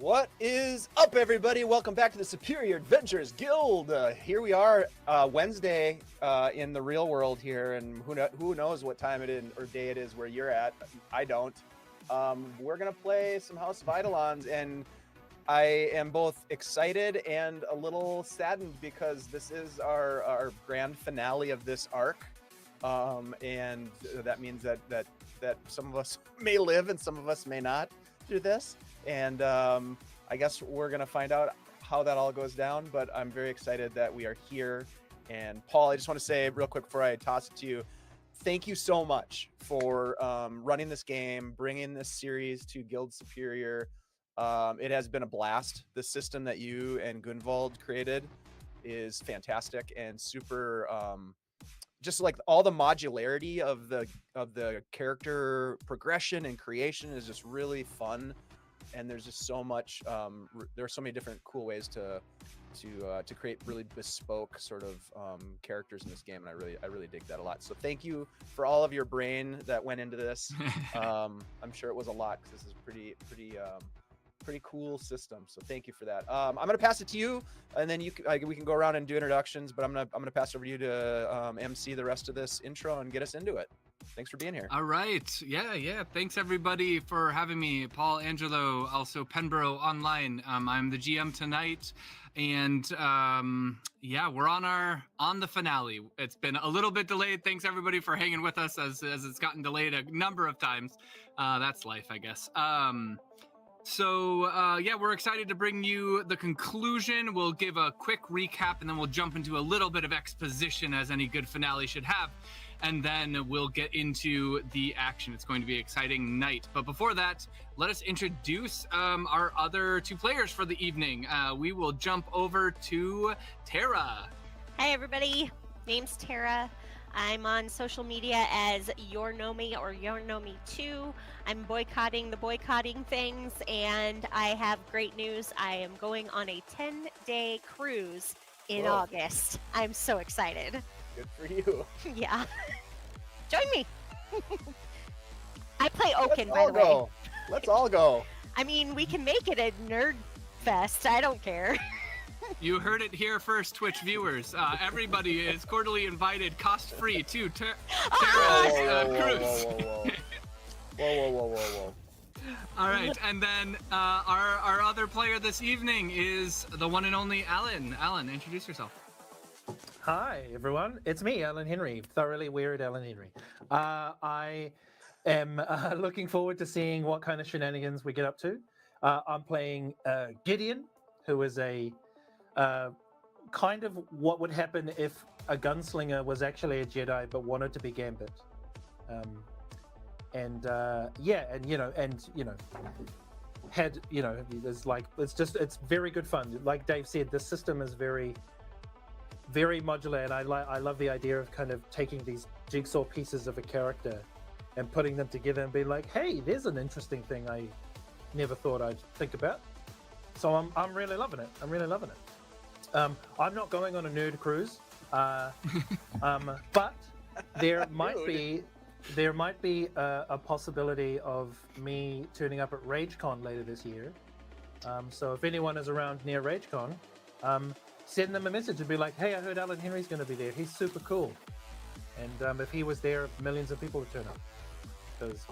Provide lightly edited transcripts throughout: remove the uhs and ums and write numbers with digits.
What is up, everybody? Welcome back to the Superior Adventures Guild. Here we are, Wednesday in the real world here, and who knows what time it is or day it is where you're at. I don't. We're gonna play some House of Eidolons, and I am both excited and a little saddened because this is our grand finale of this arc, and that means that some of us may live and some of us may not through this. And I guess we're going to find out how that all goes down, but I'm very excited that we are here. And Paul, I just want to say real quick before I toss it to you, thank you so much for running this game, bringing this series to Guild Superior. It has been a blast. The system that you and Gunvald created is fantastic and super, just like all the modularity of the character progression and creation is just really fun. And there's just so much there are so many different cool ways to create really bespoke sort of characters in this game, and I really dig that a lot. So thank you for all of your brain that went into this. I'm sure it was a lot because this is pretty cool system, so thank you for that. I'm gonna pass it to you, and then we can go around and do introductions, but I'm gonna pass it over to you to MC the rest of this intro and get us into it. Thanks for being here. All right. Yeah. Thanks everybody for having me. Paul, Angelo, also Penburrow online. I'm the GM tonight, and we're on the finale. It's been a little bit delayed. Thanks everybody for hanging with us as it's gotten delayed a number of times. That's life, I guess. We're excited to bring you the conclusion. We'll give a quick recap, and then we'll jump into a little bit of exposition, as any good finale should have. And then we'll get into the action. It's going to be an exciting night. But before that, let us introduce our other two players for the evening. We will jump over to Tara. Hi, everybody. Name's Tara. I'm on social media as YourKnowMe or YourKnowMe2. I'm boycotting the boycotting things, and I have great news. I am going on a 10-day cruise in August. I'm so excited. Good for you. Yeah. Join me. I play Oaken, by the way. Let's all go. I mean, we can make it a nerd fest. I don't care. You heard it here first, Twitch viewers. Everybody is cordially invited, cost-free, to Tara's cruise. Whoa. All right, and then our other player this evening is the one and only Alan. Alan, introduce yourself. Hi, everyone. It's me, Alan Henry. Thoroughly weird Alan Henry. I am looking forward to seeing what kind of shenanigans we get up to. I'm playing Gideon, who is a kind of what would happen if a gunslinger was actually a Jedi but wanted to be Gambit. It's very good fun. Like Dave said, the system is very modular, and I love the idea of kind of taking these jigsaw pieces of a character and putting them together and being like, hey, there's an interesting thing I never thought I'd think about. So I'm really loving it. I'm not going on a nerd cruise, but there might be a possibility of me turning up at RageCon later this year. So if anyone is around near RageCon, send them a message and be like, hey, I heard Alan Henry's going to be there. He's super cool. And if he was there, millions of people would turn up. Because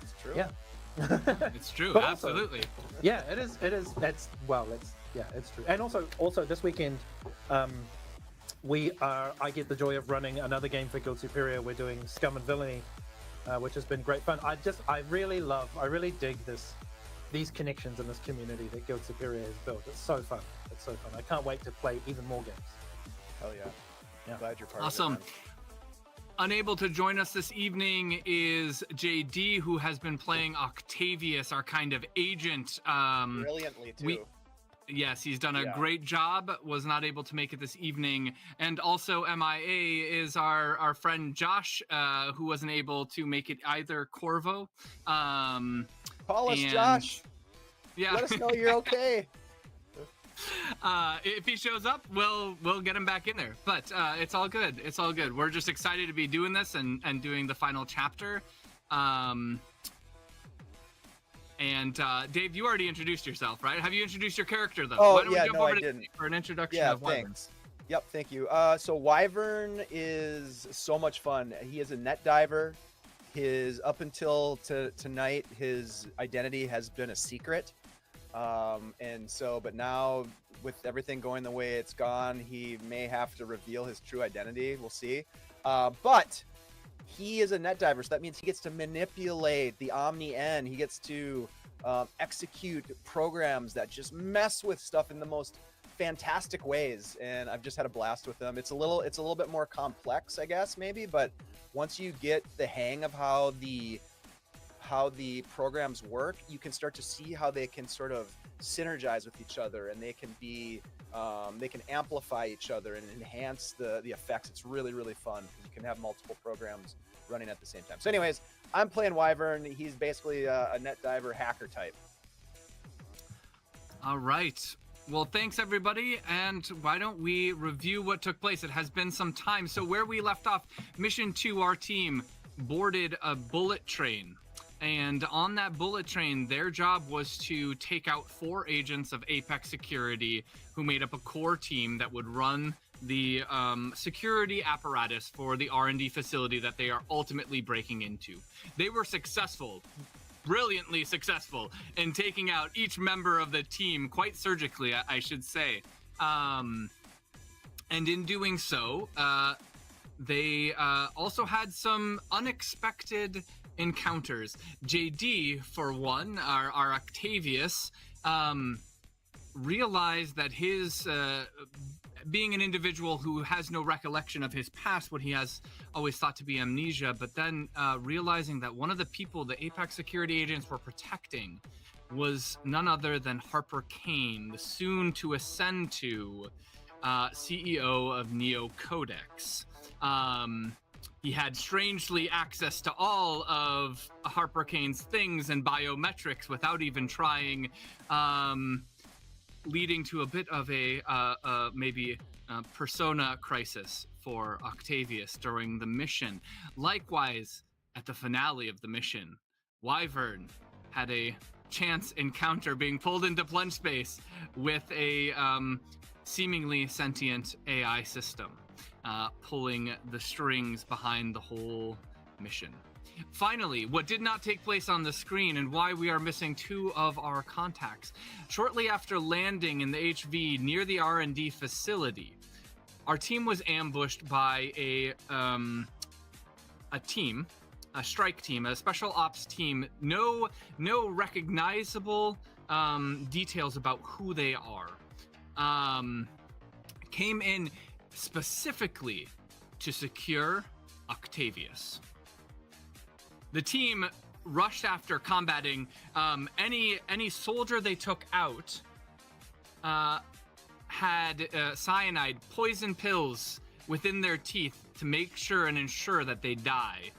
it's true. Yeah. It's true. But absolutely. Also, yeah, it is. It's true. And also this weekend, I get the joy of running another game for Guild Superior. We're doing Scum and Villainy, which has been great fun. I really dig these connections in this community that Guild Superior has built. It's so fun. I can't wait to play even more games. Hell yeah. I'm glad you're part awesome. of it. Unable to join us this evening is JD, who has been playing Octavius, our kind of agent. Brilliantly, too. Yes, he's done a great job. Was not able to make it this evening. And also MIA is our friend Josh, who wasn't able to make it either. Corvo. Call us, Josh. Yeah. Let us know you're okay. If he shows up, we'll get him back in there. But it's all good. We're just excited to be doing this and doing the final chapter. And Dave, you already introduced yourself, right? Have you introduced your character though? Oh, Why don't yeah, we jump no, over I to didn't. Dave for an introduction Yeah, of Wyvern? thanks. Yep, thank you. So Wyvern is so much fun. He is a net diver. His up until tonight, his identity has been a secret. But now with everything going the way it's gone, he may have to reveal his true identity. We'll see. But he is a net diver, so that means he gets to manipulate the Omni N. He gets to execute programs that just mess with stuff in the most fantastic ways, and I've just had a blast with them. It's a little bit more complex, I guess, maybe, but once you get the hang of how the programs work, you can start to see how they can sort of synergize with each other, and they can amplify each other and enhance the effects. It's really, really fun. You can have multiple programs running at the same time. So anyways, I'm playing Wyvern. He's basically a net diver hacker type. All right. Well, thanks everybody, and why don't we review what took place? It has been some time. So where we left off, Mission 2, our team boarded a bullet train. And on that bullet train, their job was to take out 4 agents of Apex Security who made up a core team that would run the security apparatus for the R&D facility that they are ultimately breaking into. They were successful, brilliantly successful, in taking out each member of the team quite surgically, I should say. And in doing so, they also had some unexpected encounters. JD, for one, our Octavius, realized that his being an individual who has no recollection of his past, what he has always thought to be amnesia, but then realizing that one of the people the Apex security agents were protecting was none other than Harper Kane, the soon to ascend to CEO of Neo Codex. He had strangely access to all of Harper Kane's things and biometrics without even trying, leading to a bit of a maybe persona crisis for Octavius during the mission. Likewise, at the finale of the mission, Wyvern had a chance encounter being pulled into plunge space with a seemingly sentient AI system, pulling the strings behind the whole mission. Finally, what did not take place on the screen and why we are missing 2 of our contacts. Shortly after landing in the HV near the R&D facility, our team was ambushed by a team, a strike team, a special ops team. No recognizable details about who they are. Came in specifically to secure Octavius. The team rushed after combating any soldier they took out. Had cyanide poison pills within their teeth to make sure and ensure that they die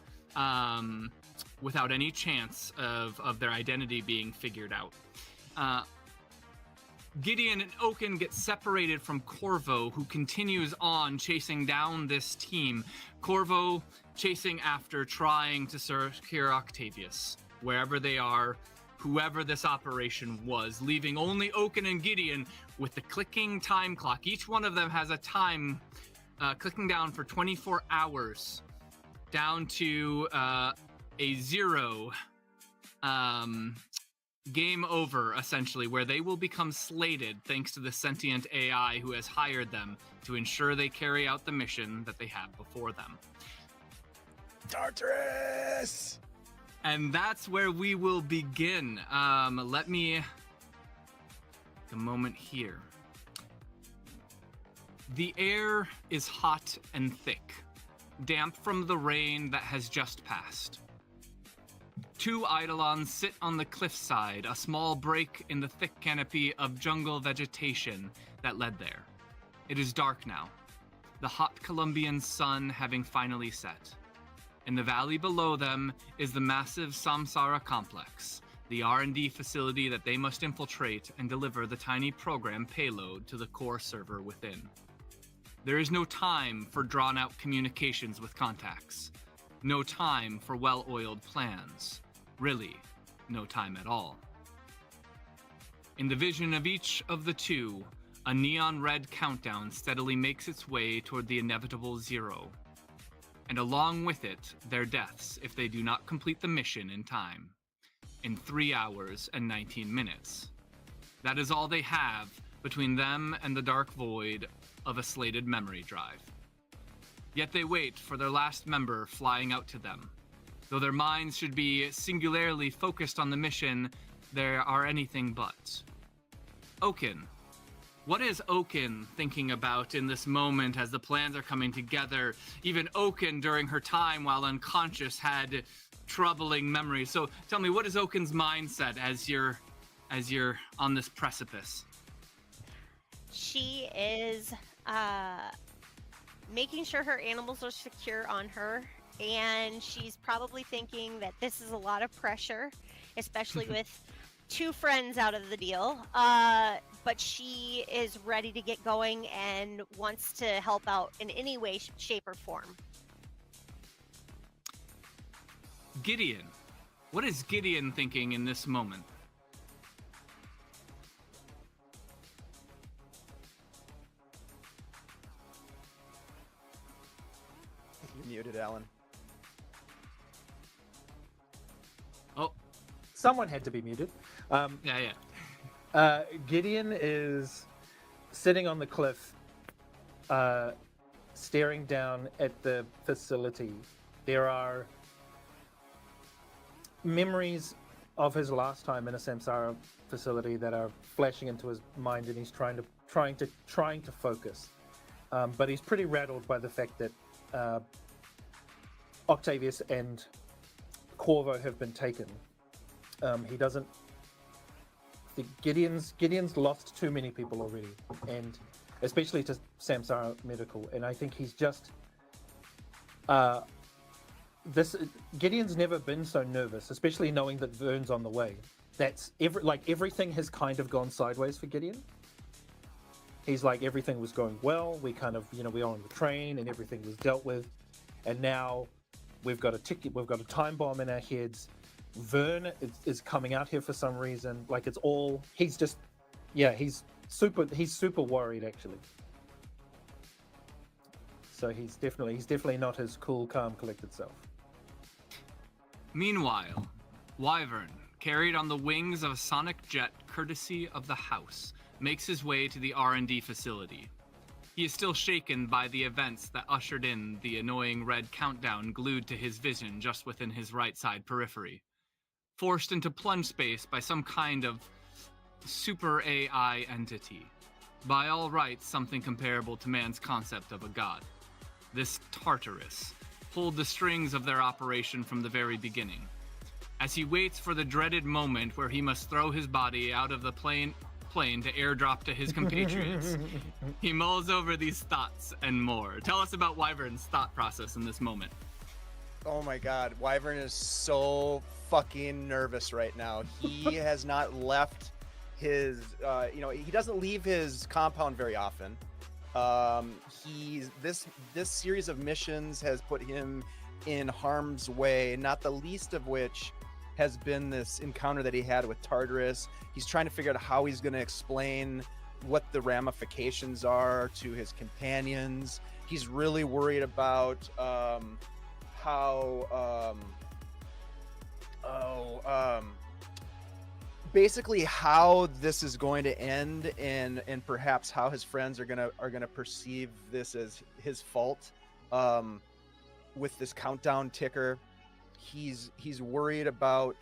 without any chance of their identity being figured out. Gideon and Oaken get separated from Corvo, who continues on chasing down this team. Corvo chasing after trying to secure Octavius, wherever they are, whoever this operation was, leaving only Oaken and Gideon with the clicking time clock. Each one of them has a time clicking down for 24 hours, down to a 0 game over, essentially, where they will become slated thanks to the sentient AI who has hired them to ensure they carry out the mission that they have before them. Tartarus! And that's where we will begin. Let me... a moment here. The air is hot and thick, damp from the rain that has just passed. 2 Eidolons sit on the cliffside, a small break in the thick canopy of jungle vegetation that led there. It is dark now, the hot Colombian sun having finally set. In the valley below them is the massive Samsara complex, the R&D facility that they must infiltrate and deliver the tiny program payload to the core server within. There is no time for drawn-out communications with contacts. No time for well-oiled plans. Really, no time at all. In the vision of each of the two, a neon red countdown steadily makes its way toward the inevitable 0. And along with it, their deaths if they do not complete the mission in time. In 3 hours and 19 minutes. That is all they have between them and the dark void of a slated memory drive. Yet they wait for their last member flying out to them. Though their minds should be singularly focused on the mission, they are anything but. Oaken. What is Oaken thinking about in this moment as the plans are coming together? Even Oaken, during her time while unconscious, had troubling memories. So tell me, what is Oaken's mindset as you're on this precipice? She is making sure her animals are secure on her, and she's probably thinking that this is a lot of pressure, especially with 2 friends out of the deal. But she is ready to get going and wants to help out in any way, shape, or form. Gideon. What is Gideon thinking in this moment? You're muted, Alan. Oh. Someone had to be muted. Yeah. Gideon is sitting on the cliff, staring down at the facility. There are memories of his last time in a Samsara facility that are flashing into his mind, and he's trying to focus. But he's pretty rattled by the fact that Octavius and Corvo have been taken. He doesn't. Gideon's lost too many people already, and especially to Samsara Medical. And I think he's just Gideon's never been so nervous, especially knowing that Vern's on the way. That's everything has kind of gone sideways for Gideon. He's like, everything was going well. We kind of, we were on the train and everything was dealt with, and now we've got a time bomb in our heads. Vern is coming out here for some reason. Like, it's all, he's super worried, actually. So he's definitely not his cool, calm, collected self. Meanwhile, Wyvern, carried on the wings of a sonic jet courtesy of the house, makes his way to the R&D facility. He is still shaken by the events that ushered in the annoying red countdown glued to his vision just within his right side periphery. Forced into plunge space by some kind of super AI entity. By all rights, something comparable to man's concept of a god. This Tartarus pulled the strings of their operation from the very beginning. As he waits for the dreaded moment where he must throw his body out of the plane to airdrop to his compatriots, he mulls over these thoughts and more. Tell us about Wyvern's thought process in this moment. Oh my God, Wyvern is so fucking nervous right now. He has not left his, he doesn't leave his compound very often. This series of missions has put him in harm's way, not the least of which has been this encounter that he had with Tartarus. He's trying to figure out how he's going to explain what the ramifications are to his companions. He's really worried about basically how this is going to end, and perhaps how his friends are gonna perceive this as his fault. With this countdown ticker, he's worried about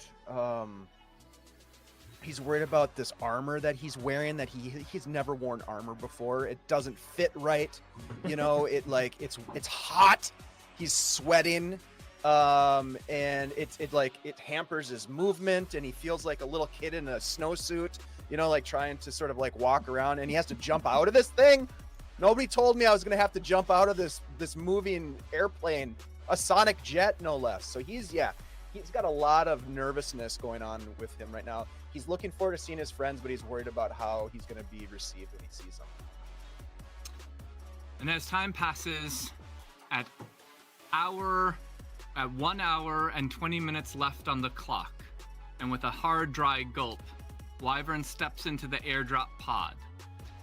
this armor that he's wearing, that he's never worn armor before. It doesn't fit right, it's hot. He's sweating, and it hampers his movement, and he feels like a little kid in a snowsuit, trying to sort of walk around, and he has to jump out of this thing. Nobody told me I was gonna have to jump out of this moving airplane, a sonic jet, no less. So he's got a lot of nervousness going on with him right now. He's looking forward to seeing his friends, but he's worried about how he's gonna be received when he sees them. And as time passes, at 1 hour and 20 minutes left on the clock, and with a hard, dry gulp, Wyvern steps into the airdrop pod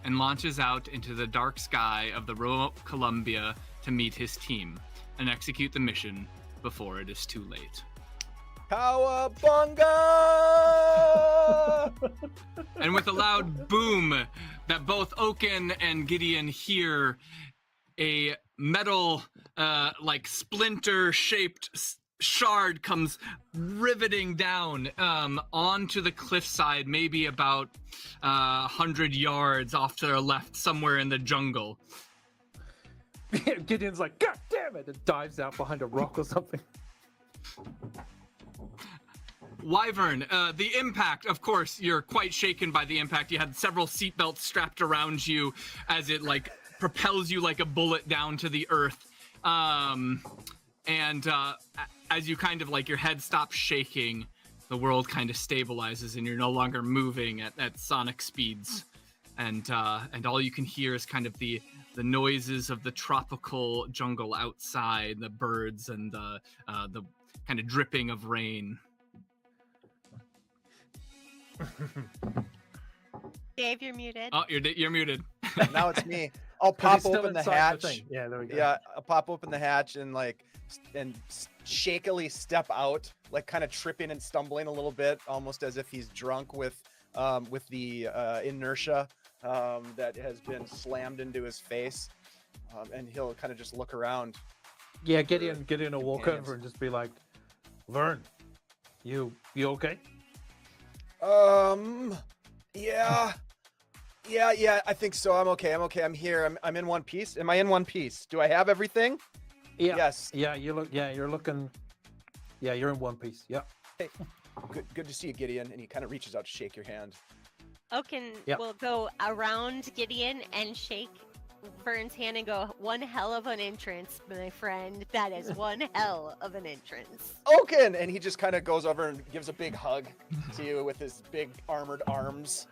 and launches out into the dark sky of the remote Columbia to meet his team and execute the mission before it is too late. Cowabunga! And with a loud boom that both Oaken and Gideon hear, a metal, like splinter-shaped shard comes riveting down onto the cliffside, maybe about 100 yards off to their left, somewhere in the jungle. Gideon's like, God damn it! And dives out behind a rock or something. Wyvern, the impact, of course, you're quite shaken by the impact. You had several seatbelts strapped around you as it, like, propels you like a bullet down to the earth. And as you kind of, like, your head stops shaking, the world kind of stabilizes and you're no longer moving at sonic speeds. And all you can hear is kind of the noises of the tropical jungle outside, the birds and the kind of dripping of rain. Dave, you're muted. Oh, you're muted. Now it's me. I'll 'Cause he's pop still open the inside hatch. thing. Yeah, there we go. Yeah, I'll pop open the hatch and shakily step out, like kind of tripping and stumbling a little bit, almost as if he's drunk with the inertia that has been slammed into his face, and he'll kind of just look around. Yeah, Gideon will walk Hands. over and just be like, Vern, you okay? Yeah, I think so. I'm okay. I'm here. I'm in one piece. Am I in one piece? Do I have everything? Yeah. Yes. Yeah, you're looking. Yeah, you're in one piece. Yeah. Good to see you, Gideon. And he kind of reaches out to shake your hand. Oaken Yep. will go around Gideon and shake Vern's hand and go, one hell of an entrance, my friend. That is one hell of an entrance. Oaken! And he just kind of goes over and gives a big hug to you with his big armored arms.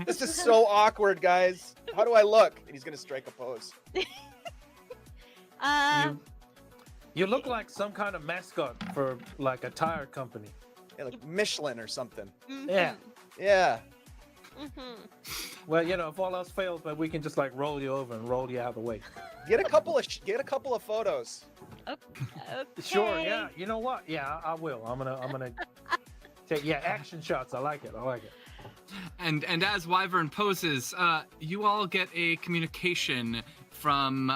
This is so awkward, guys. How do I look? And he's going to strike a pose. You look like some kind of mascot for like a tire company. Yeah, like Michelin or something. Mhm. Yeah. Yeah. Mhm. Well, if all else fails, but we can just like roll you over and roll you out of the way. Get a couple of photos. Okay. Sure. Yeah. You know what? Yeah, I will. I'm gonna take action shots. I like it. And as Wyvern poses, you all get a communication from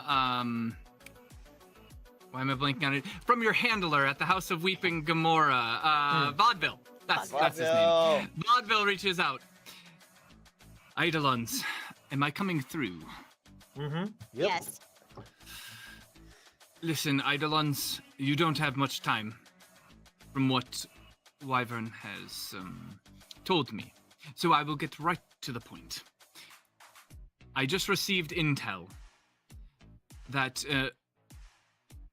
why am I blanking on it? From your handler at the House of Weeping Gamora, Vaudeville. That's his name. Vaudeville reaches out. Eidolons, am I coming through? Mm-hmm. Yep. Yes. Listen, Eidolons, you don't have much time, from what Wyvern has told me. So I will get right to the point. I just received intel that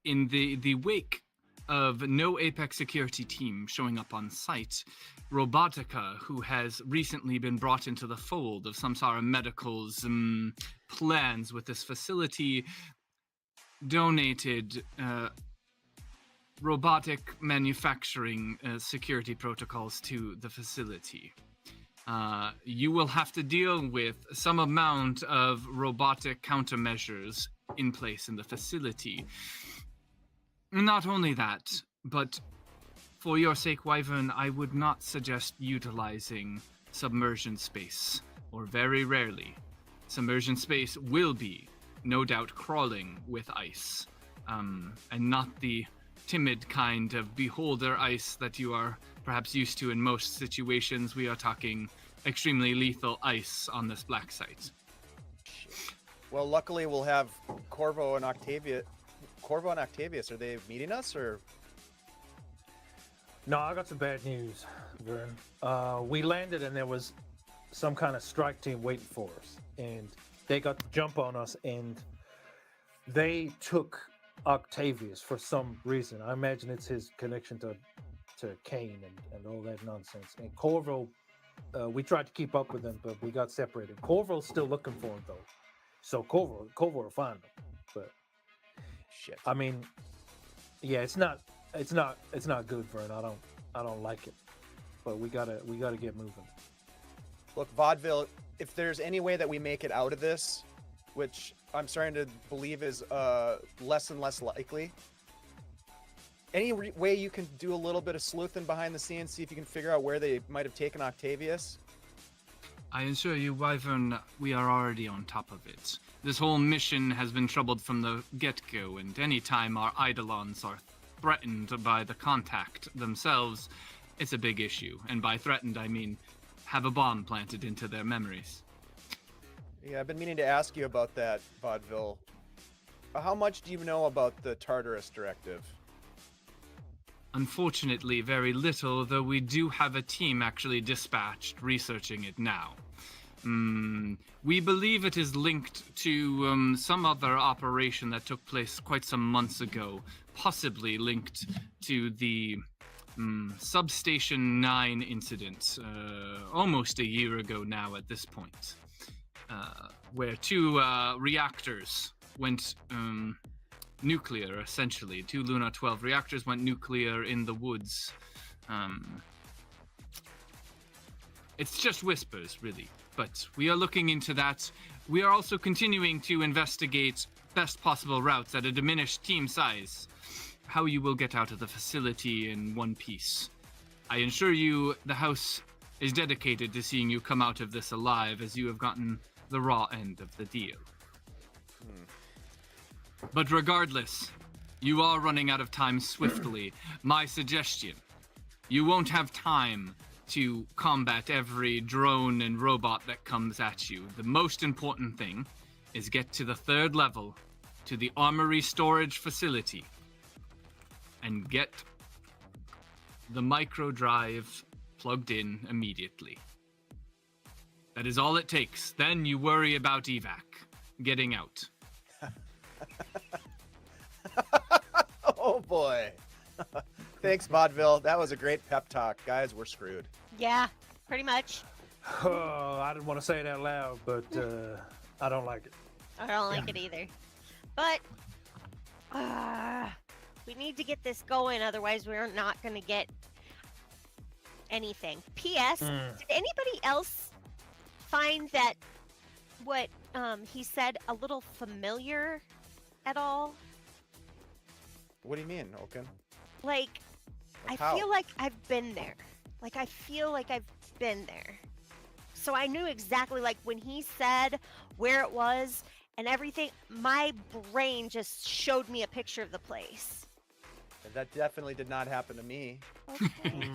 in the wake of no Apex security team showing up on site, Robotica, who has recently been brought into the fold of Samsara Medical's plans with this facility, donated robotic manufacturing security protocols to the facility. You will have to deal with some amount of robotic countermeasures in place in the facility. Not only that, but for your sake, Wyvern, I would not suggest utilizing submersion space, or very rarely. Submersion space will be, no doubt, crawling with ice, and not the timid kind of beholder ice that you are perhaps used to in most situations. We are talking extremely lethal ice on this black site. Well, luckily we'll have Corvo and Octavius. Are they meeting us or? No, I got some bad news, Vern. We landed and there was some kind of strike team waiting for us, and they got the jump on us, and they took Octavius for some reason. I imagine it's his connection to Kane and all that nonsense. And Corvo, we tried to keep up with him, but we got separated. Corvo's still looking for him though, so Corvo will find him. But Shit. I mean, yeah, it's not good, Vern. I don't like it. but we gotta get moving. Look, Vaudeville, if there's any way that we make it out of this, which I'm starting to believe is less and less likely, any way you can do a little bit of sleuthing behind the scenes, see if you can figure out where they might have taken Octavius? I assure you, Wyvern, we are already on top of it. This whole mission has been troubled from the get-go, and any time our Eidolons are threatened by the contact themselves, it's a big issue. And by threatened, I mean have a bomb planted into their memories. Yeah, I've been meaning to ask you about that, Vaudeville. How much do you know about the Tartarus Directive? Unfortunately, very little, though we do have a team actually dispatched researching it now. We believe it is linked to some other operation that took place quite some months ago, possibly linked to the Substation 9 incident, almost a year ago now at this point, where two reactors went nuclear, essentially. Two Luna 12 reactors went nuclear in the woods. It's just whispers, really. But we are looking into that. We are also continuing to investigate best possible routes at a diminished team size. How you will get out of the facility in one piece. I assure you, the house is dedicated to seeing you come out of this alive, as you have gotten the raw end of the deal. But regardless, you are running out of time swiftly. My suggestion, you won't have time to combat every drone and robot that comes at you. The most important thing is get to the 3rd level, to the armory storage facility, and get the micro drive plugged in immediately. That is all it takes. Then you worry about evac, getting out. Oh boy. Thanks, Vaudeville. That was a great pep talk. Guys, we're screwed. Yeah, pretty much. Oh, I didn't want to say it out loud, but I don't like it. I don't like it either. But we need to get this going, otherwise we're not going to get anything. P.S. Did anybody else find that what he said a little familiar at all? What do you mean, Oaken? Like, I How? feel like I've been there. Like, I feel like I've been there. So I knew exactly, like, when he said where it was and everything, my brain just showed me a picture of the place. That definitely did not happen to me. Okay.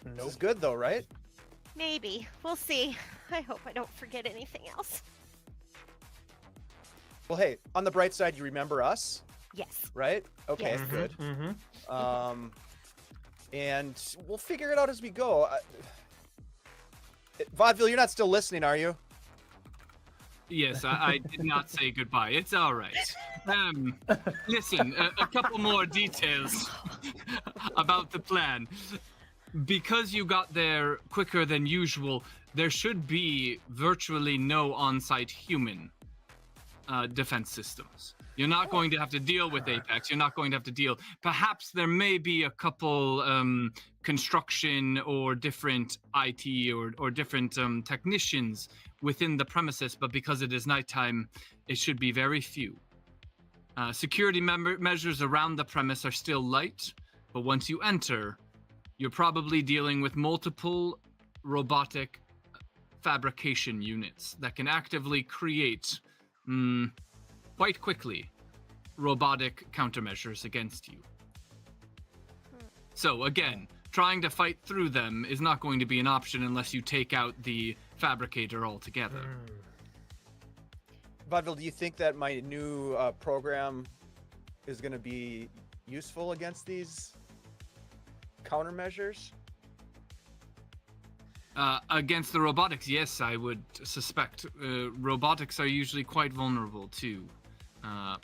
This is good though, right? Maybe. We'll see. I hope I don't forget anything else. Well, hey, on the bright side, you remember us, Yes. right? Okay, Yes. good. Mm-hmm. And we'll figure it out as we go. Vaudeville, you're not still listening, are you? Yes, I did not say goodbye. It's all right. Listen, a couple more details about the plan. Because you got there quicker than usual, there should be virtually no on-site human defense systems. You're not going to have to deal with Apex. You're not going to have to deal. Perhaps there may be a couple construction or different IT or different technicians within the premises, but because it is nighttime, it should be very few. Security measures around the premise are still light, but once you enter, you're probably dealing with multiple robotic fabrication units that can actively create, quite quickly, robotic countermeasures against you. So again, trying to fight through them is not going to be an option unless you take out the fabricator altogether. Vaudeville, do you think that my new program is going to be useful against these countermeasures? Against the robotics, yes, I would suspect. Robotics are usually quite vulnerable to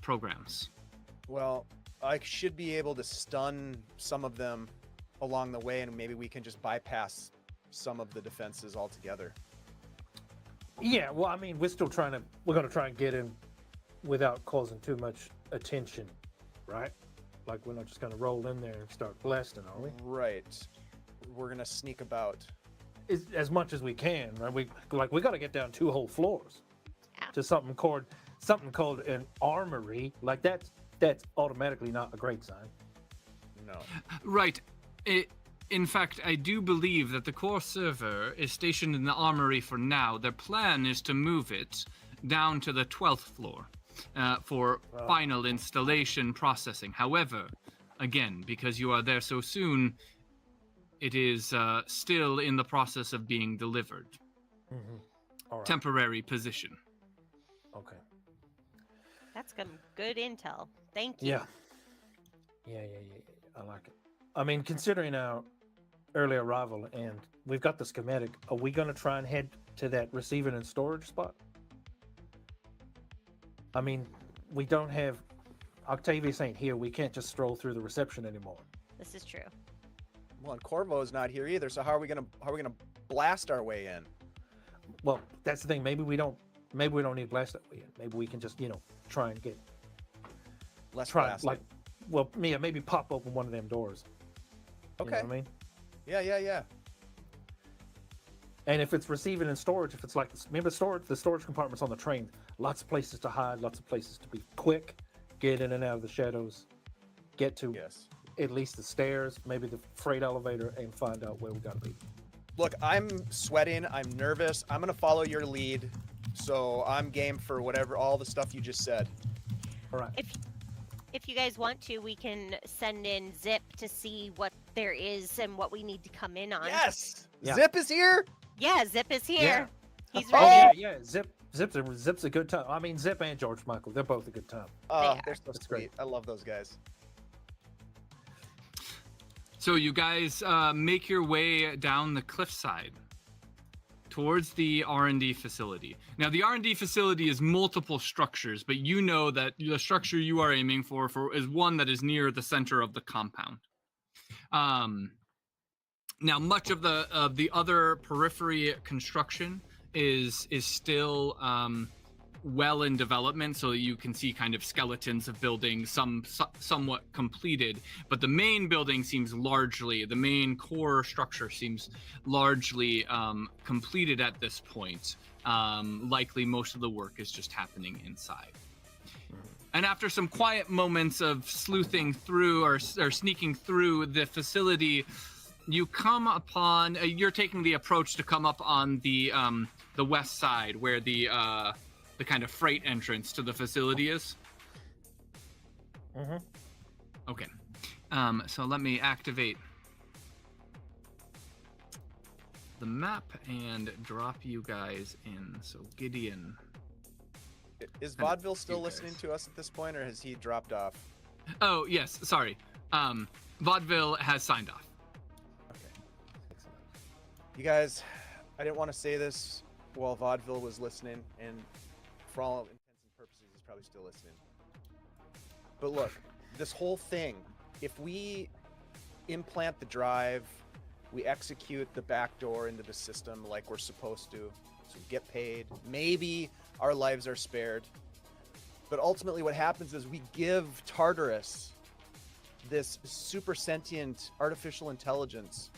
programs. Well, I should be able to stun some of them along the way, and maybe we can just bypass some of the defenses altogether. Yeah, well, I mean, we're going to try and get in without causing too much attention, right? Like, we're not just going to roll in there and start blasting, are we? Right. we're gonna sneak about? As much as we can, right? We got to get down 2 whole floors to something called an armory. Like that's automatically not a great sign. No. Right. In fact, I do believe that the core server is stationed in the armory for now. Their plan is to move it down to the 12th floor for final installation processing. However, again, because you are there so soon, it is still in the process of being delivered. Mm-hmm. All right. Temporary position. Okay. That's some good intel. Thank you. Yeah. I like it. I mean, considering our early arrival and we've got the schematic, are we going to try and head to that receiving and storage spot? I mean, we don't have... Octavius ain't here. We can't just stroll through the reception anymore. This is true. Well, and Corvo's not here either. So how are we gonna blast our way in? Well, that's the thing. Maybe we don't need to blast that way in. Maybe we can just, try and get... Blasting. Maybe pop open one of them doors. Okay. You know what I mean? Yeah. And if it's receiving and storage, if it's like, remember the storage compartments on the train, lots of places to hide, lots of places to be quick, get in and out of the shadows, get to at least the stairs, maybe the freight elevator, and find out where we gotta be. Look, I'm sweating. I'm nervous. I'm gonna follow your lead. So I'm game for all the stuff you just said. All right. If you guys want to, we can send in Zip to see what there is and what we need to come in on. Yes! Yeah. Zip is here? Yeah, Zip is here. Yeah. He's ready. Yeah. Zip's a good time. I mean, Zip and George Michael, they're both a good time. They're so sweet. Great. I love those guys. So you guys make your way down the cliffside towards the R&D facility. Now, the R&D facility is multiple structures, but you know that the structure you are aiming for is one that is near the center of the compound. Now, much of the other periphery construction is still well in development, so you can see kind of skeletons of buildings, somewhat completed, but the main building seems largely, the main core structure seems largely completed at this point. Likely most of the work is just happening inside. And after some quiet moments of sleuthing through or sneaking through the facility, you come upon, you're taking the approach to come up on the west side where the kind of freight entrance to the facility is. Mm-hmm. Okay. So let me activate the map and drop you guys in. So Gideon. Is Vaudeville still listening to us at this point, or has he dropped off? Oh, yes. Sorry. Vaudeville has signed off. Okay. You guys, I didn't want to say this while Vaudeville was listening, and for all intents and purposes, he's probably still listening. But look, this whole thing, if we implant the drive, we execute the back door into the system like we're supposed to, so we get paid, maybe our lives are spared. But ultimately what happens is we give Tartarus, this super sentient artificial intelligence,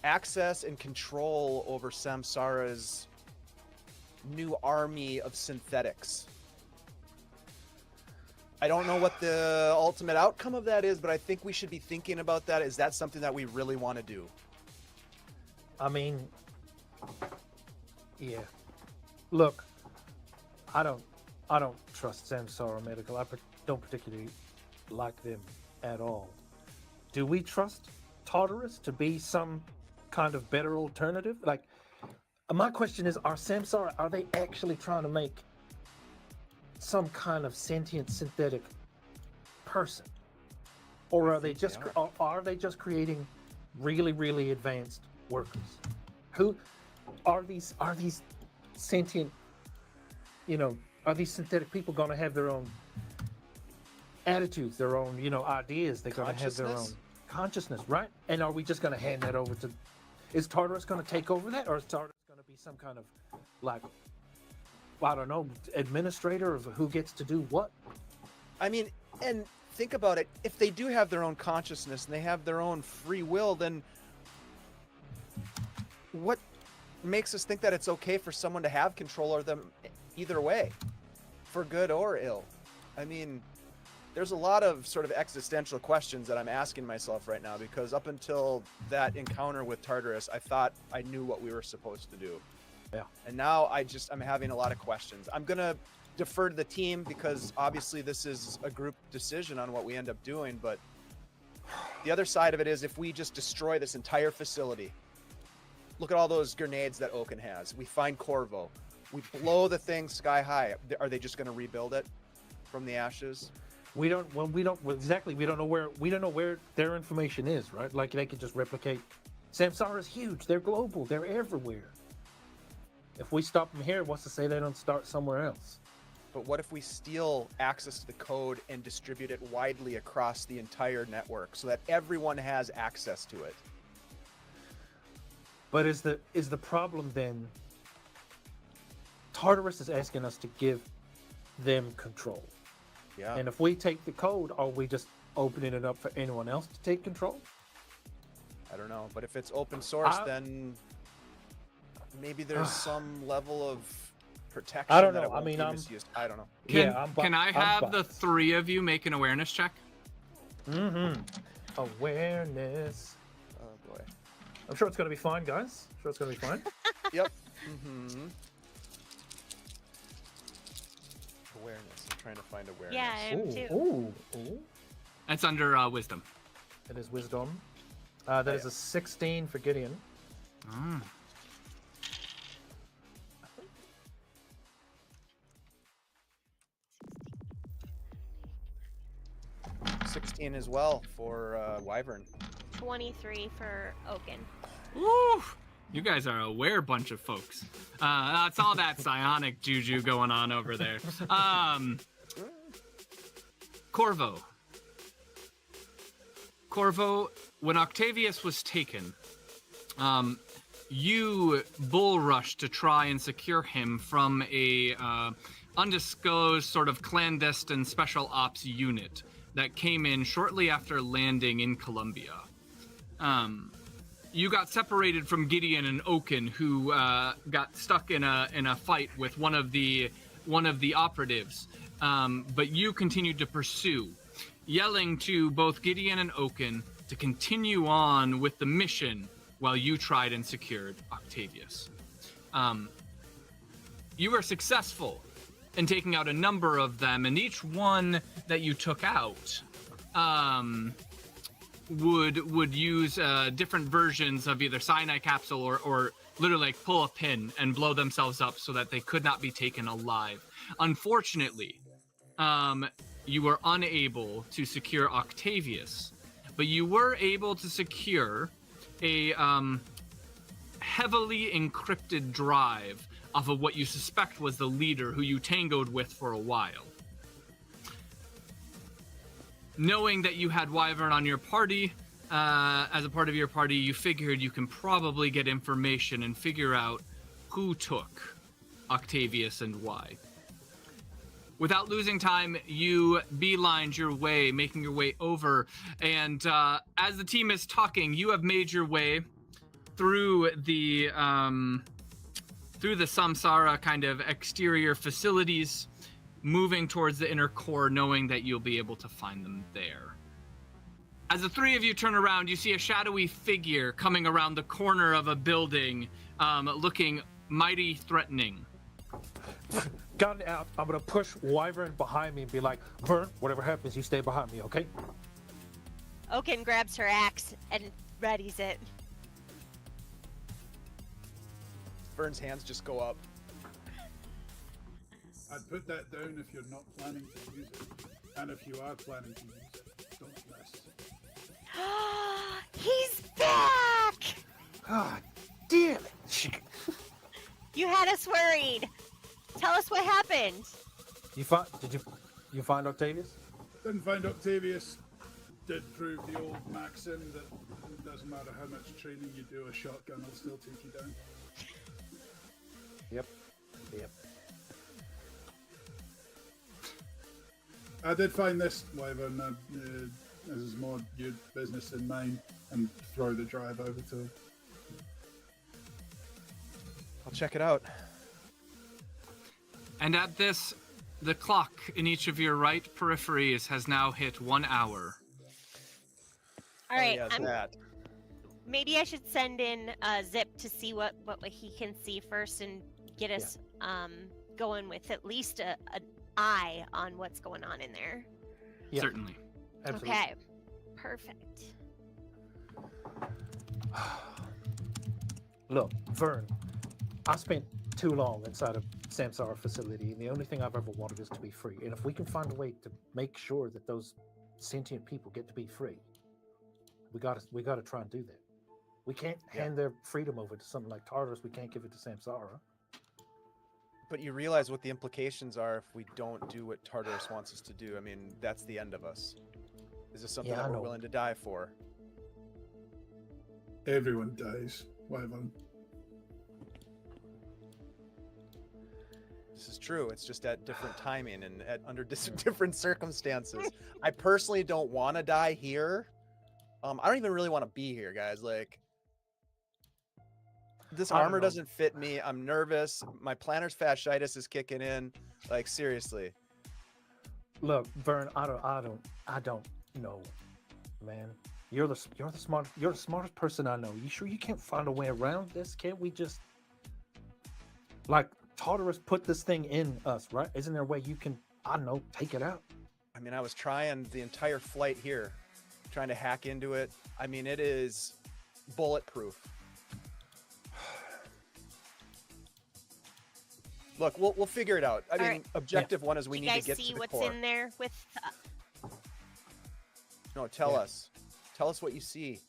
access and control over Samsara's new army of synthetics. I don't know what the ultimate outcome of that is, but I think we should be thinking about that. Is that something that we really want to do? I mean, yeah. Look, I don't trust Samsara Medical. I don't particularly like them at all. Do we trust Tartarus to be some kind of better alternative? Like, my question is, are they actually trying to make some kind of sentient synthetic person? Or are they just creating really, really advanced workers? Who are these sentient, are these synthetic people going to have their own attitudes, their own, ideas? They're going to have their own consciousness, right? And are we just going to hand that over to, is Tartarus going to take over that? Or is Tartarus going to be some kind of, like, I don't know, administrator of who gets to do what? I mean, and think about it. If they do have their own consciousness and they have their own free will, then what makes us think that it's okay for someone to have control over them either way, for good or ill? I mean, there's a lot of sort of existential questions that I'm asking myself right now, because up until that encounter with Tartarus, I thought I knew what we were supposed to do. Yeah. And now I'm having a lot of questions. I'm going to defer to the team because obviously this is a group decision on what we end up doing, but the other side of it is if we just destroy this entire facility, look at all those grenades that Oaken has. We find Corvo. We blow the thing sky high. Are they just going to rebuild it from the ashes? We don't know where their information is, right? Like they could just replicate. Samsara is huge. They're global. They're everywhere. If we stop them here, what's to say they don't start somewhere else? But what if we steal access to the code and distribute it widely across the entire network so that everyone has access to it? But is the problem then? Tartarus is asking us to give them control. Yeah. And if we take the code, are we just opening it up for anyone else to take control? I don't know. But if it's open source, then maybe there's some level of protection. I don't that know. it won't I mean, be misused. I don't know. Can I have the three of you make an awareness check? Awareness. Oh boy. I'm sure it's going to be fine, guys. I'm sure it's going to be fine. Yep. Awareness. I'm trying to find awareness. Yeah, I am too. Ooh. That's under wisdom. It is wisdom. That is a 16 for Gideon. 16 as well for Wyvern. 23 for Oaken. Woo! You guys are a aware bunch of folks. That's all that psionic juju going on over there. Corvo, when Octavius was taken, you bull rushed to try and secure him from a undisclosed sort of clandestine special ops unit that came in shortly after landing in Colombia. You got separated from Gideon and Oaken, who got stuck in a fight with one of the operatives. But you continued to pursue, yelling to both Gideon and Oaken to continue on with the mission while you tried and secured Octavius. You were successful in taking out a number of them, and each one that you took out would use different versions of either cyanide capsule or literally like pull a pin and blow themselves up so that they could not be taken alive. Unfortunately, you were unable to secure Octavius, but you were able to secure a heavily encrypted drive off of what you suspect was the leader who you tangoed with for a while. Knowing that you had Wyvern on your party, as a part of your party, you figured you can probably get information and figure out who took Octavius and why. Without losing time, you beelined your way, making your way over, and as the team is talking, you have made your way through the Samsara kind of exterior facilities, moving towards the inner core, knowing that you'll be able to find them there. As the three of you turn around, you see a shadowy figure coming around the corner of a building, looking mighty threatening. Gun out. I'm gonna push Wyvern behind me and be like, Vern, whatever happens, you stay behind me, okay? Oaken grabs her axe and readies it. Vern's hands just go up. I'd put that down if you're not planning to use it. And if you are planning to use it, don't mess. He's back! God damn it! You had us worried. Tell us what happened. Did you find Octavius? Didn't find Octavius. Did prove the old maxim that it doesn't matter how much training you do, a shotgun will still take you down. Yep. I did find this, Wyvern. This is more your business than mine, and throw the drive over to him. check it out. And at this, the clock in each of your right peripheries has now hit 1 hour. All right, Oh, yeah, that. maybe I should send in Zip to see what he can see first and get us going with at least an eye on what's going on in there. Yeah. Certainly. Absolutely. Okay, perfect. Look, Vern, I spent too long inside a Samsara facility, and the only thing I've ever wanted is to be free. And if we can find a way to make sure that those sentient people get to be free, we gotta try and do that. We can't hand their freedom over to something like Tartarus. We can't give it to Samsara. But you realize what the implications are if we don't do what Tartarus wants us to do. I mean, that's the end of us. Is this something that we're willing to die for? Everyone dies. Wyvern. This is true. It's just at different timing and under different circumstances. I personally don't want to die here. I don't even really want to be here, guys. Like, this armor doesn't fit me. I'm nervous. My plantar's fasciitis is kicking in. Like, seriously. Look, Vern, I don't know, man. You're the smartest person I know. You sure you can't find a way around this? Can't we just, like, Tartarus put this thing in us, right? Isn't there a way you can, I don't know, take it out? I mean, I was trying the entire flight here, trying to hack into it. I mean, it is bulletproof. Look, we'll figure it out. I mean, right. Objective one is we need to get to the core. You guys see what's in there with... No, tell us. Tell us what you see.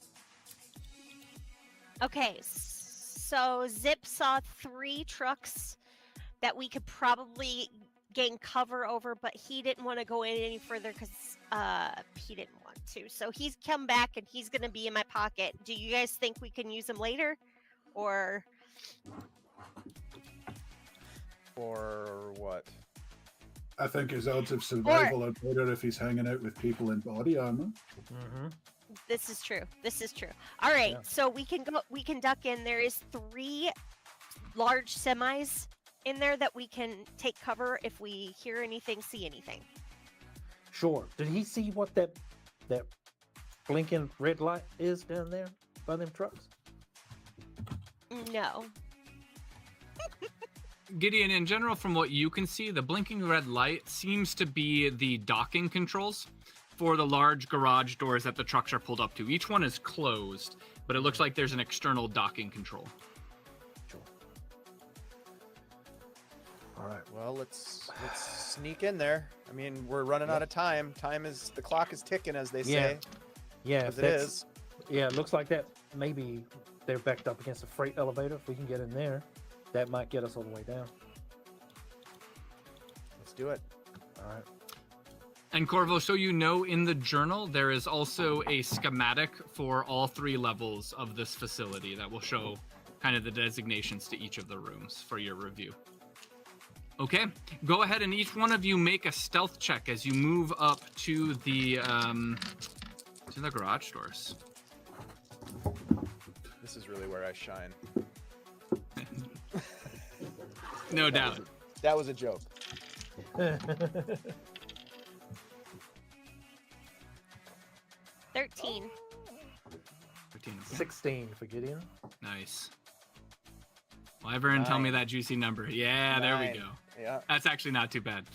Okay, so Zip saw 3 trucks that we could probably gain cover over, but he didn't want to go in any further because he didn't want to. So he's come back and he's going to be in my pocket. Do you guys think we can use him later? Or what? I think his odds of survival are better if he's hanging out with people in body armor. Mm-hmm. This is true. This is true. All right, so we can go. We can duck in. There is 3 large semis in there that we can take cover if we hear anything, see anything. Sure. Did he see what that blinking red light is down there by them trucks? No. Gideon, in general, from what you can see, the blinking red light seems to be the docking controls for the large garage doors that the trucks are pulled up to. Each one is closed, but it looks like there's an external docking control. Sure. All right. Well, let's sneak in there. I mean, we're running out of time. The clock is ticking, as they say. Yeah. As it is. Yeah, it looks like that. Maybe they're backed up against a freight elevator. If we can get in there, that might get us all the way down. Let's do it. All right. And Corvo, so you know, in the journal, there is also a schematic for all 3 levels of this facility that will show kind of the designations to each of the rooms for your review. Okay, go ahead and each one of you make a stealth check as you move up to the garage doors. This is really where I shine. No doubt. That was a joke. 13. 13, okay. 16 for Gideon. Nice. Well, Everin, tell me that juicy number. Yeah, 9. There we go. Yeah. That's actually not too bad.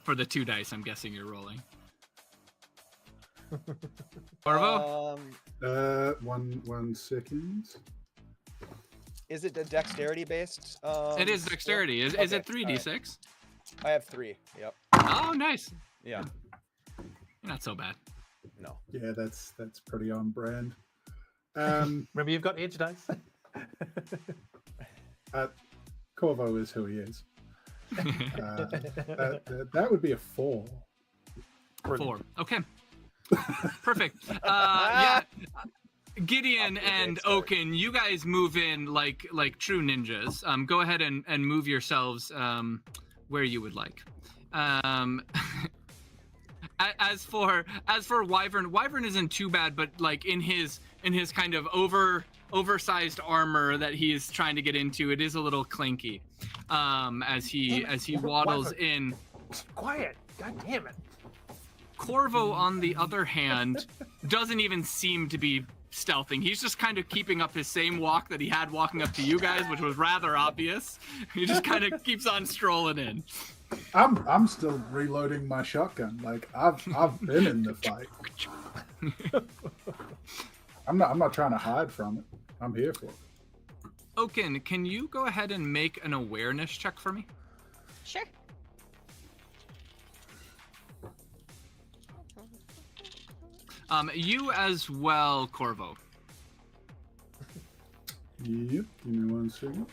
For the 2 dice, I'm guessing you're rolling. Corvo? 1 second. Is it a dexterity based? It is dexterity. Is it 3d6? Right. I have 3. Yep. Oh, nice. Yeah. You're not so bad. No. Yeah, that's pretty on brand. Remember, you've got edge dice. Corvo is who he is. That would be a 4. 4. Okay. Perfect. Yeah. Gideon and Oaken, you guys move in like true ninjas. Go ahead and move yourselves where you would like. As for Wyvern isn't too bad, but like in his kind of oversized armor that he is trying to get into. It is a little clinky as he waddles in. Quiet! God damn it! Corvo, on the other hand, doesn't even seem to be stealthing. He's just kind of keeping up his same walk that he had walking up to you guys, which was rather obvious. He just kind of keeps on strolling in. I'm still reloading my shotgun. Like I've been in the fight. I'm not trying to hide from it. I'm here for it. Oaken, can you go ahead and make an awareness check for me? Sure. You as well, Corvo. Yep. Give me 1 second.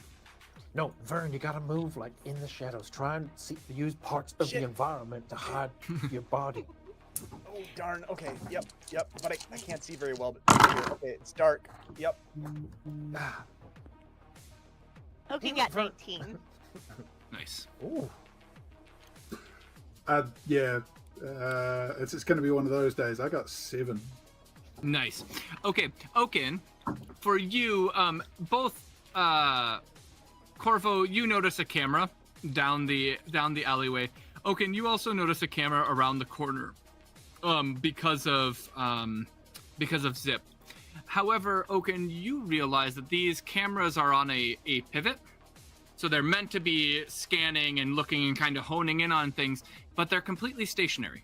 No, Vern, you gotta move like in the shadows. Try and use parts of the environment to hide your body. Oh darn. Okay. Yep. But I can't see very well. But okay, it's dark. Yep. Oaken got 19. Nice. Ooh. Yeah. It's going to be one of those days. I got 7. Nice. Okay, Oaken, for you, both Corvo, you notice a camera down the alleyway. Oaken, you also notice a camera around the corner, because of Zip. However, Oaken, you realize that these cameras are on a pivot, so they're meant to be scanning and looking and kind of honing in on things, but they're completely stationary.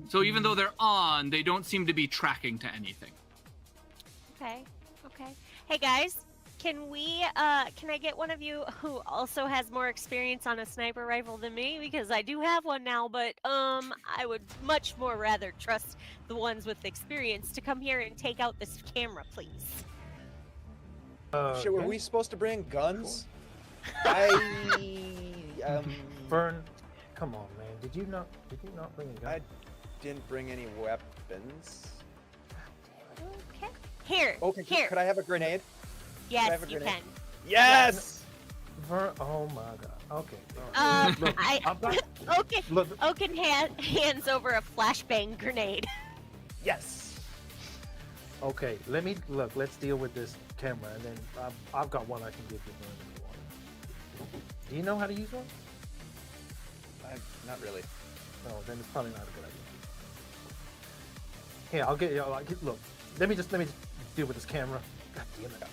So even though they're on, they don't seem to be tracking to anything. Okay. Hey guys, can I get one of you who also has more experience on a sniper rifle than me? Because I do have one now, but I would much more rather trust the ones with experience to come here and take out this camera, please. Shit, were we supposed to bring guns? Vern, come on, man. Did you not bring a gun? I didn't bring any weapons. Okay. Here. Okay, Here. could I have a grenade? Yes, have a you grenade? can. Yes! Vern, oh my god. Okay. Oaken hands over a flashbang grenade. Yes! Okay, let's deal with this camera, and then I've got one I can give you, Vern, if you want. Do you know how to use one? Not really. No, then it's probably not a good idea. Here, I'll get you. Look, let me just deal with this camera. God damn it.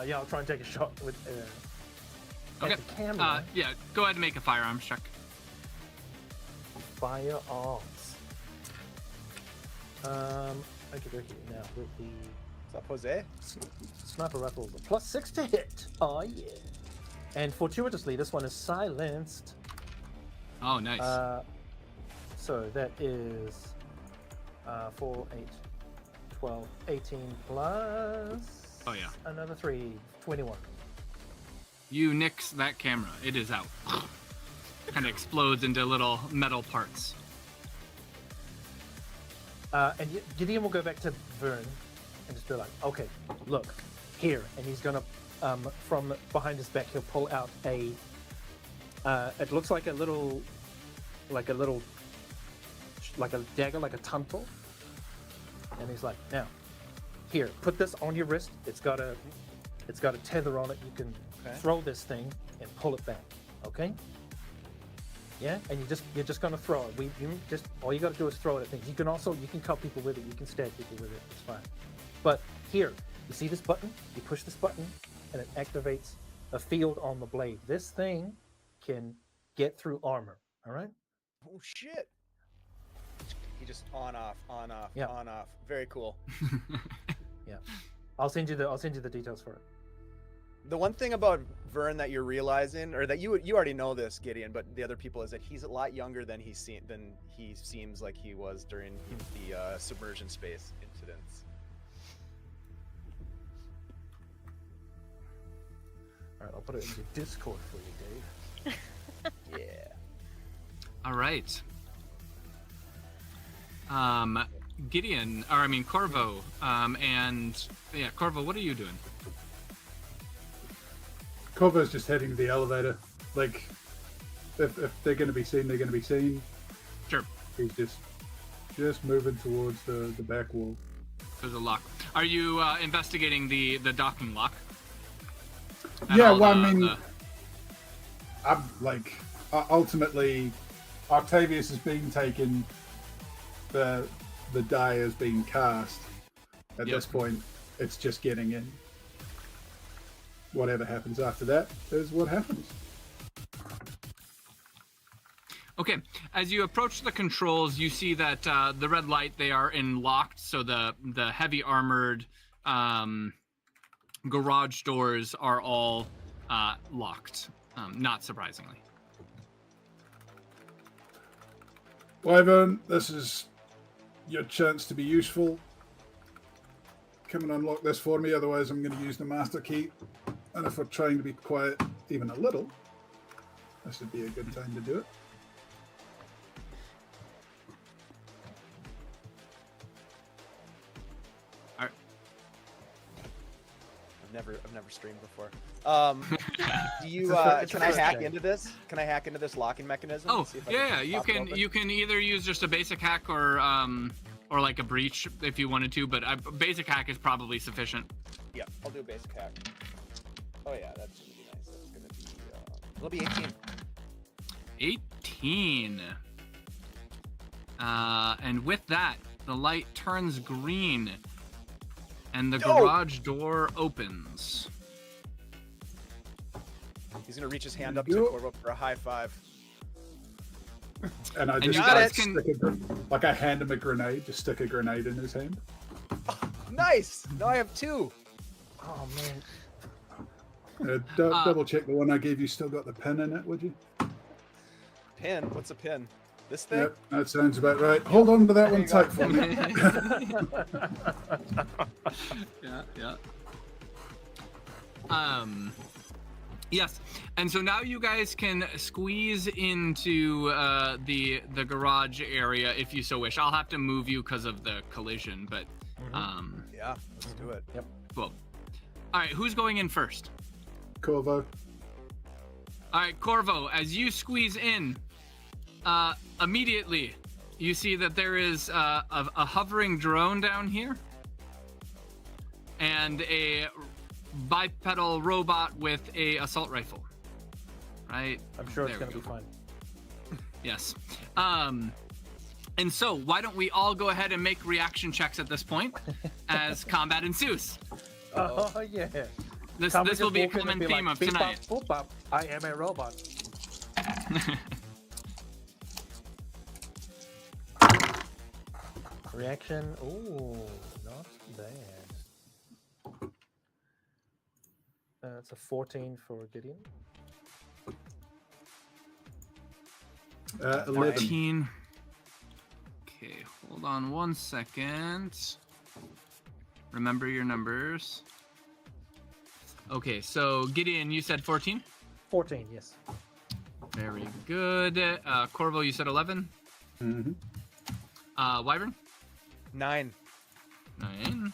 Yeah, I'll try and take a shot with Okay. the camera. Yeah, go ahead and make a firearms check. Firearms. I could go here now with the What's up, Jose? sniper rifle, +6 to hit. Oh yeah. And fortuitously, this one is silenced. Oh, nice. So that is 4, 8, 12, 18 plus another 3, 21. You nix that camera. It is out. Kind of explodes into little metal parts. And Gideon will go back to Vern and just be like, okay, look, here. And he's going to, from behind his back, he'll pull out a, it looks like a dagger, like a tuntal. And he's like, now, here, put this on your wrist. It's got a tether on it. You can throw this thing and pull it back. Okay? Yeah, and you're just gonna throw it. All you gotta do is throw it at things. You can cut people with it. You can stab people with it. It's fine. But here, you see this button? You push this button, and it activates a field on the blade. This thing can get through armor. All right? Oh shit! He just on off. Yeah. On off. Very cool. Yeah. I'll send you the details for it. The one thing about Vern that you're realizing, or that you already know this, Gideon, but the other people, is that he's a lot younger than he seems like he was during the submersion space incidents. All right, I'll put it into Discord for you, Dave. Yeah. All right. Corvo, Corvo, what are you doing? Corvo's just heading to the elevator. Like, if they're going to be seen, they're going to be seen. Sure. He's just moving towards the back wall. There's a lock. Are you investigating the docking lock? Yeah, well, I mean, I'm like, ultimately, Octavius is being taken. The die is being cast. At this point, it's just getting in. Whatever happens after that is what happens. Okay, as you approach the controls, you see that the red light, they are in locked, so the heavy armored garage doors are all locked, not surprisingly. Wyvern, this is your chance to be useful. Come and unlock this for me, otherwise I'm going to use the master key. And if we're trying to be quiet even a little, this would be a good time to do it. All right. I've never streamed before. Do you can I hack into this? Can I hack into this locking mechanism? Oh, See if I yeah, can you pop it can open? you can either use just a basic hack or like a breach if you wanted to, but basic hack is probably sufficient. Yeah, I'll do a basic hack. Oh yeah, that's gonna be nice. That's gonna be it'll be 18. 18. And with that, the light turns green and the garage door opens. He's gonna reach his hand up to Yo. Corvo for a high five. And I And just you guys like I hand him a grenade, just stick a grenade in his hand. Nice! Now I have 2. Oh man. Double check the one I gave you still got the pin in it, would you? Pin? What's a pin? This thing? Yep, that sounds about right. Hold on to that There one you go. tight for me. Yeah. Yes, and so now you guys can squeeze into the garage area if you so wish. I'll have to move you because of the collision, but Yeah, let's do it. Yep. cool. All right, who's going in first? Corvo. All right, Corvo, as you squeeze in, immediately you see that there is a hovering drone down here and a bipedal robot with a assault rifle. Right? I'm sure it's There going we to be fun. Yes. And so why don't we all go ahead and make reaction checks at this point as combat ensues. Oh yeah. This Can't we will just be a walk in and common be theme like, of "Beep, tonight. bop, boop, bop, I am a robot." Reaction. Ooh, not bad. It's a 14 for Gideon. 11. 14. Okay, hold on 1 second. Remember your numbers. Okay, so Gideon, you said 14? 14, yes. Very good. Corvo, you said 11? Mm-hmm. Wyvern? 9. 9.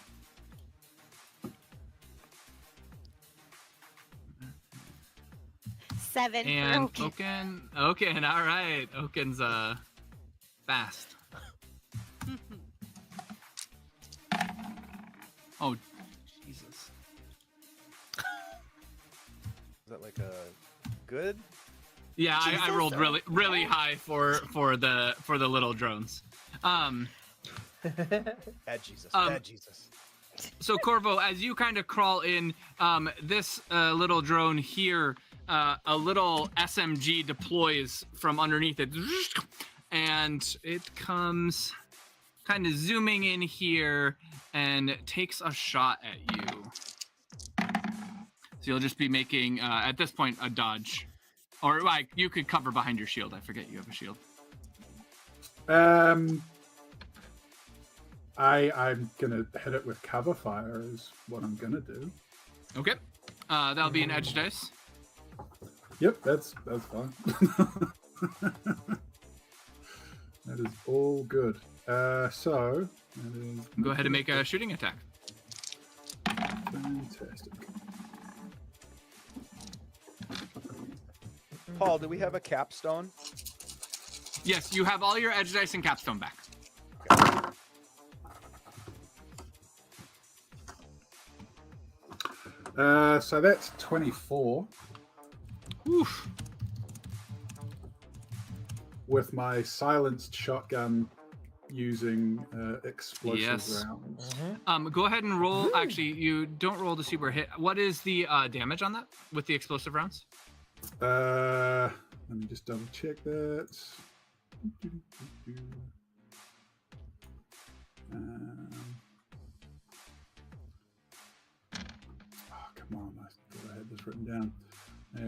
Seven. And Okay. Oaken. Oaken, all right. Oaken's fast. Oh, Jesus. Is that like a good? Yeah, I Jesus, rolled okay. really high for the little drones. Bad Jesus. Um, Bad Jesus. So Corvo, as you kind of crawl in, this little drone here, a little SMG deploys from underneath it, and it comes kind of zooming in here and takes a shot at you. So you'll just be making, at this point, a dodge. Or like you could cover behind your shield. I forget you have a shield. I'm gonna hit it with cover fire is what I'm gonna do. Okay. That'll be an edge dice. Yep, that's fine. That is all good. So that is Go ahead and make a shooting attack. fantastic. Paul, do we have a capstone? Yes, you have all your edge dice and capstone back. So that's 24 Oof. with my silenced shotgun using explosive Yes. rounds. Go ahead and roll. Actually, you don't roll the super hit. What is the damage on that with the explosive rounds? Let me just double check that. Come on, I thought I had this written down.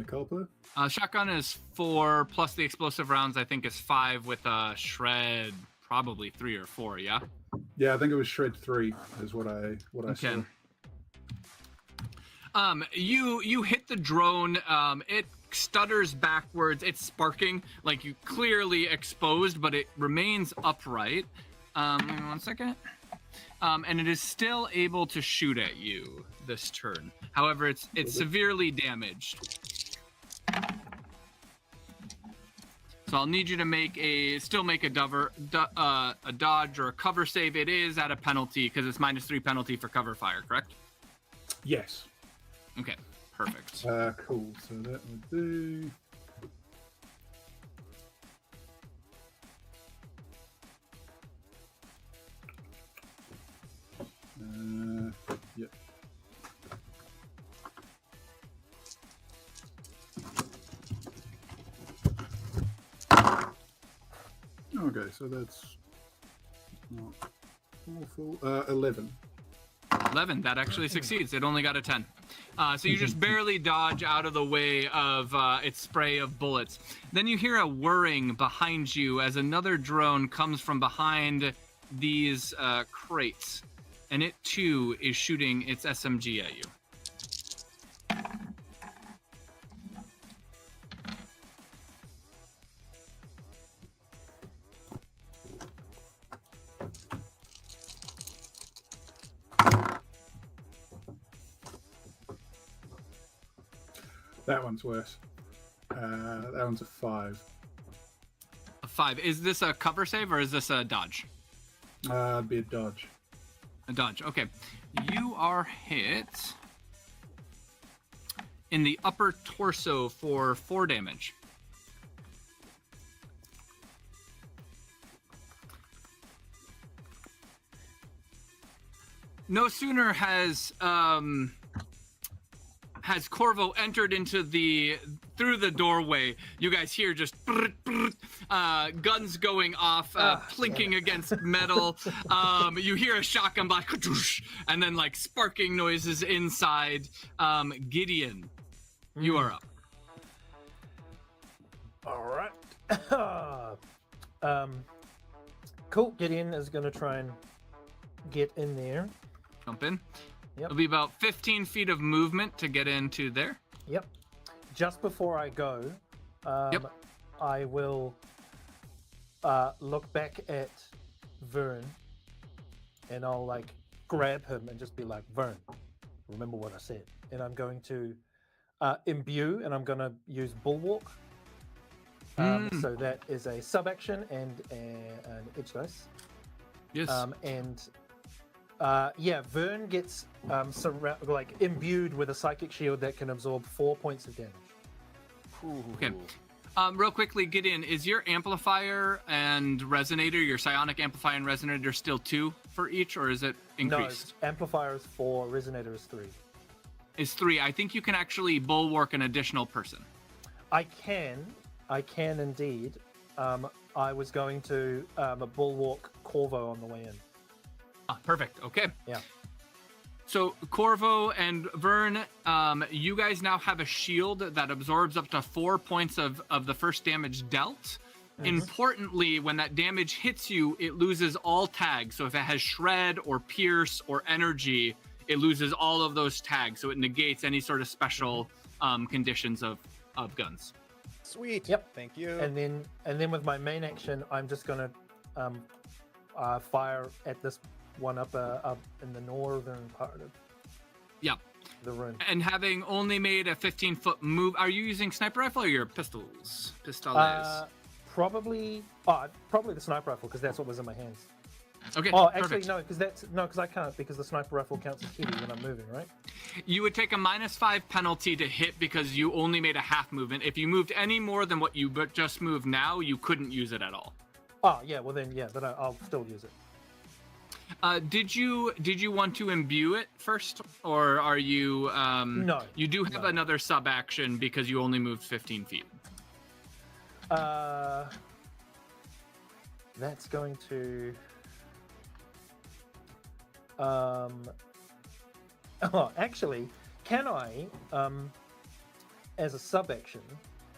Culpa? Shotgun is 4 plus the explosive rounds. I think is 5 with a shred, probably 3 or 4. Yeah. Yeah, I think it was shred 3 is what I saw. You hit the drone. It stutters backwards. It's sparking, like you clearly exposed, but it remains upright. Give me 1 second. And it is still able to shoot at you this turn. However, it's severely damaged. So I'll need you to make a dodge or a cover save. It is at a penalty because it's -3 penalty for cover fire, correct? Yes. Okay, perfect. Cool. So that would be... Yep. Okay, so that's not awful. 11. 11, that actually succeeds. It only got a 10. So you just barely dodge out of the way of its spray of bullets. Then you hear a whirring behind you as another drone comes from behind these crates. And it too is shooting its SMG at you. That one's worse. That one's a 5. A 5. Is this a cover save or is this a dodge? It'd be a dodge. A dodge. Okay. You are hit in the upper torso for 4 damage. No sooner has Corvo entered into through the doorway, you guys hear just guns going off, plinking against metal. You hear a shotgun blast, and then like sparking noises inside. Gideon, you are up. All right. Cool. Gideon is going to try and get in there. Jump in. Yep. It'll be about 15 feet of movement to get into there. Yep. Just before I go, I will look back at Vern, and I'll like grab him and just be like, Vern, remember what I said. And I'm going to imbue, and I'm going to use Bulwark. So that is a sub-action and an edge dice. Yes. Vern gets imbued with a psychic shield that can absorb 4 points of damage. Okay. Real quickly, Gideon, is your amplifier and resonator, your psionic amplifier and resonator, still 2 for each, or is it increased? No, amplifier is 4, resonator is 3. Is 3. I think you can actually bulwark an additional person. I can indeed. I was going to bulwark Corvo on the way in. Ah, perfect. Okay. Yeah. So Corvo and Vern, you guys now have a shield that absorbs up to 4 points of the first damage dealt. Mm-hmm. Importantly, when that damage hits you, it loses all tags. So if it has shred or pierce or energy, it loses all of those tags. So it negates any sort of special conditions of guns. Sweet. Yep. Thank you. And then with my main action, I'm just gonna fire at this one up in the northern part of the room. And having only made a 15-foot move, are you using sniper rifle or your pistols? Pistoles. Probably the sniper rifle, because that's what was in my hands. Okay. Oh, actually, perfect. no, because I can't, because the sniper rifle counts as hitting when I'm moving, right? You would take a -5 penalty to hit because you only made a half movement. If you moved any more than what you just moved now, you couldn't use it at all. Oh, yeah, well then I'll still use it. Did you want to imbue it first, or are you? No. You do have another sub action because you only moved 15 feet. That's going to. Actually, can I, as a sub action,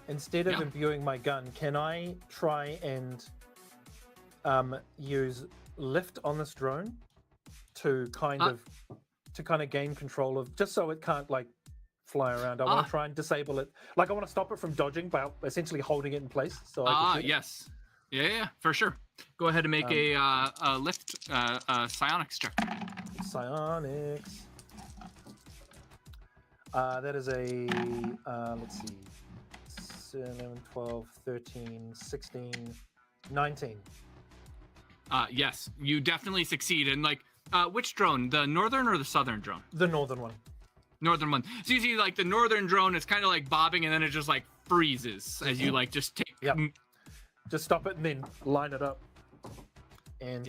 instead of imbuing my gun, can I try and use lift on this drone to kind of gain control of, just so it can't like fly around. I want to try and disable it. Like I want to stop it from dodging by essentially holding it in place. So yes, yeah, for sure. Go ahead and make a lift psionics check. Psionics. That is a let's see, 7, 12, 13, 16, 19. Yes, you definitely succeed. And like, which drone? The northern or the southern drone? The northern one. Northern one. So you see, like the northern drone is kind of like bobbing, and then it just like freezes as you like just take. Yep. Just stop it and then line it up. And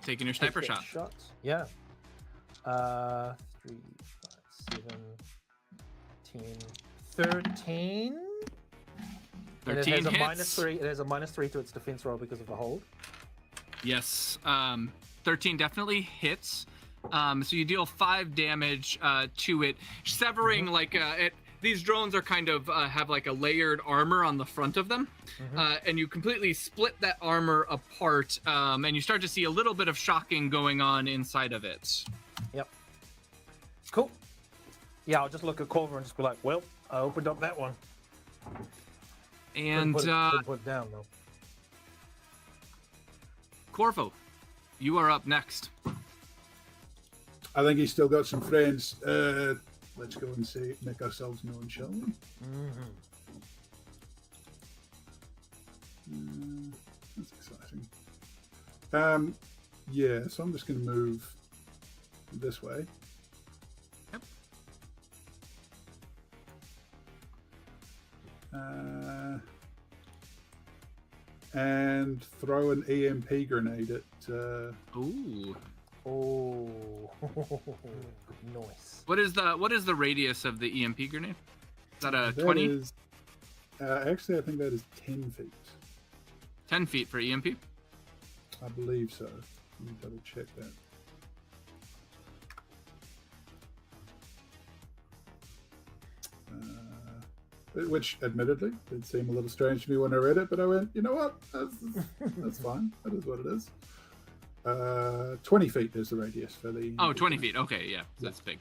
taking your sniper shot. Shots. Yeah. 3, 5, 7, 10, 13. 13 it has a hits. -3. It has a -3 to its defense roll because of the hold. Yes. 13 definitely hits. So you deal 5 damage to it, severing like it. These drones are kind of have like a layered armor on the front of them, and you completely split that armor apart, and you start to see a little bit of shocking going on inside of it. Yep. Cool. Yeah, I'll just look at Corvo and just be like, well, I opened up that one. And put it down though. Corvo, you are up next. I think he's still got some friends. Let's go and make ourselves known, shall we? That's exciting. Yeah, so I'm just going to move this way. Yep. And throw an EMP grenade at. Ooh. Oh, nice. What is the radius of the EMP grenade? Is that a 20? Actually, I think that is 10 feet. 10 feet for EMP? I believe so. Let me double check that. Which, admittedly, did seem a little strange to me when I read it, but I went, you know what? That's fine. That is what it is. 20 feet is the radius for the... Oh, 20 feet. Okay, yeah. That's big.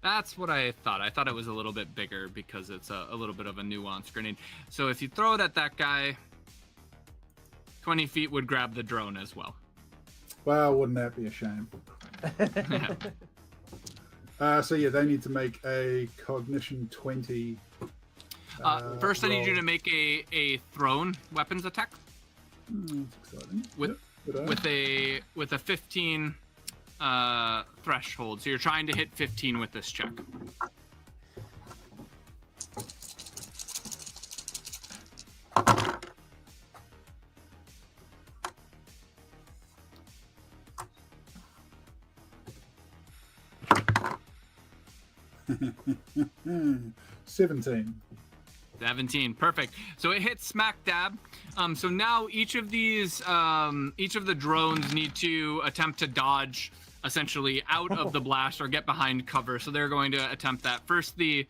That's what I thought. I thought it was a little bit bigger because it's a little bit of a nuanced grenade. So if you throw it at that guy, 20 feet would grab the drone as well. Well, wouldn't that be a shame? So yeah, they need to make a cognition 20. First, I need you roll. to make a thrown weapons attack. That's exciting. With a 15 threshold. So you're trying to hit 15 with this check. Hmm. 17. 17, perfect. So it hits smack dab. So now each of the drones need to attempt to dodge essentially out of the blast or get behind cover. So they're going to attempt that. First the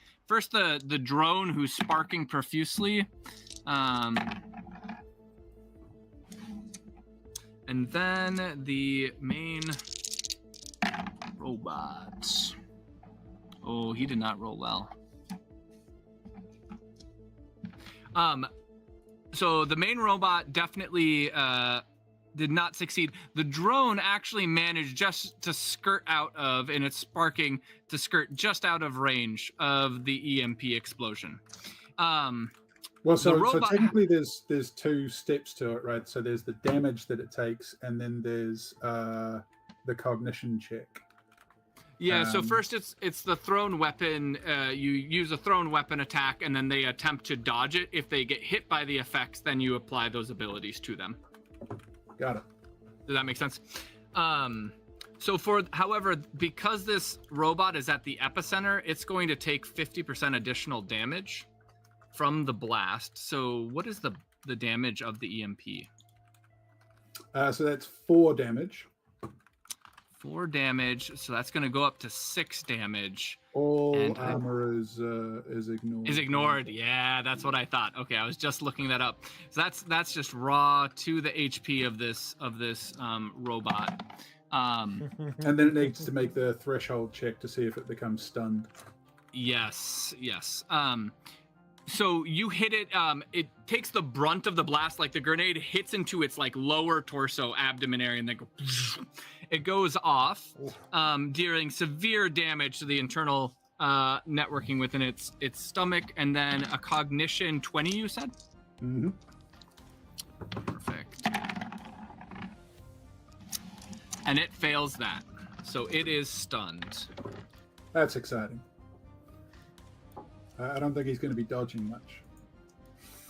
drone who's sparking profusely. And then the main robot. Oh, he did not roll well. So the main robot definitely did not succeed. The drone actually managed just to skirt out of, and it's sparking to skirt just out of range of the EMP explosion. Well, so robot technically there's two steps to it, right? So there's the damage that it takes, and then there's the cognition check. Yeah, so first it's the thrown weapon. You use a thrown weapon attack, and then they attempt to dodge it. If they get hit by the effects, then you apply those abilities to them. Got it. Does that make sense? However, because this robot is at the epicenter, it's going to take 50% additional damage from the blast. So what is the damage of the EMP? So that's 4 damage. 4 damage, so that's going to go up to 6 damage. All armor is ignored. Is ignored. Yeah, that's what I thought. Okay, I was just looking that up. So that's just raw to the HP of this robot. And then it needs to make the threshold check to see if it becomes stunned. Yes. So you hit it. It takes the brunt of the blast. Like the grenade hits into its like lower torso, abdomen area, and then it goes off, dealing severe damage to the internal networking within its stomach, and then a cognition 20. You said. Mm-hmm. Perfect. And it fails that, so it is stunned. That's exciting. I don't think he's going to be dodging much.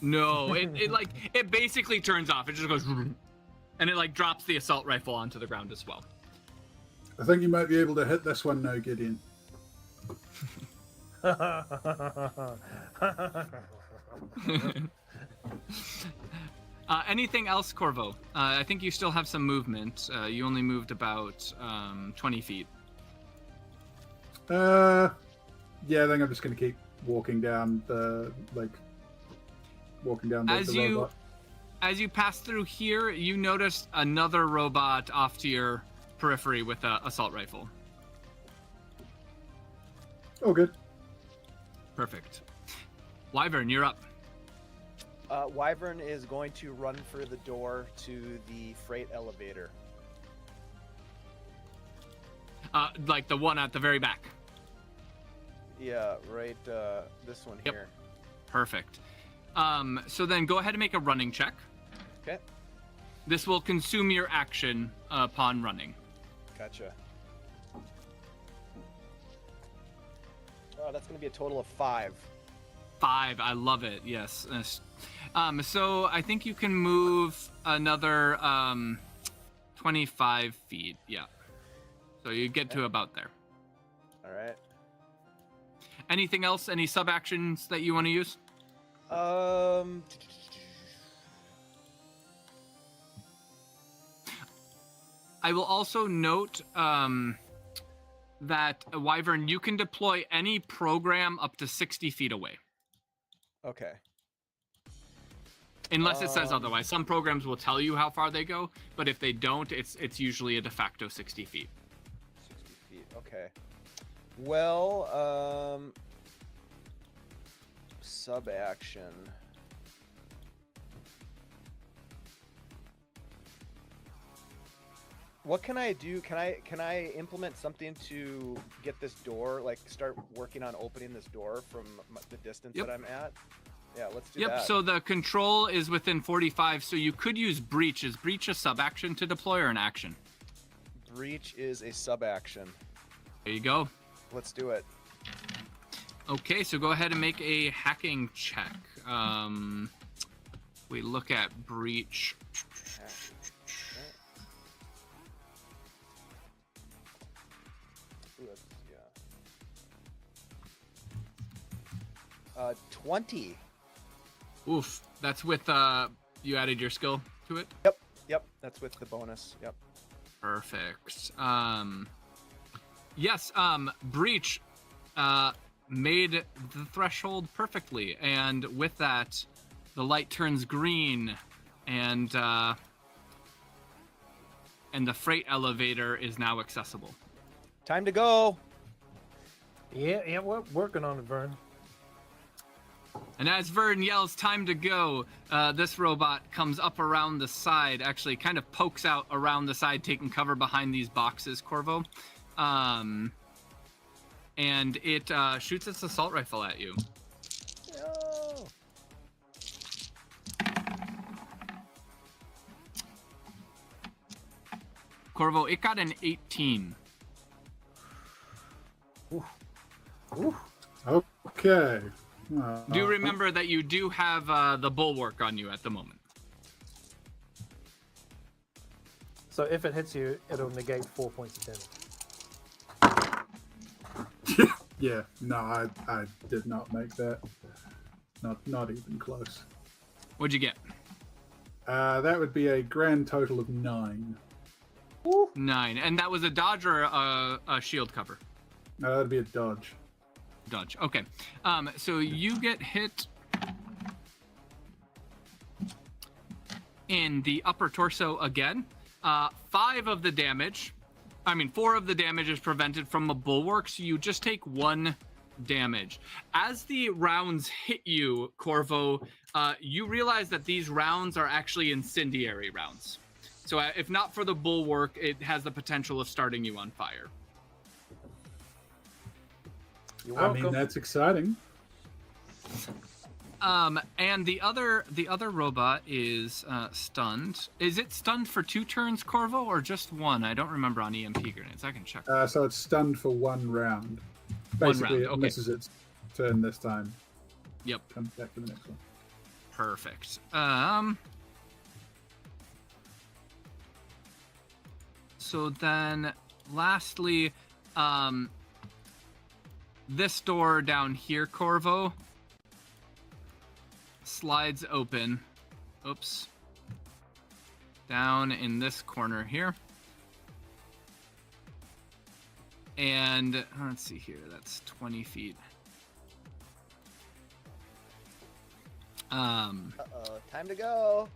No, it basically turns off. It just goes, and it like drops the assault rifle onto the ground as well. I think you might be able to hit this one now, Gideon. Anything else, Corvo? I think you still have some movement. You only moved about 20 feet. Yeah, I think I'm just going to keep walking down the robot. As you pass through here, you notice another robot off to your periphery with an assault rifle. Oh, good. Perfect. Wyvern, you're up. Wyvern is going to run for the door to the freight elevator. Like the one at the very back. Yeah, right. This one here. Perfect. So then go ahead and make a running check. Okay. This will consume your action upon running. Gotcha. Oh, that's going to be a total of 5. 5. I love it. Yes. So I think you can move another 25 feet. Yeah. So you get to about there. All right. Anything else? Any sub actions that you want to use? I will also note that Wyvern, you can deploy any program up to 60 feet away. Okay. Unless it says otherwise. Some programs will tell you how far they go, but if they don't, it's usually a de facto 60 feet. 60 feet. Okay. Well, sub action. What can I do? Can I implement something to get this door, like start working on opening this door from the distance that I'm at? Yeah, let's do that. Yep, so the control is within 45, so you could use breach. Is breach a sub action to deploy or an action? Breach is a sub action. There you go. Let's do it. Okay, so go ahead and make a hacking check. We look at breach. Yeah. 20. Oof, that's with you added your skill to it? Yep, that's with the bonus. Yep. Perfect. Yes, breach made the threshold perfectly, and with that, the light turns green, and the freight elevator is now accessible. Time to go. Yeah, we're working on it, Vern. And as Vern yells, time to go, this robot comes up around the side, actually kind of pokes out around the side, taking cover behind these boxes, Corvo. And it shoots its assault rifle at you. No. Corvo, it got an 18. Okay. Do remember that you do have the bulwark on you at the moment. So if it hits you, it'll negate 4 points of damage. Yeah, no, I did not make that. Not even close. What'd you get? That would be a grand total of 9. 9. And that was a dodge or a shield cover? That'd be a dodge. Dodge. Okay. So you get hit in the upper torso again. 4 of the damage is prevented from a bulwark, so you just take 1 damage. As the rounds hit you, Corvo, you realize that these rounds are actually incendiary rounds. So if not for the bulwark, it has the potential of starting you on fire. You're welcome. I mean, that's exciting. And the other robot is stunned. Is it stunned for 2 turns, Corvo, or just 1? I don't remember on EMP grenades. I can check. So it's stunned for 1 round. 1 Basically, round. it Okay. misses its turn this time. Yep. Comes back to the next one. Perfect. So then, lastly, this door down here, Corvo, slides open. Oops. Down in this corner here. And let's see here. That's 20 feet. Time to go.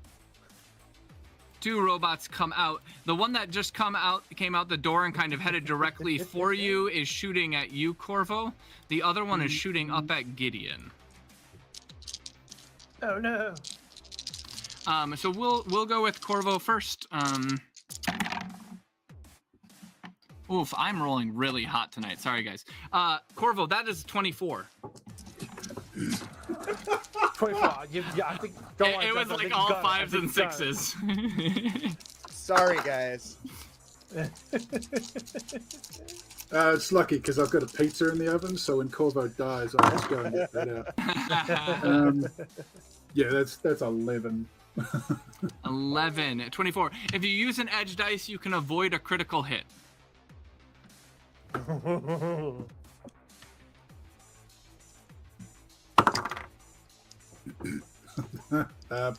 2 robots come out. The one that just came out the door and kind of headed directly for you is shooting at you, Corvo. The other one is shooting up at Gideon. Oh no. So we'll go with Corvo first. Oof, I'm rolling really hot tonight. Sorry, guys. Corvo, that is 24. 24. I think. It was like all 5s and 6s. Sorry, guys. It's lucky because I've got a pizza in the oven, so when Corvo dies, I'll just go and get that out. Yeah, that's 11. 11, 24. If you use an edge dice, you can avoid a critical hit.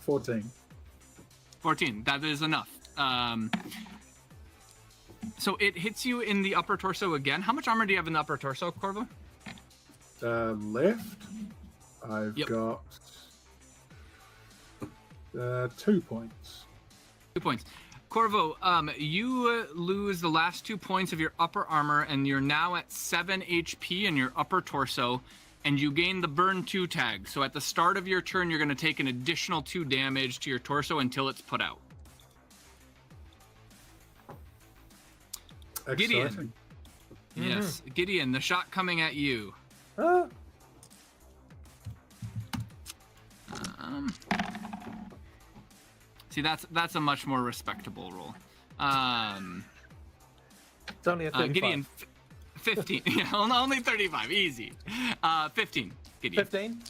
14. 14. That is enough. So it hits you in the upper torso again. How much armor do you have in the upper torso, Corvo? Left, I've got 2 points. 2 points. Corvo, you lose the last 2 points of your upper armor, and you're now at 7 HP in your upper torso, and you gain the burn 2 tag. So at the start of your turn, you're going to take an additional 2 damage to your torso until it's put out. Exciting. Gideon. Yes, Gideon, the shot coming at you. See, that's a much more respectable roll. It's only a 35. Gideon, 15. Yeah, only 35. Easy. 15. Gideon. 15?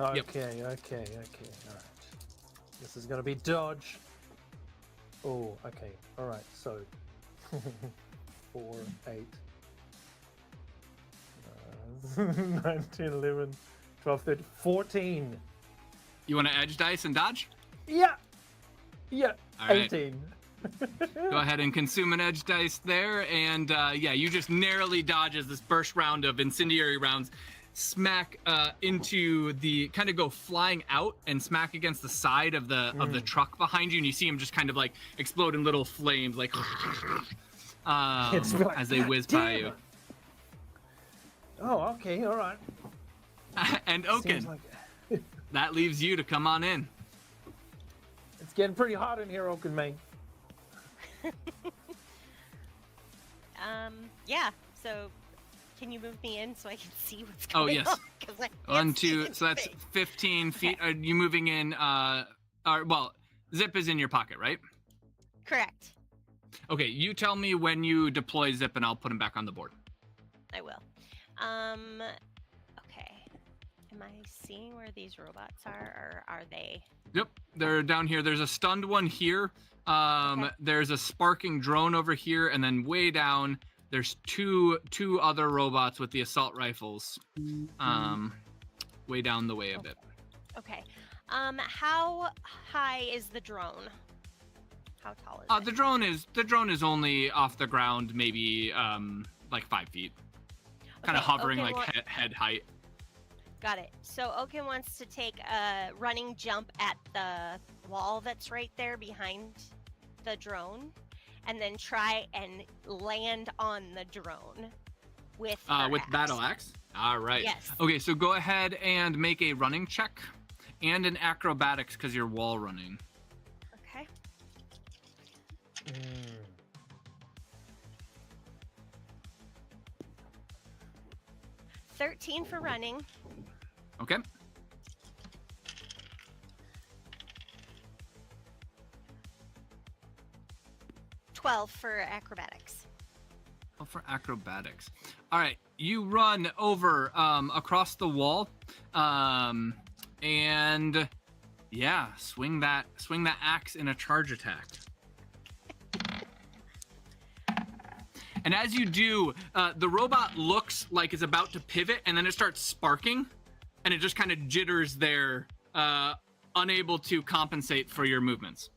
Okay. All right. This is going to be dodge. Oh, okay. All right. So 4, 8, 19, 11, 12, 13, 14. You want to edge dice and dodge? Yeah. All right. 18. Go ahead and consume an edge dice there, and you just narrowly dodge as this burst round of incendiary rounds smack into the kind of go flying out and smack against the side of the truck behind you, and you see them just kind of like explode in little flames, like as they whiz by you. Oh, okay, all right. And Oaken, that leaves you to come on in. It's getting pretty hot in here, Oaken, mate. Yeah, so can you move me in so I can see what's going on? 'Cause I can't 1, see 2, so that's anything. 15 feet. Are you moving in, Zip is in your pocket, right? Correct. Okay, you tell me when you deploy Zip, and I'll put him back on the board. I will. Okay. Am I seeing where these robots are, or are they? Yep, they're down here. There's a stunned one here. Okay. There's a sparking drone over here, and then way down, there's two other robots with the assault rifles. Way down the way a bit. Okay. How high is the drone? How tall is it? The drone is only off the ground, maybe like 5 feet, kind of Okay, hovering Oaken like head height. Got it. So Oaken wants to take a running jump at the wall that's right there behind the drone, and then try and land on the drone with battle axe. All right. Yes. Okay, so go ahead and make a running check and an acrobatics because you're wall running. Okay. 13 for running. Okay. $12 for acrobatics. Oh, for acrobatics. All right, you run over across the wall, and yeah, swing that axe in a charge attack. And as you do, the robot looks like it's about to pivot, and then it starts sparking, and it just kind of jitters there, unable to compensate for your movements.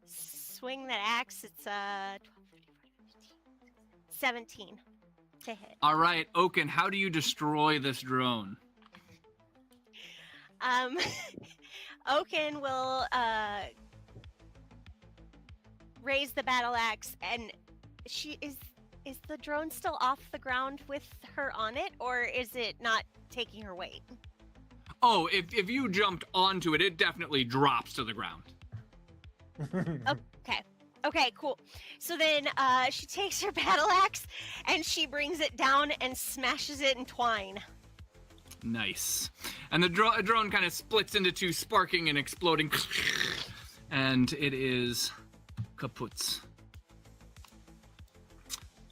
Swing that axe. It's 12, 13, 14, 15, 17 to hit. All right, Oaken, how do you destroy this drone? Oaken will raise the battle axe, and she is the drone still off the ground with her on it, or is it not taking her weight? Oh, if you jumped onto it, it definitely drops to the ground. Okay, cool. So then she takes her battle axe and she brings it down and smashes it in twine. Nice. And the drone kind of splits into two, sparking and exploding. And it is kaput.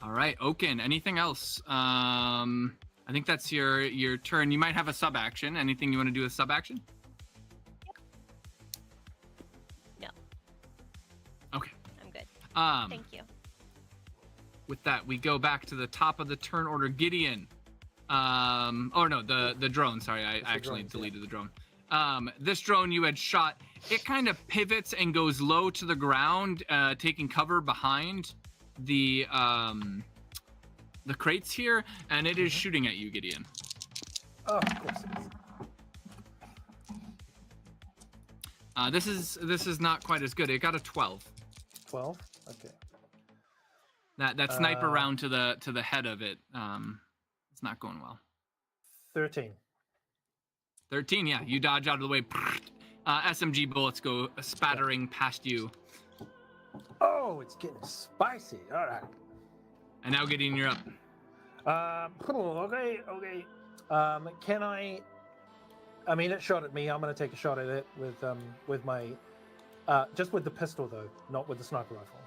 All right, Oaken, anything else? I think that's your turn. You might have a sub-action. Anything you want to do with sub-action? No. Okay. I'm good. Thank you. With that, we go back to the top of the turn order. Gideon. Oh no, the drone. Sorry, I actually deleted the drone. This drone you had shot, it kind of pivots and goes low to the ground, taking cover behind the crates here, and it is shooting at you, Gideon. Oh, of course it is. This is not quite as good. It got a 12. 12? Okay. That sniper round to the head of it, it's not going well. 13. 13, yeah. You dodge out of the way. SMG bullets go spattering past you. Oh, it's getting spicy. All right. And now, Gideon, you're up. Okay. Can I mean, it shot at me. I'm going to take a shot at it with my, just with the pistol though, not with the sniper rifle.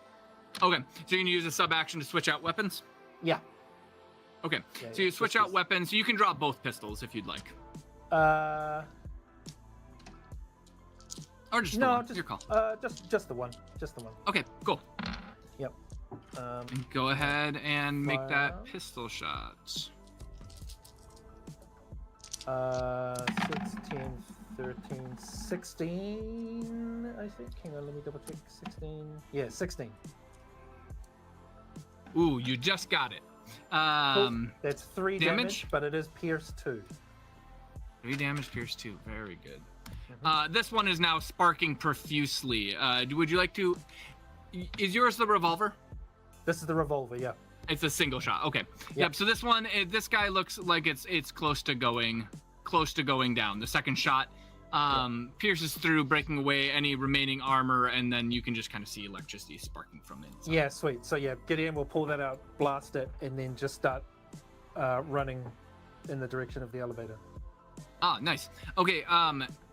Okay, so you're going to use a sub-action to switch out weapons? Yeah. Okay, Yeah, so you switch out weapons. You can draw both pistols if you'd like. Or just the one. Your call. Just the one. Just the one. Okay, cool. Yep. And go ahead and make that pistol shot. 16, 13, 16, I think. Hang on, let me double check. 16. Yeah, 16. Ooh, you just got it. Cool. That's 3 damage, but it is pierce 2. 3 damage, pierce 2. Very good. This one is now sparking profusely. Would you like to... Is yours the revolver? This is the revolver, yeah. It's a single shot. Okay. Yep. So this one, this guy looks like it's close to going down. The second shot pierces through, breaking away any remaining armor, and then you can just kind of see electricity sparking from the inside. Yeah, sweet. So yeah, Gideon will pull that out, blast it, and then just start running in the direction of the elevator. Ah, nice. Okay,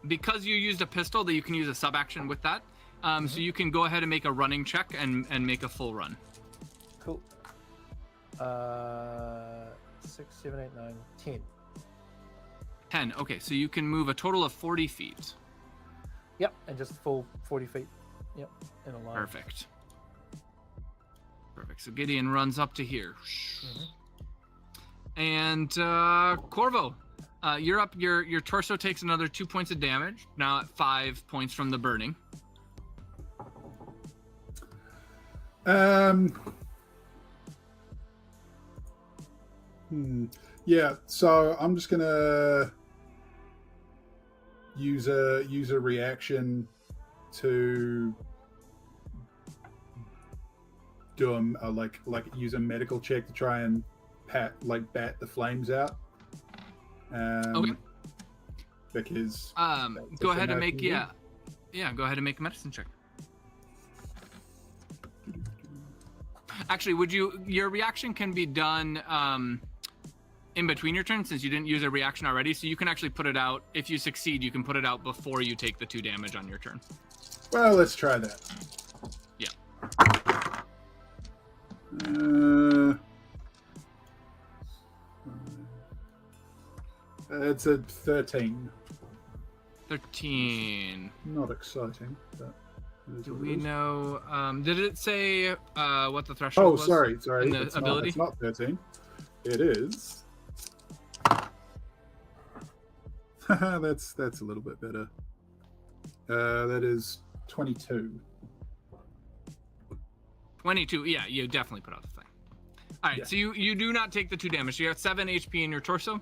because you used a pistol, that you can use a sub action with that. So you can go ahead and make a running check and make a full run. Cool. 6, 7, 8, 9, 10. 10. Okay, so you can move a total of 40 feet. Yep, and just full 40 feet. Yep, in a line. Perfect. Perfect. So Gideon runs up to here. And Corvo, you're up. Your torso takes another 2 points of damage. Now at 5 points from the burning. Yeah, so I'm just gonna use a reaction to do a like use a medical check to try and bat the flames out. Okay. Because go ahead and make go ahead and make a medicine check. Actually, your reaction can be done in between your turns, since you didn't use a reaction already, so you can actually put it out. If you succeed, you can put it out before you take the 2 damage on your turn. Well, let's try that. Yeah. It's a 13. 13. Not exciting, but do we know? Did it say what the threshold was? Oh, sorry. In the ability? It's not 13. It is. That's a little bit better. That is 22. 22. Yeah, you definitely put out the thing. All right, Yeah. so you do not take the 2 damage. So you have 7 HP in your torso,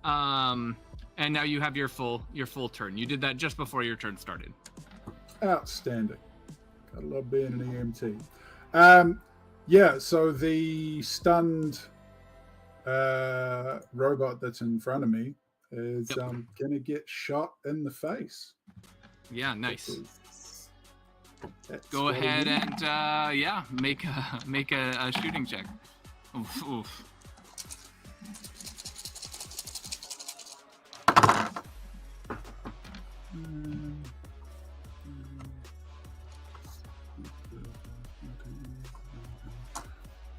and now you have your full turn. You did that just before your turn started. Outstanding. Gotta love being an EMT. Yeah, so the stunned robot that's in front of me is gonna get shot in the face. Yeah, nice. That's Go what ahead it is. and make a shooting check. Oof, oof.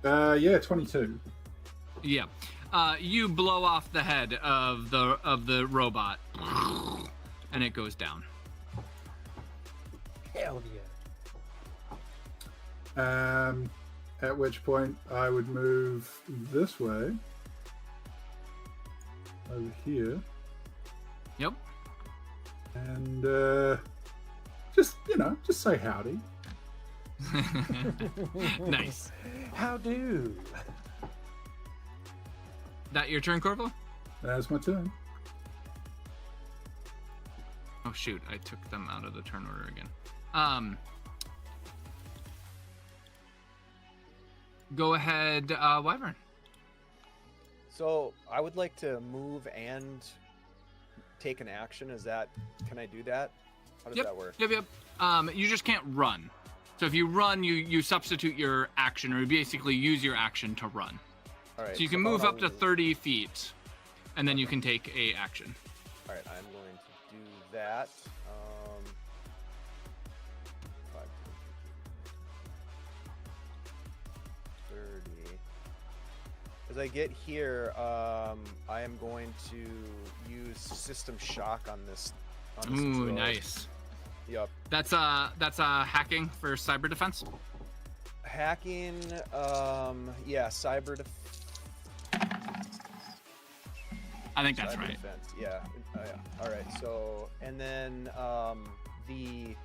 Yeah, 22. Yeah. You blow off the head of the robot, and it goes down. Hell yeah. At which point I would move this way, over here, Yep. and just say howdy. Nice. How do? That your turn, Corvo? That's my turn. Oh shoot, I took them out of the turn order again. Go ahead, Wyvern. So I would like to move and take an action. Can I do that? How does that work? Yep. You just can't run. So if you run, you substitute your action, or you basically use your action to run. All right. So you can move up to 30 feet, and then you can take a action. All right, I'm going to do that. 5, 30. As I get here, I am going to use system shock on this. Ooh, droid. nice. Yep. That's hacking for cyber defense. Hacking, yeah, cyber defense. I think that's right. Defense. Yeah. All right. So, and then let me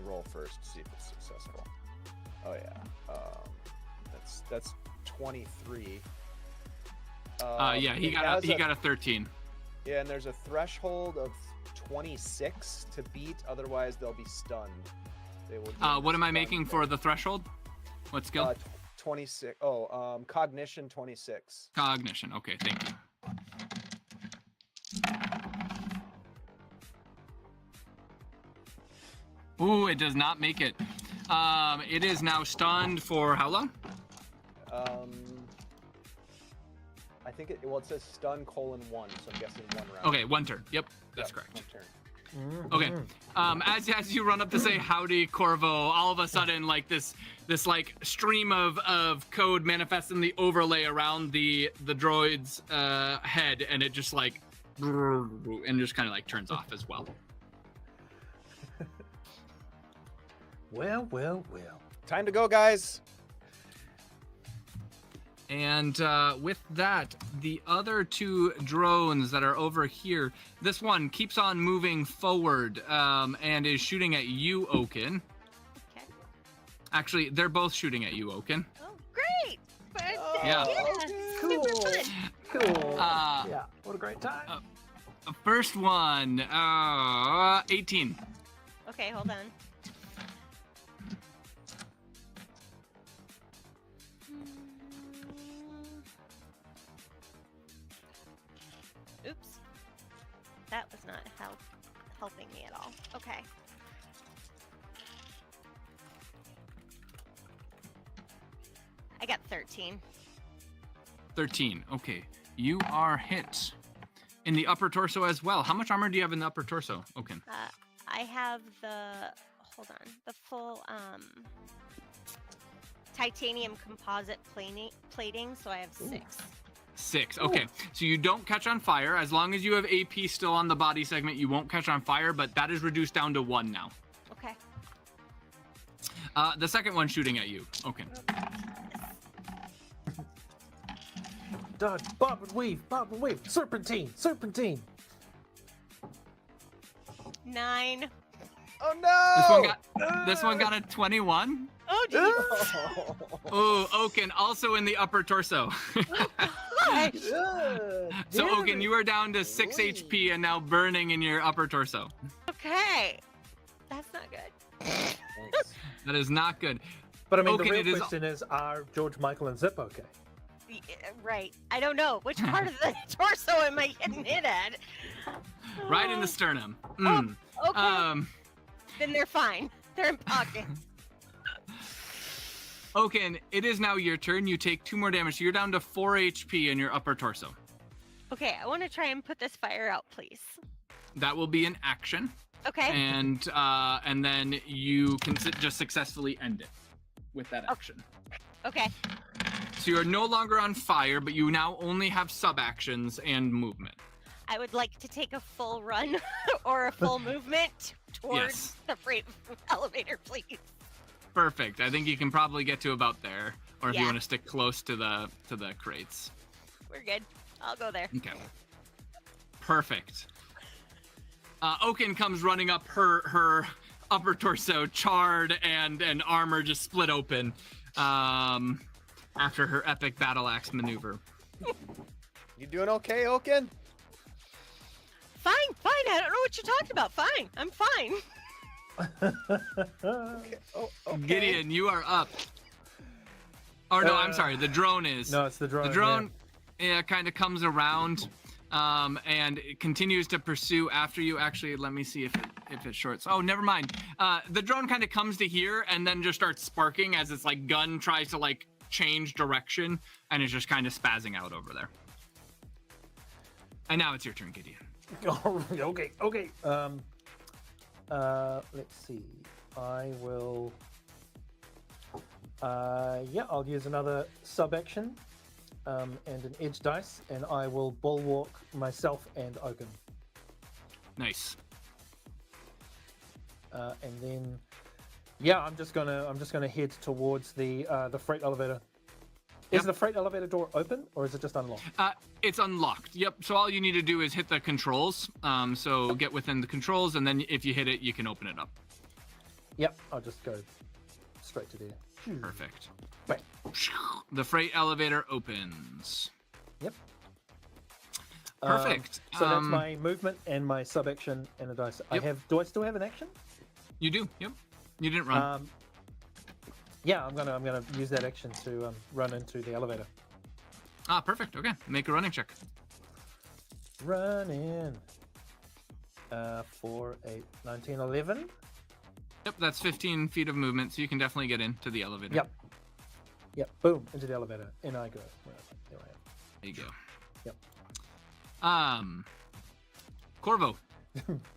roll first to see if it's successful. Oh yeah. That's 23. Yeah, he got a 13. Yeah, and there's a threshold of 26 to beat. Otherwise, they'll be stunned. They will. What am I making for the threshold? What skill? 26. Oh, cognition 26. Cognition. Okay, thank you. Ooh, it does not make it. It is now stunned for how long? I I think it says stun : 1, so I'm guessing 1 round. Okay, 1 turn. Yep, that's Yep, correct. 1 turn. Okay. As you run up to say howdy, Corvo, all of a sudden like this like stream of code manifests in the overlay around the droid's head, and it just like and just kind of like turns off as well. Well. Time to go, guys. And with that, the other 2 drones that are over here, this one keeps on moving forward and is shooting at you, Oaken. Okay. Actually, they're both shooting at you, Oaken. Oh, great! Yeah. Super fun. Cool. Uh, Yeah. What a great time. First one, 18. Okay, hold on. Oops. That was not helping me at all. Okay. I got 13. 13. Okay. You are hit in the upper torso as well. How much armor do you have in the upper torso, Oaken? I have hold on, the full titanium composite plating, so I have 6. 6. Okay. So you don't catch on fire. As long as you have AP still on the body segment, you won't catch on fire, but that is reduced down to 1 now. Okay. The second one shooting at you, Oaken. Dodge, bob and weave, serpentine. 9. Oh no! This one got a 21. Oh, geez. Oh, Oaken also in the upper torso. So Oaken, you are down to 6 HP and now burning in your upper torso. Okay. That's not good. That is not good. But I mean, Oaken, the it real is- question is, are George, Michael, and Zip okay? Yeah, right. I don't know. Which part of the torso am I getting hit at? Right in the sternum. Okay. Then they're fine. They're in pocket. Oaken, it is now your turn. You take 2 more damage. So you're down to 4 HP in your upper torso. Okay, I want to try and put this fire out, please. That will be an action. Okay. And then you can just successfully end it with that action. Okay. So you are no longer on fire, but you now only have sub-actions and movement. I would like to take a full run or a full movement towards Yes. the freight elevator, please. Perfect. I think you can probably get to about there, or if you Yeah. want to stick close to the crates. We're good. I'll go there. Okay. Perfect. Oaken comes running up, her upper torso charred and armor just split open after her epic battle axe maneuver. You doing okay, Oaken? Fine. I don't know what you're talking about. Fine. I'm fine. Okay. Oh, okay. Gideon, you are up. Or no, I'm sorry, the drone is. No, it's the drone. The drone kind of comes around and it continues to pursue after you. Actually, let me see if it shorts. Oh, never mind. The drone kind of comes to here and then just starts sparking as its like gun tries to like change direction and is just kind of spazzing out over there. And now it's your turn, Gideon. Okay. Let's see. I will. I'll use another sub action and an edge dice, and I will bulwark myself and Oaken. Nice. And then, I'm just gonna head towards the freight elevator. Is Yep. the freight elevator door open, or is it just unlocked? It's unlocked. Yep. So all you need to do is hit the controls. So get within the controls, and then if you hit it, you can open it up. Yep. I'll just go straight to there. Perfect. Right. The freight elevator opens. Yep. Perfect. So that's my movement and my sub action and a dice. Yep. Do I still have an action? You do. Yep. You didn't run. I'm gonna use that action to run into the elevator. Perfect. Okay. Make a running check. Run in. 4, 8, 19, 11. Yep. That's 15 feet of movement, so you can definitely get into the elevator. Yep. Boom, into the elevator. And I go. There I am. There you go. Corvo.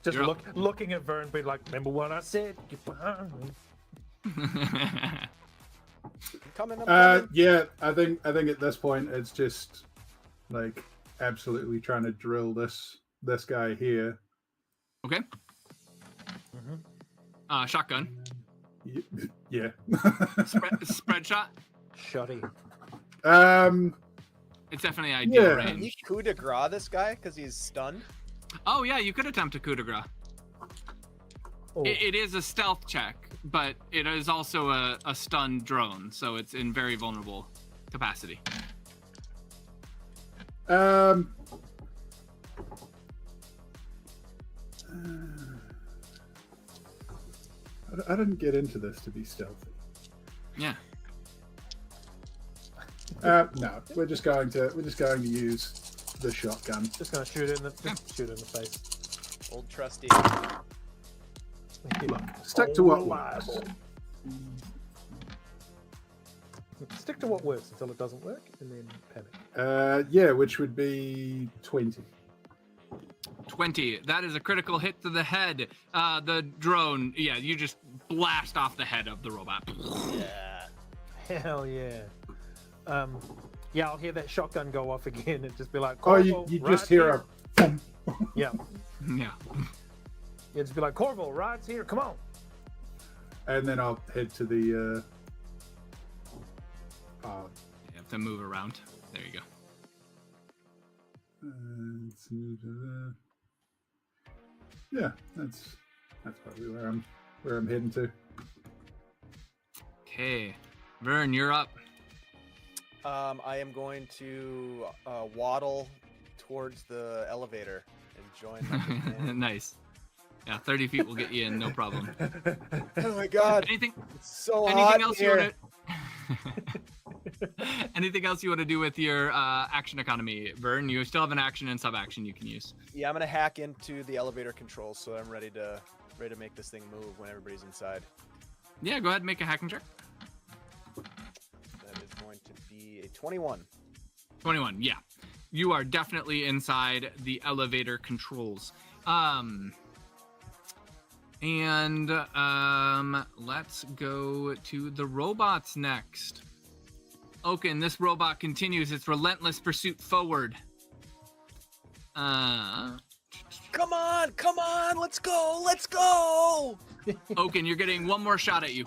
Just You're up. looking at Vern, being like, "Remember what I said? Get behind me." I'm coming. Yeah, I think at this point it's just like absolutely trying to drill this guy here. Okay. Shotgun. Yeah. Spread shot. Shotty. It's definitely ideal Yeah. Can you range. coup de grace this guy because he's stunned? Oh yeah, you could attempt a coup de grace. Oh. It is a stealth check, but it is also a stunned drone, so it's in very vulnerable capacity. I didn't get into this to be stealthy. Yeah. No, we're just going to use the shotgun. Just gonna shoot it in the face. Old trusty. Stick to what works. Reliable. Stick to what works until it doesn't work, and then panic. Yeah, which would be 20. 20. That is a critical hit to the head. The drone, yeah, you just blast off the head of the robot. Yeah. Hell yeah. Yeah, I'll hear that shotgun go off again and just be like, Oh, Corvo, you right just hear here. a boom. Yeah. Yeah. You just be like, Corvo, ride's here, come on. And then I'll head to the You have to move around. There you go. yeah, that's probably where I'm heading to. Okay. Vern, you're up. I am going to waddle towards the elevator and join. my Nice. Yeah, 30 feet will get you in, no problem. Oh my god, Anything it's so hot anything else you here. want to Anything else you want to do with your action economy, Vern? You still have an action and sub-action you can use. Yeah, I'm gonna hack into the elevator controls, so I'm ready to make this thing move when everybody's inside. Yeah, go ahead and make a hacking check. That is going to be a 21. 21, yeah. You are definitely inside the elevator controls. Let's go to the robots next. Oaken, this robot continues its relentless pursuit forward. Come on, let's go! Oaken, you're getting one more shot at you.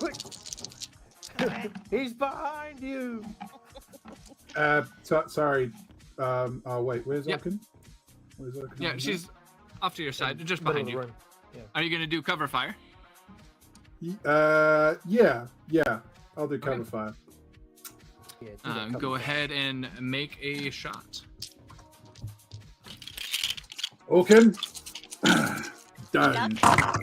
He's behind you. Sorry. Oh wait, where's Yep. Oaken? Where's Oaken? Yeah, she's off to your side, just Middle behind of the you. room. Yeah. Are you going to do cover fire? Yeah. I'll do cover fire. Yeah, do that Go couple ahead and make a shot. Oaken, down. times.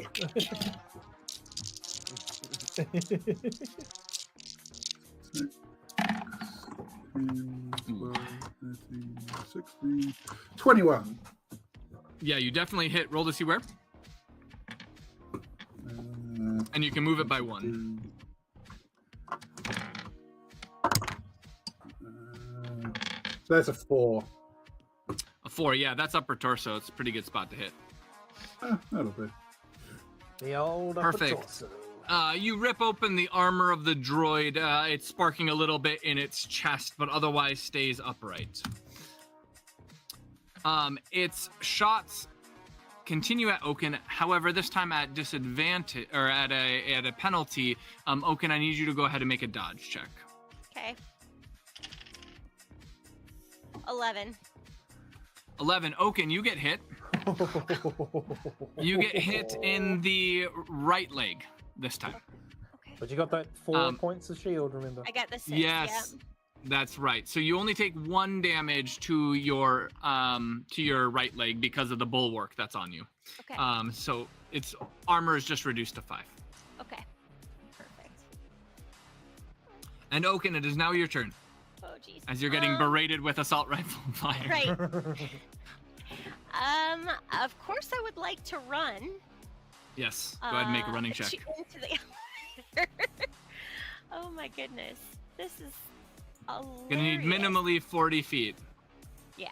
12, 13, 16, 21. Yeah, you definitely hit. Roll to see where. And you can move it by one. So that's a 4. A 4, yeah, that's upper torso. It's a pretty good spot to hit. That'll do. The old upper Perfect. torso. You rip open the armor of the droid. It's sparking a little bit in its chest, but otherwise stays upright. Its shots continue at Oaken. However, this time at disadvantage or at a penalty. Oaken, I need you to go ahead and make a dodge check. Okay. 11. 11. Oaken, you get hit. You get hit in the right leg this time. Okay. But you got that 4 points of shield, remember? I got the 6. Yes, that's right. So you only take 1 damage to your right leg because of the bulwark that's on you. Okay. So its armor is just reduced to 5. Okay. Perfect. And Oaken, it is now your turn Oh, jeez. as you're getting berated with assault rifle fire. Right. Of course I would like to run. Yes. Go ahead and make a running check. Shoot into the elevator. Oh my goodness. This is hilarious. Gonna need minimally 40 feet. Yeah.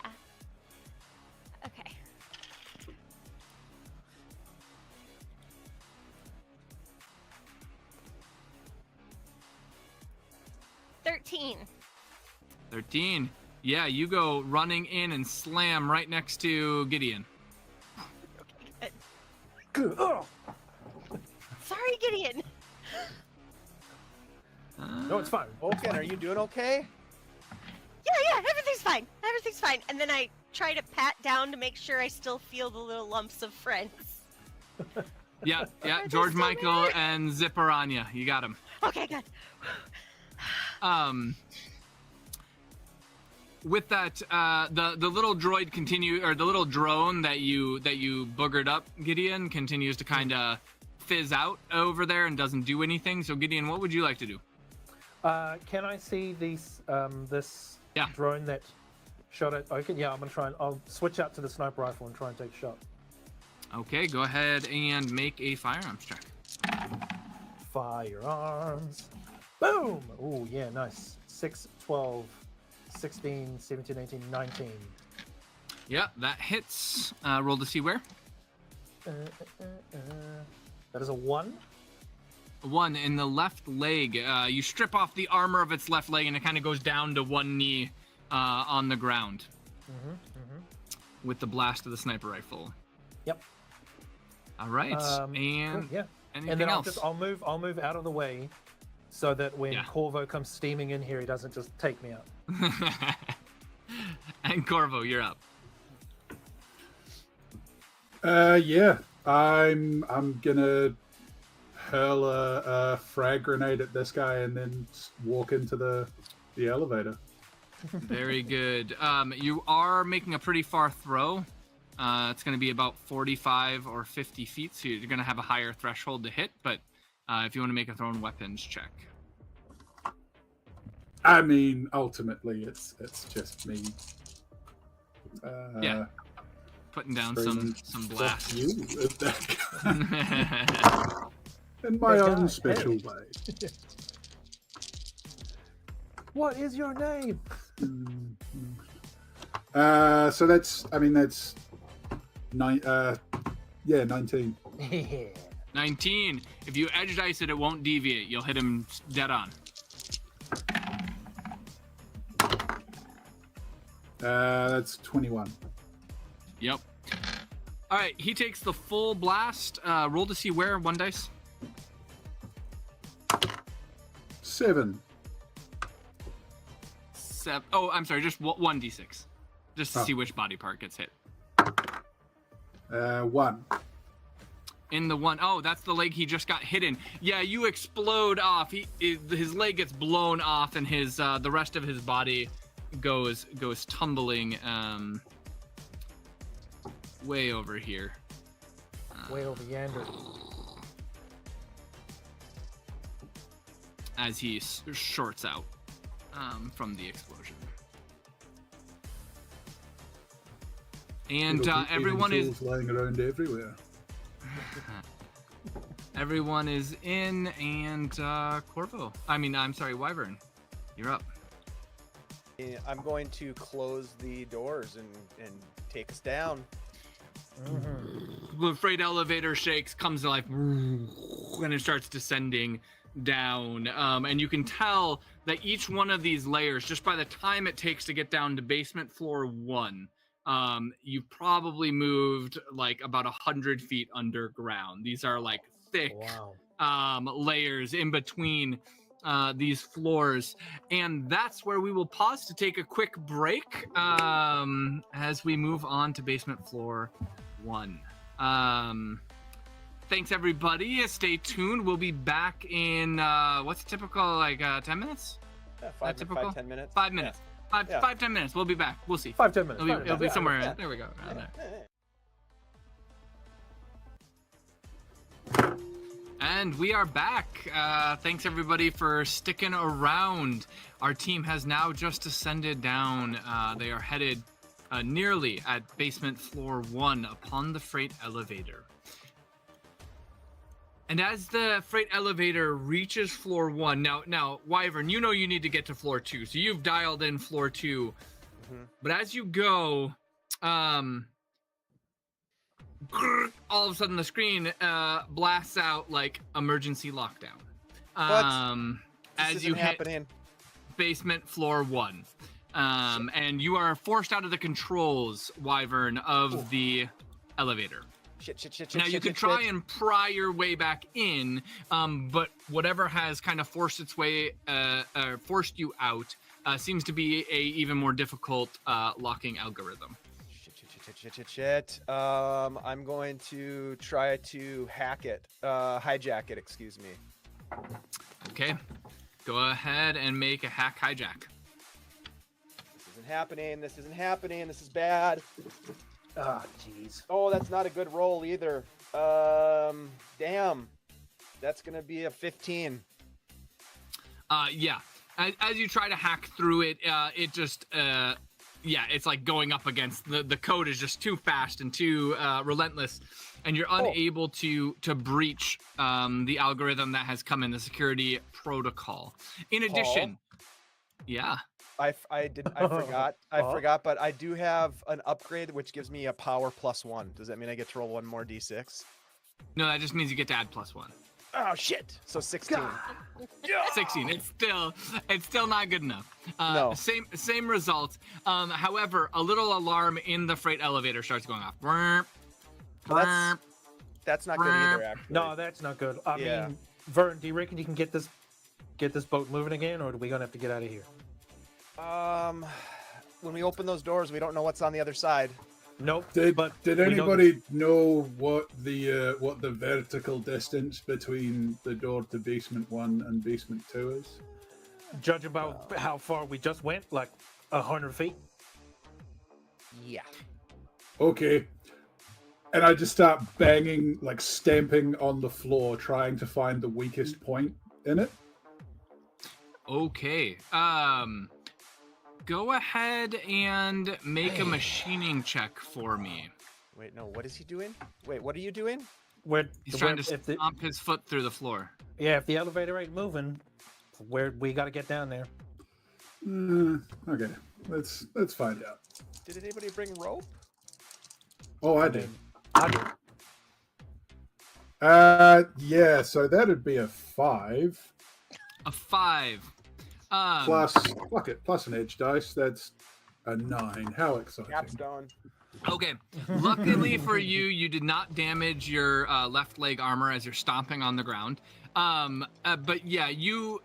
13. 13. Yeah, you go running in and slam right next to Gideon. Okay, good. Sorry, Gideon. No, it's fine. Vulcan, are you doing okay? Yeah, everything's fine. Everything's fine. And then I try to pat down to make sure I still feel the little lumps of friends. Yeah, Are they George still Michael there? and Zipperania. You got him. Okay, good. With that, the little droid the little drone that you boogered up, Gideon, continues to kind of fizz out over there and doesn't do anything. So Gideon, what would you like to do? Can I see this Yeah. drone that shot it? Okay, yeah, I'm gonna try and I'll switch out to the sniper rifle and try and take a shot. Okay, go ahead and make a firearms check. Firearms. Boom! Oh, yeah, nice. 6, 12, 16, 17, 18, 19. Yeah, that hits. Roll to see where. That is a 1. 1 in the left leg. You strip off the armor of its left leg, and it kind of goes down to one knee on the ground with the blast of the sniper rifle. Yep. All right, and yeah. anything And then else? I'll move out of the way so that when Corvo comes steaming in here, he doesn't just take me out. And Corvo, you're up. Yeah, I'm gonna hurl a frag grenade at this guy and then walk into the elevator. Very good. You are making a pretty far throw. It's going to be about 45 or 50 feet, so you're going to have a higher threshold to hit. But if you want to make a thrown weapons check, I mean, ultimately, it's just me. Yeah. Putting down some blast. You with that guy. In my own special way. What is your name? So that's 19. 19. If you edge dice it, it won't deviate. You'll hit him dead on. That's 21. Yep. All right, he takes the full blast. Roll to see where. 1 dice. 7. 7. Oh, I'm sorry. Just 1d6. Just to see which body part gets hit. 1. In the 1. Oh, that's the leg he just got hit in. Yeah, you explode off. His leg gets blown off, and his the rest of his body goes tumbling way over here. Way over yonder. As he shorts out from the explosion. And everyone is lying around everywhere. Everyone is in, and Corvo. I'm sorry, Wyvern. You're up. I'm going to close the doors and take us down. The freight elevator shakes, comes to life, and it starts descending down. And you can tell that each one of these layers, just by the time it takes to get down to basement floor 1, you've probably moved like about 100 feet underground. These are like thick layers in between these floors, and that's where we will pause to take a quick break as we move on to basement floor 1. Thanks everybody. Stay tuned. We'll be back in what's typical, like 10 minutes? Yeah, 5-10 minutes. 5 minutes. Yeah. 5-10 minutes. We'll be back. We'll see. 5-10 minutes. It'll be somewhere. Yeah. There we go. Around there. And we are back. Thanks everybody for sticking around. Our team has now just ascended down. They are headed nearly at basement floor 1 upon the freight elevator. And as the freight elevator reaches floor 1, now Wyvern, you know you need to get to floor 2, so you've dialed in floor 2. But as you go, all of a sudden the screen blasts out like emergency lockdown. This As isn't you hit happening. basement, floor 1. And you are forced out of the controls, Wyvern, of the elevator. Shit. Now you could try and pry your way back in, but whatever has kind of forced its way, forced you out, seems to be a even more difficult locking algorithm. Shit. I'm going to try to hijack it, excuse me. Okay, go ahead and make a hack hijack. This isn't happening. This is bad. Ah, jeez. Oh, that's not a good roll either. Damn. That's gonna be a 15. Yeah. As you try to hack through it, it just, it's like going up against the code is just too fast and too relentless, and you're unable to breach the algorithm that has come in, the security protocol. In addition, yeah. I forgot, but I do have an upgrade which gives me a power +1. Does that mean I get to roll 1 more d6? No, that just means you get to add +1. Oh shit! So 16. 16. It's still not good enough. No. Same result. However, a little alarm in the freight elevator starts going off. Well, that's not good either, actually. No, that's not good. I mean, Vern, do you reckon you can get this boat moving again, or are we gonna have to get out of here? When we open those doors, we don't know what's on the other side. Nope. Did anybody know what the vertical distance between the door to basement 1 and basement 2 is? Judge about how far we just went, like 100 feet. Yeah. Okay. And I just start banging, like stamping on the floor, trying to find the weakest point in it. Okay. Go ahead and make a machining check for me. Wait, no. What is he doing? Wait, what are you doing? He's trying to stomp his foot through the floor. Yeah, if the elevator ain't moving, we got to get down there. Okay, let's find out. Did anybody bring rope? Oh, I did. I did. Yeah. So that'd be a 5. A 5. Plus an edge dice. That's a 9. How exciting! Capstone. Okay. Luckily for you, you did not damage your left leg armor as you're stomping on the ground. But yeah, you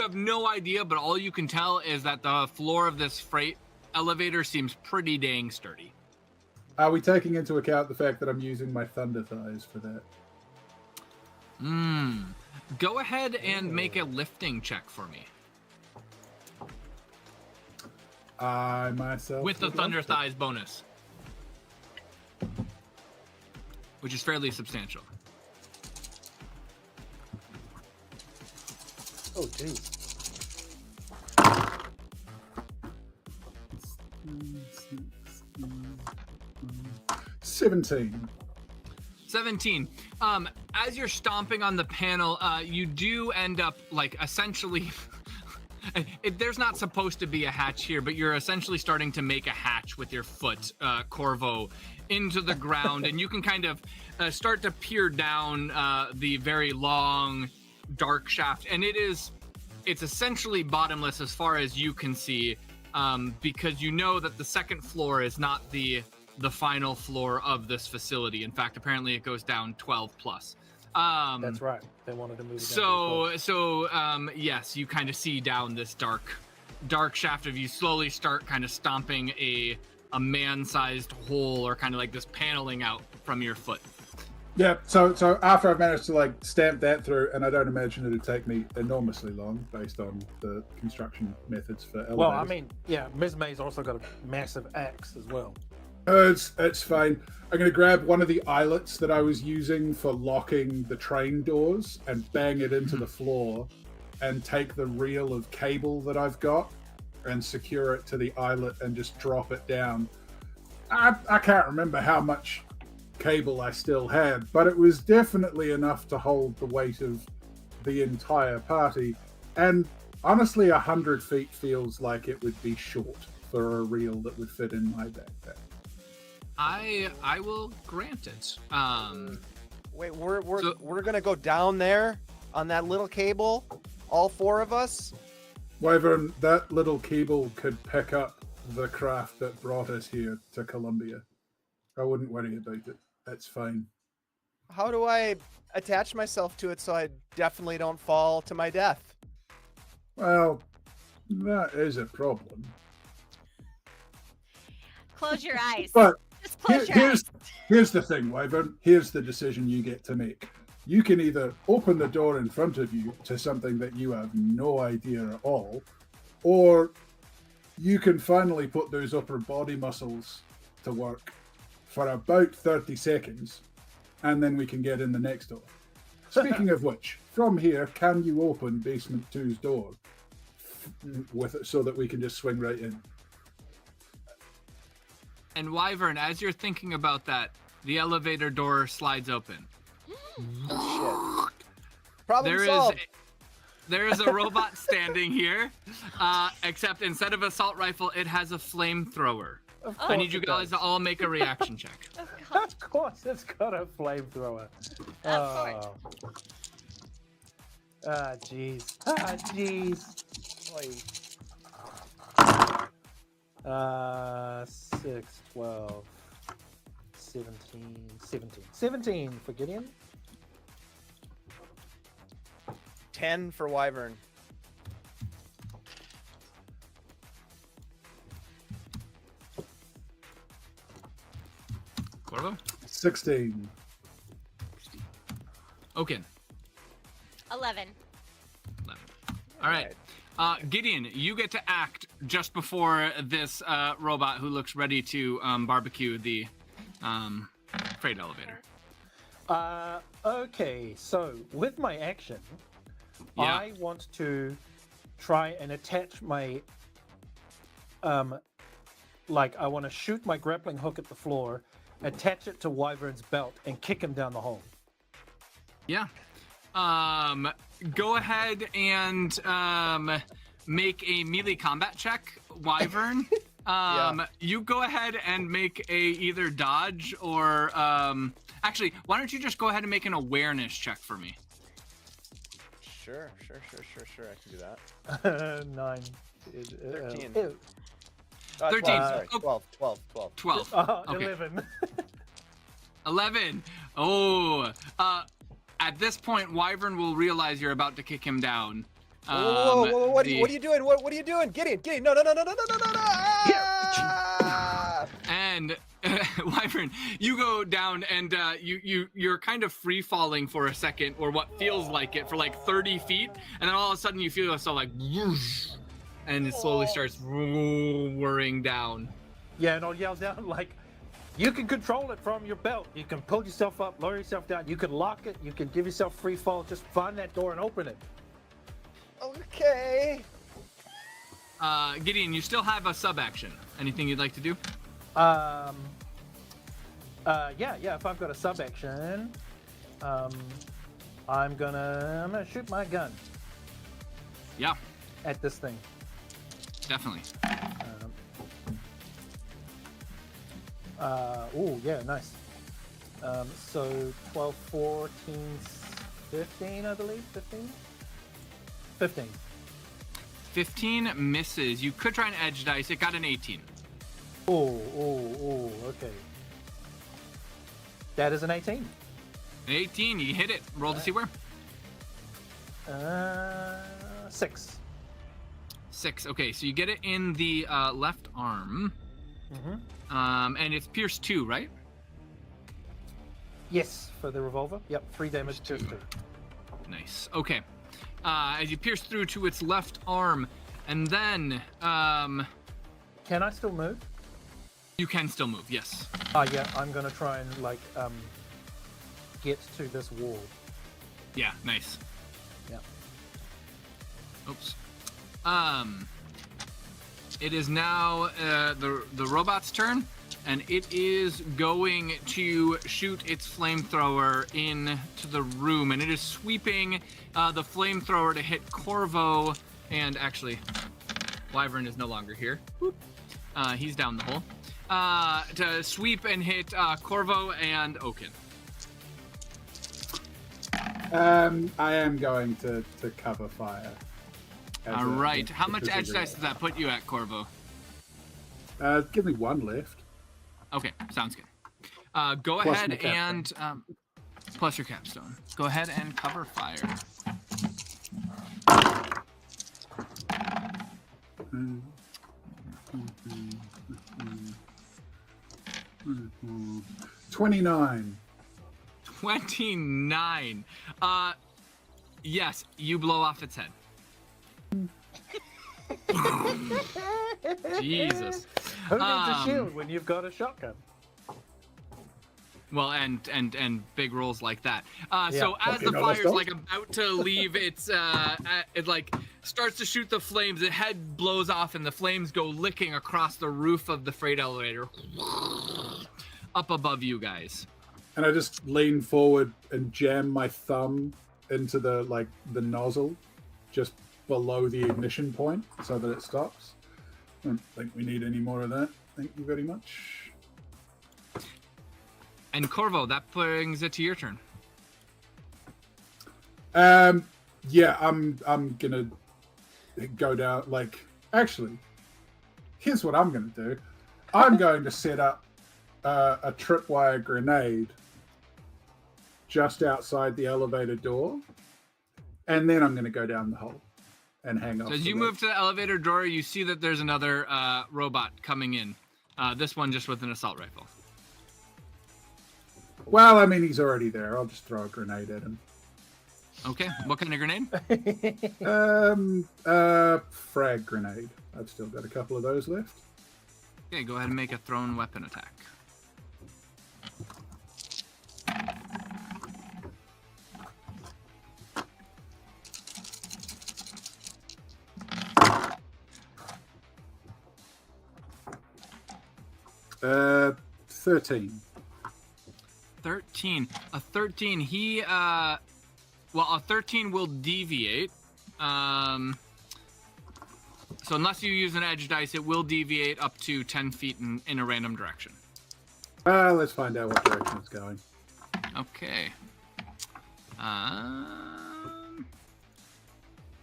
have no idea, but all you can tell is that the floor of this freight elevator seems pretty dang sturdy. Are we taking into account the fact that I'm using my thunder thighs for that? Go ahead and make a lifting check for me. I myself with the thunder thighs bonus, which is fairly substantial. Oh, geez. 17. 17. As you're stomping on the panel, you do end up like essentially. There's not supposed to be a hatch here, but you're essentially starting to make a hatch with your foot, Corvo, into the ground, and you can kind of start to peer down the very long, dark shaft, and it's essentially bottomless as far as you can see, because you know that the second floor is not the final floor of this facility. In fact, apparently it goes down 12 plus. That's right. They wanted to move it down. Yes, you kind of see down this dark shaft of you slowly start kind of stomping a man-sized hole or kind of like this paneling out from your foot. Yeah, so after I've managed to like stamp that through, and I don't imagine it'd take me enormously long based on the construction methods for elevators. Well, I mean, yeah, Ms. May's also got a massive axe as well. It's fine. I'm going to grab one of the eyelets that I was using for locking the train doors and bang it into the floor and take the reel of cable that I've got and secure it to the eyelet and just drop it down. I can't remember how much cable I still had, but it was definitely enough to hold the weight of the entire party. And honestly, 100 feet feels like it would be short for a reel that would fit in my backpack. I will grant it. Wait, we're gonna go down there on that little cable, all 4 of us. Wyvern, that little cable could pick up the craft that brought us here to Columbia. I wouldn't worry about it. It's fine. How do I attach myself to it so I definitely don't fall to my death? Well, that is a problem. Close your eyes. But Just close your eyes. here's the thing, Wyvern. Here's the decision you get to make. You can either open the door in front of you to something that you have no idea at all, or you can finally put those upper body muscles to work for about 30 seconds, and then we can get in the next door. Speaking of which, from here, can you open Basement 2's door with it so that we can just swing right in? And Wyvern, as you're thinking about that, the elevator door slides open. Oh, shit. Problem There solved. there is a robot standing here, except instead of assault rifle, it has a flamethrower. Of I need course you it guys does. to all make a reaction check. Oh, God. Of course, it's got a flamethrower. Of course. Ah, jeez. Ah, jeez. Oy. 6, 12, 17. 17 for Gideon. 10 for Wyvern. Corvo? 16. Okay. 11. 11. All right. Gideon, you get to act just before this robot who looks ready to barbecue the freight elevator. Okay, so with my action, Yeah. I want to try and attach my, like I want to shoot my grappling hook at the floor, attach it to Wyvern's belt, and kick him down the hole. Yeah. Go ahead and make a melee combat check, Wyvern. Yeah. You go ahead and make a either dodge or actually, why don't you just go ahead and make an awareness check for me? Sure. I can do that. 9. 13. 12. 13. 12, sorry. Oh. 12. 12. Okay. 11. 11. Oh. At this point, Wyvern will realize you're about to kick him down. Whoa, what are you doing? What are you doing? Gideon, no. Ah! And Wyvern, you go down and you're kind of free falling for a second, or what feels like it, for like 30 feet, and then all of a sudden you feel yourself like whoosh, and it slowly starts whirring down. Yeah, and I'll yell down like, you can control it from your belt. You can pull yourself up, lower yourself down. You can lock it. You can give yourself free fall. Just find that door and open it. Okay. Gideon, you still have a sub action. Anything you'd like to do? Yeah. If I've got a sub action, I'm gonna shoot my gun Yeah, at this thing. definitely. Oh yeah, nice. So 12, 14, 15, I believe. 15. 15 misses. You could try an edge dice. It got an 18. Oh, okay. That is an 18. An 18, you hit it. Roll to see where. 6. 6. Okay, so you get it in the left arm. Mm-hmm. And it's pierced 2, right? Yes, for the revolver. Yep, 3 damage, pierce 2. Nice. Okay. As you pierce through to its left arm, and then Can I still move? you can still move. Yes. Yeah, I'm gonna try and get to this wall. Yeah. Nice. Yeah. Oops. It is now the robot's turn, and it is going to shoot its flamethrower into the room, and it is sweeping the flamethrower to hit Corvo, and actually, Wyvern is no longer here. He's down the hole. To sweep and hit Corvo and Oaken. I am going to cover fire. All right. How much edge dice does that put you at, Corvo? Give me 1 left. Okay, sounds good. Go Plus ahead my capstone. and plus your capstone. Go ahead and cover fire. 29. 29. Yes, you blow off its head. Jesus. Who needs a shield when you've got a shotgun? Well, and big rolls like that. So Yeah. as the fire's like about to leave, it like starts to shoot the flames. The head blows off, and the flames go licking across the roof of the freight elevator, up above you guys. And I just lean forward and jam my thumb into the nozzle, just below the ignition point, so that it stops. I don't think we need any more of that. Thank you very much. And Corvo, that brings it to your turn. Yeah, I'm gonna go down. Actually, here's what I'm gonna do. I'm going to set up a tripwire grenade just outside the elevator door, and then I'm gonna go down the hole and hang off. So as you move to the elevator door, you see that there's another robot coming in. This one just with an assault rifle. Well, I mean, he's already there. I'll just throw a grenade at him. Okay, what kind of grenade? Frag grenade. I've still got a couple of those left. Okay, go ahead and make a thrown weapon attack. Uh, 13. 13. A 13. A 13 will deviate. So unless you use an edge dice, it will deviate up to 10 feet in a random direction. Let's find out what direction it's going. Okay.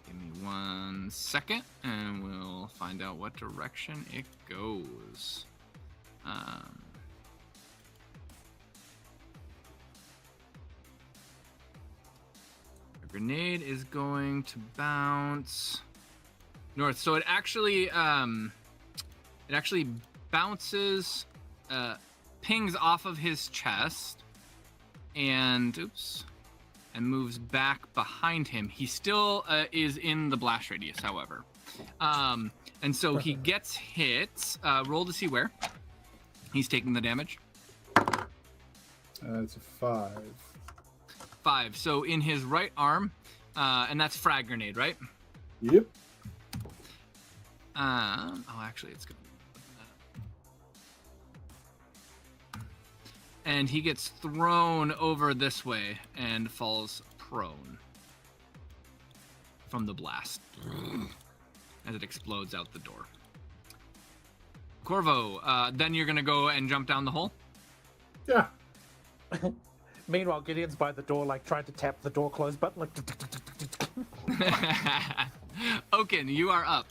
Give me 1 second, and we'll find out what direction it goes. The grenade is going to bounce north. So it actually bounces, pings off of his chest, and moves back behind him. He still is in the blast radius, however. And so he gets hit. Roll to see where he's taking the damage. It's a 5. 5. So in his right arm, and that's frag grenade, right? Yep. Actually, it's good. And he gets thrown over this way and falls prone from the blast as it explodes out the door. Corvo, then you're gonna go and jump down the hole? Yeah. Meanwhile, Gideon's by the door, trying to tap the door close button. Oaken, you are up.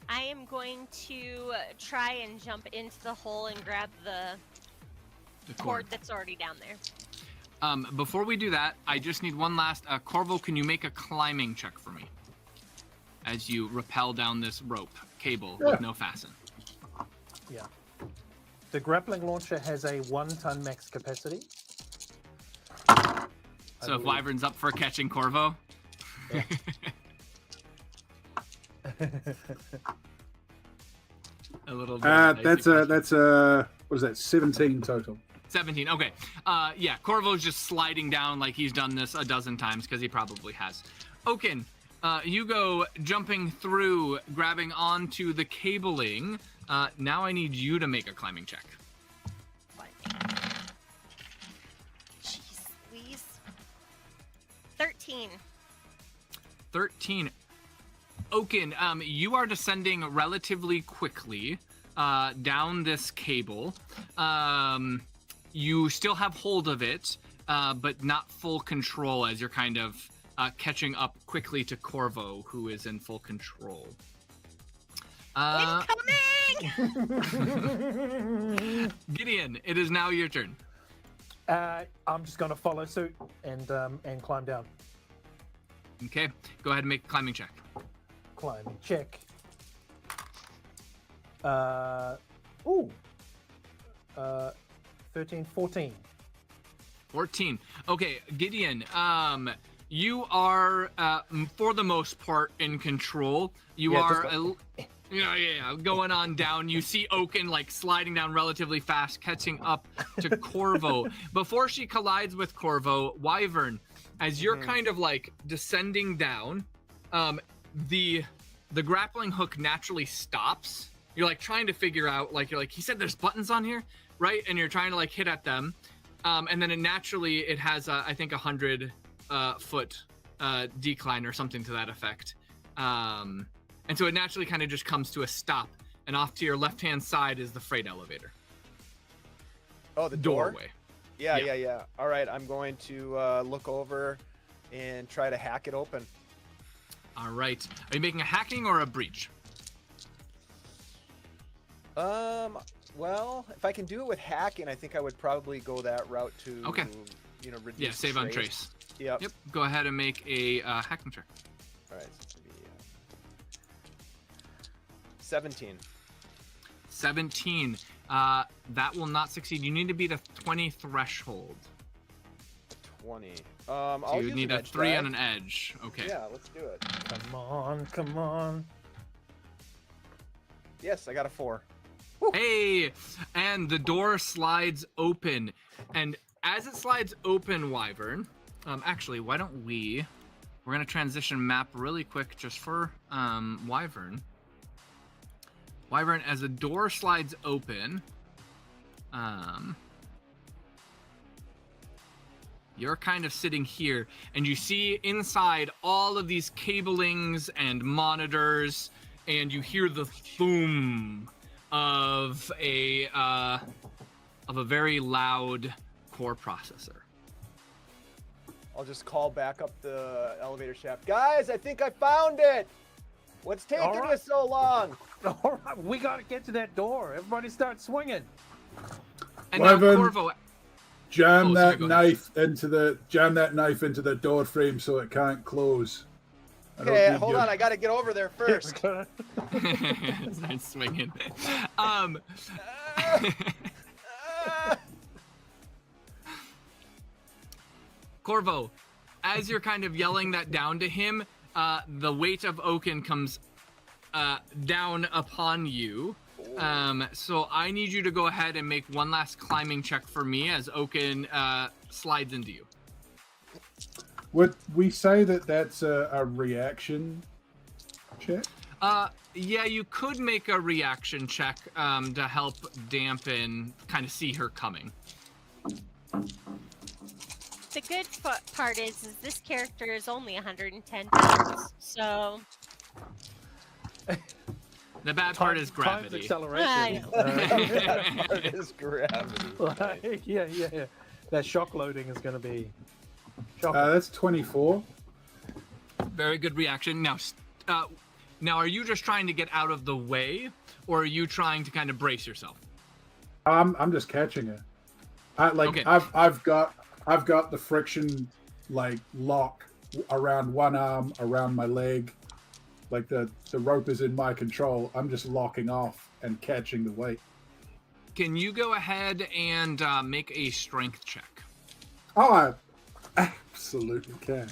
I am going to try and jump into the hole and grab the cord that's already down there. Before we do that, I just need one last. Corvo, can you make a climbing check for me? As you rappel down this rope cable with no fasten. Yeah. The grappling launcher has a 1-ton max capacity. So if Wyvern's up for catching Corvo. Yeah. A little bit. That's what is that? 17 total. 17. Okay. Yeah, Corvo's just sliding down like he's done this a dozen times because he probably has. Oaken, you go jumping through, grabbing onto the cabling. Now I need you to make a climbing check. Jeez Louise. 13. 13. Oaken, you are descending relatively quickly down this cable. You still have hold of it, but not full control as you're kind of catching up quickly to Corvo, who is in full control. Incoming! Gideon, it is now your turn. I'm just gonna follow suit and climb down. Okay, go ahead and make a climbing check. Climbing check. 13, 14. 14. Okay, Gideon, you are, for the most part, in control. You are, going on down. You see Oaken, like, sliding down relatively fast, catching up to Corvo. Before she collides with Corvo, Wyvern, as you're kind of, like, descending down, the grappling hook naturally stops. You're, like, trying to figure out, like, he said there's buttons on here, right? And you're trying to, like, hit at them. And then it has, I think, 100 foot decline or something to that effect. And so it naturally kind of just comes to a stop. And off to your left-hand side is the freight elevator. Oh, the door? Doorway. Yeah. All right, I'm going to look over and try to hack it open. All right. Are you making a hacking or a breach? Well, if I can do it with hacking, I think I would probably go that route to, reduce Yeah, save on trace. Yep. Go ahead and make a hacking check. All right. So maybe, 17. 17. That will not succeed. You need to beat a 20 threshold. 20. So I'll you use need an a edge 3 die. on an edge. Okay. Yeah, let's do it. Come on. Yes, I got a 4. Hey, and the door slides open, and as it slides open, Wyvern, actually, why don't we're gonna transition map really quick just for Wyvern. Wyvern, as the door slides open, you're kind of sitting here, and you see inside all of these cablings and monitors, and you hear the boom of a very loud core processor. I'll just call back up the elevator shaft. Guys, I think I found it! What's taking us so long? All right, we gotta get to that door. Everybody start swinging. And now Wyvern, Corvo, Jam sorry, that go ahead. knife into the door frame so it can't close. Okay, hold on. I got to get over there first. start swinging. Corvo, as you're kind of yelling that down to him, the weight of Oaken comes down upon you. So I need you to go ahead and make one last climbing check for me as Oaken slides into you. Would we say that that's a reaction check? Yeah, you could make a reaction check to help dampen, kind of see her coming. The good part is this character is only 110 pounds, so... The bad part is Times gravity. acceleration. That part is gravity. Yeah. That shock loading is going to be shocking. That's 24. Very good reaction. Now, are you just trying to get out of the way, or are you trying to kind of brace yourself? I'm just catching it. Okay. I've got the friction like lock around one arm, around my leg. Like the rope is in my control. I'm just locking off and catching the weight. Can you go ahead and make a strength check? Oh, I absolutely can.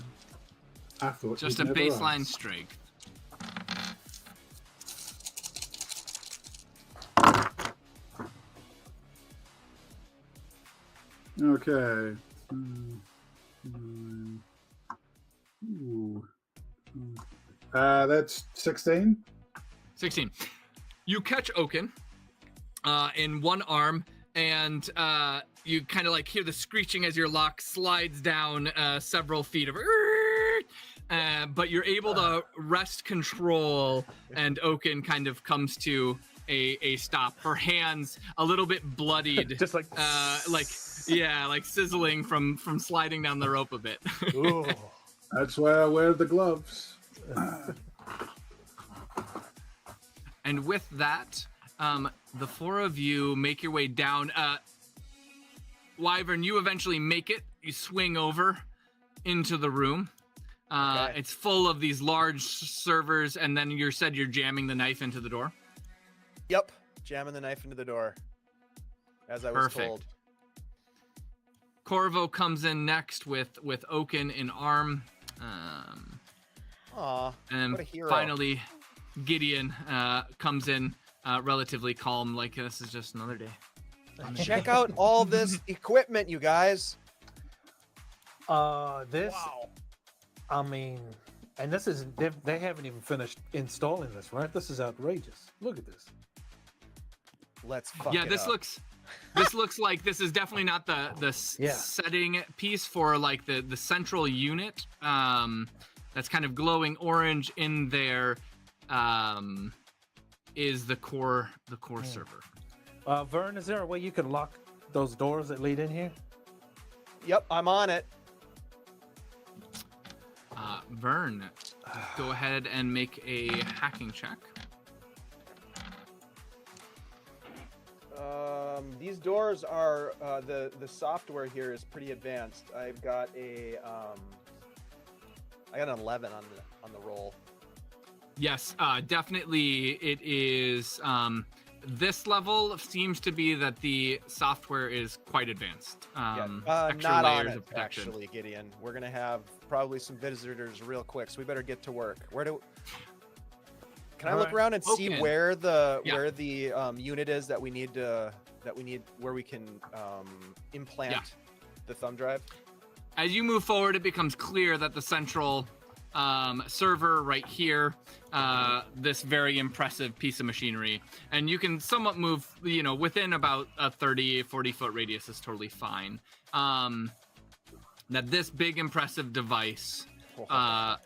I thought Just a you'd never baseline ask. strength. Okay. That's 16. 16. You catch Oaken in one arm, and you kind of like hear the screeching as your lock slides down several feet of but you're able to wrest control, and Oaken kind of comes to a stop. Her hands a little bit bloodied, Just like like sizzling from sliding down the rope a bit. Ooh. That's why I wear the gloves. And with that, the four of you make your way down. Wyvern, you eventually make it. You swing over into the room. Okay. It's full of these large servers, and then you said you're jamming the knife into the door. Yep, jamming the knife into the door, as I was Perfect. told. Corvo comes in next with Oaken in arm. Aw, And what a hero. finally, Gideon comes in relatively calm, like this is just another day. Check out all this equipment, you guys. This, Wow. I mean, and this is, they haven't even finished installing this, right? This is outrageous. Look at this. Let's fuck Yeah, it this up. looks like this is definitely not the setting piece for like the central unit. That's kind of glowing orange in there. Is the core server. Vern, is there a way you can lock those doors that lead in here? Yep, I'm on it. Vern, go ahead and make a hacking check. These doors are the software here is pretty advanced. I've got a I got an 11 on the roll. Yes, definitely it is. This level seems to be that the software is quite advanced. Extra Not on layers it, of protection. actually, Gideon. We're gonna have probably some visitors real quick, so we better get to work. Can I look around and see Oaken. where the Yeah. unit is that we need where we can implant the thumb drive? As you move forward, it becomes clear that the central server right here, this very impressive piece of machinery, and you can somewhat move, within about a 40 foot radius is totally fine. That this big impressive device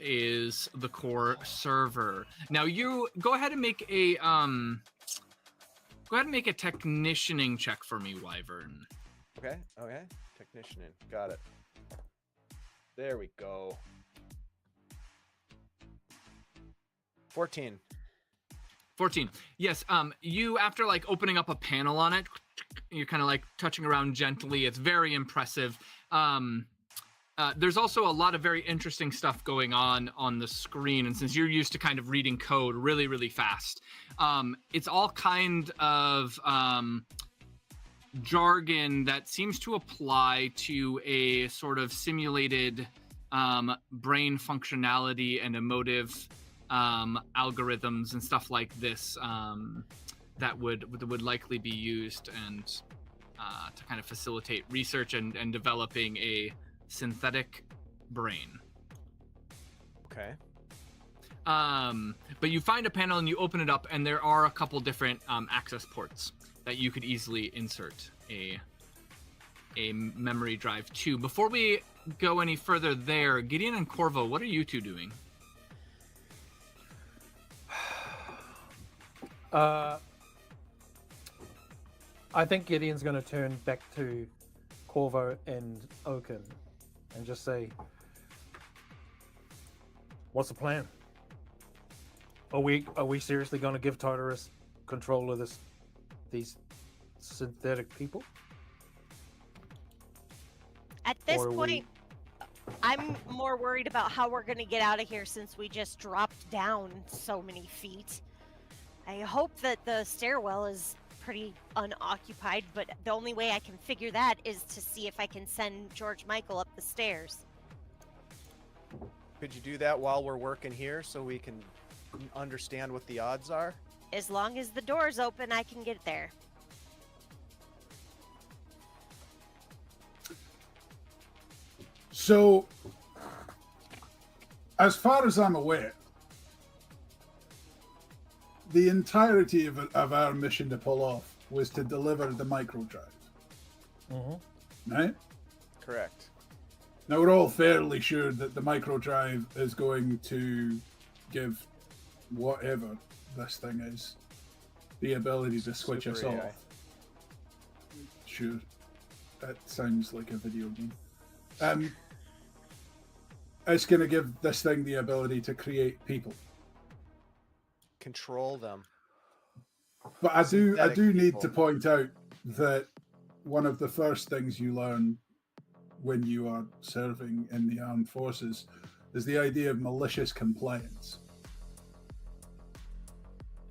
is the core server. Now you go ahead and make a technicianing check for me, Wyvern. Okay. Technicianing. Got it. There we go. 14. 14. Yes. You, after like opening up a panel on it, you're kind of like touching around gently. It's very impressive. There's also a lot of very interesting stuff going on the screen, and since you're used to kind of reading code really, really fast, it's all kind of jargon that seems to apply to a sort of simulated brain functionality and emotive algorithms and stuff like this that would likely be used and to kind of facilitate research and developing a synthetic brain. Okay. But you find a panel and you open it up, and there are a couple different access ports that you could easily insert a memory drive to. Before we go any further there, Gideon and Corvo, what are you two doing? I think Gideon's going to turn back to Corvo and Oaken and just say, "What's the plan? Are we seriously going to give Tartarus control of these synthetic people?" At this Or we- point, I'm more worried about how we're going to get out of here since we just dropped down so many feet. I hope that the stairwell is pretty unoccupied, but the only way I can figure that is to see if I can send George Michael up the stairs. Could you do that while we're working here so we can understand what the odds are? As long as the door's open, I can get there. So, as far as I'm aware, the entirety of our mission to pull off was to deliver the micro drive. Mm-hmm. Right? Correct. Now, we're all fairly sure that the micro drive is going to give whatever this thing is the ability to switch us Super AI. off. Sure. That sounds like a video game. it's going to give this thing the ability to create people. Control them. But I do need people. to point out that one of the first things you learn when you are serving in the armed forces is the idea of malicious compliance.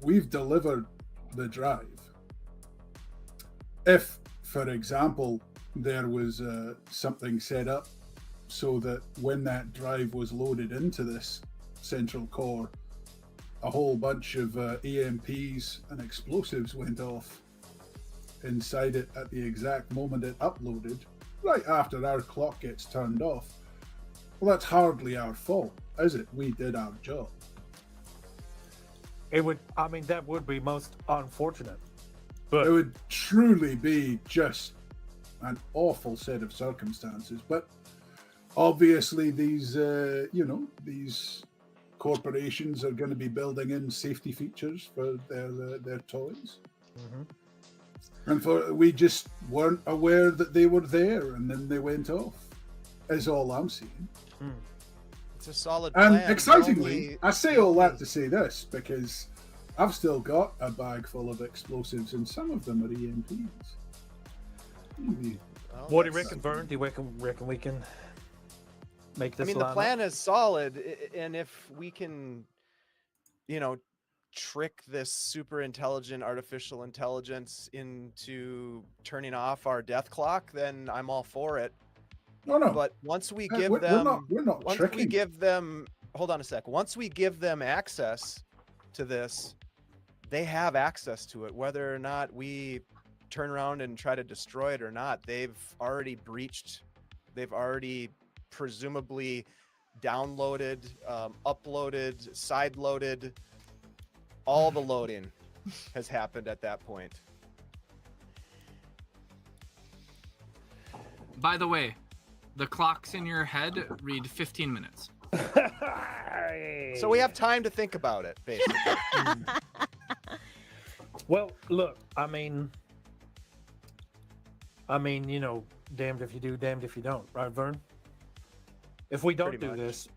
We've delivered the drive. If, for example, there was something set up so that when that drive was loaded into this central core, a whole bunch of EMPs and explosives went off inside it at the exact moment it uploaded, right after our clock gets turned off. Well, that's hardly our fault, is it? We did our job. It would, I mean, that would be most unfortunate. But it would truly be just an awful set of circumstances. But obviously these, these corporations are going to be building in safety features for their toys. Mm-hmm. And we just weren't aware that they were there, and then they went off, is all I'm seeing. It's a solid plan. And excitingly, I say all that to say this, because I've still got a bag full of explosives, and some of them are EMPs. What do you reckon, Vern? Do you reckon we can make this? I mean, the plan is solid, and if we can, trick this super intelligent artificial intelligence into turning off our death clock, then I'm all for it. No. But once we give them, we're not once tricking. we give them, hold on a sec. Once we give them access to this, they have access to it, whether or not we turn around and try to destroy it or not. They've already breached. They've already presumably downloaded, uploaded, sideloaded. All the loading has happened at that point. By the way, the clocks in your head read 15 minutes. So we have time to think about it, basically. Well, look, I mean, damned if you do, damned if you don't, right, Vern? If we don't do this,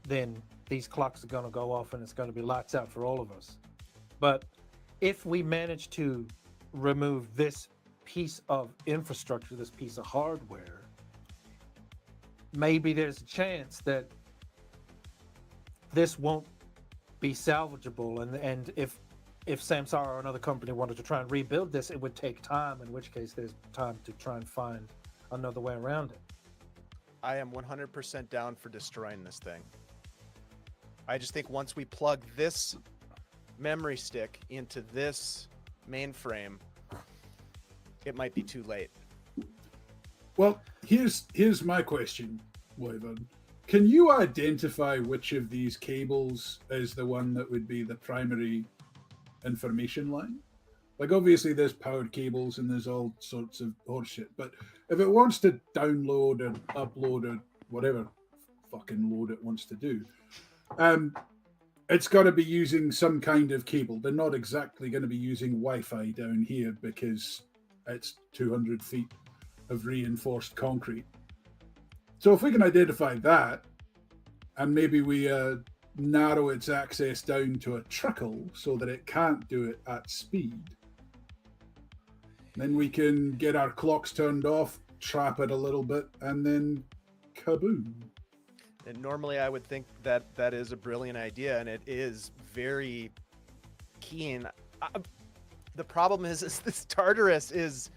then these clocks are going to go off and it's going to be lights out for all of us. But if we manage to remove this piece of infrastructure, this piece of hardware, maybe there's a chance that this won't be salvageable. And if Samsara or another company wanted to try and rebuild this, it would take time, in which case there's time to try and find another way around it. I am 100% down for destroying this thing. I just think once we plug this memory stick into this mainframe, it might be too late. Well, here's my question, Wyvern. Can you identify which of these cables is the one that would be the primary information line? Like, obviously there's powered cables and there's all sorts of horseshit, but if it wants to download or upload or whatever fucking load it wants to do, it's got to be using some kind of cable. They're not exactly going to be using Wi-Fi down here because it's 200 feet of reinforced concrete. So if we can identify that, and maybe we narrow its access down to a trickle so that it can't do it at speed, then we can get our clocks turned off, trap it a little bit, and then kaboom. And normally I would think that that is a brilliant idea, and it is very keen. The problem is this Tartarus is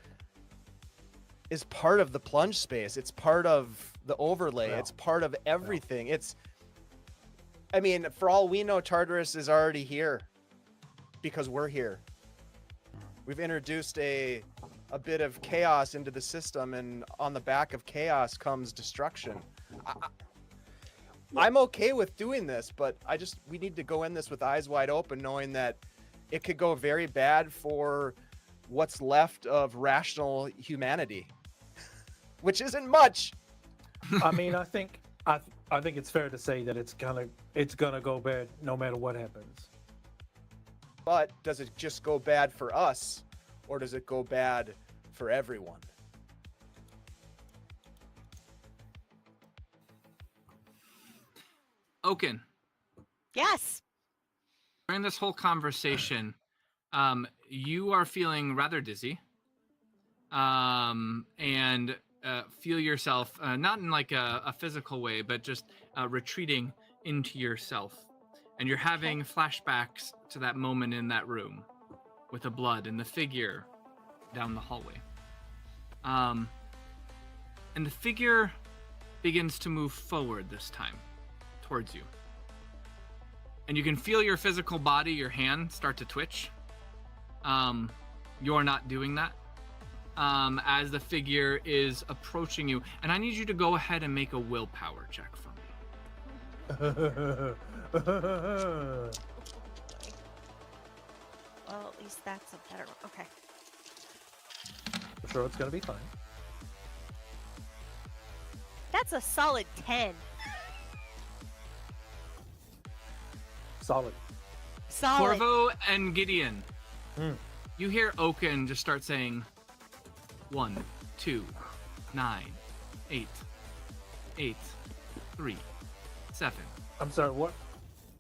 part of the plunge space. It's part of the overlay. It's part of everything. I mean, for all we know, Tartarus is already here because we're here. We've introduced a bit of chaos into the system, and on the back of chaos comes destruction. I'm okay with doing this, but we need to go in this with eyes wide open, knowing that it could go very bad for what's left of rational humanity, which isn't much. I mean, I think it's fair to say that it's gonna go bad no matter what happens. But does it just go bad for us, or does it go bad for everyone? Oaken, Yes. during this whole conversation, you are feeling rather dizzy, and feel yourself not in like a physical way, but just retreating into yourself, and you're having flashbacks to that moment in that room with the blood and the figure down the hallway. And the figure begins to move forward this time towards you. And you can feel your physical body, your hand, start to twitch. You're not doing that as the figure is approaching you. And I need you to go ahead and make a willpower check for me. Well, at least that's a better one. Okay. I'm sure it's going to be fine. That's a solid 10. Solid. Solid. Corvo and Gideon, you hear Oaken just start saying 1, 2, 9, 8, 8, 3, 7. I'm sorry, what?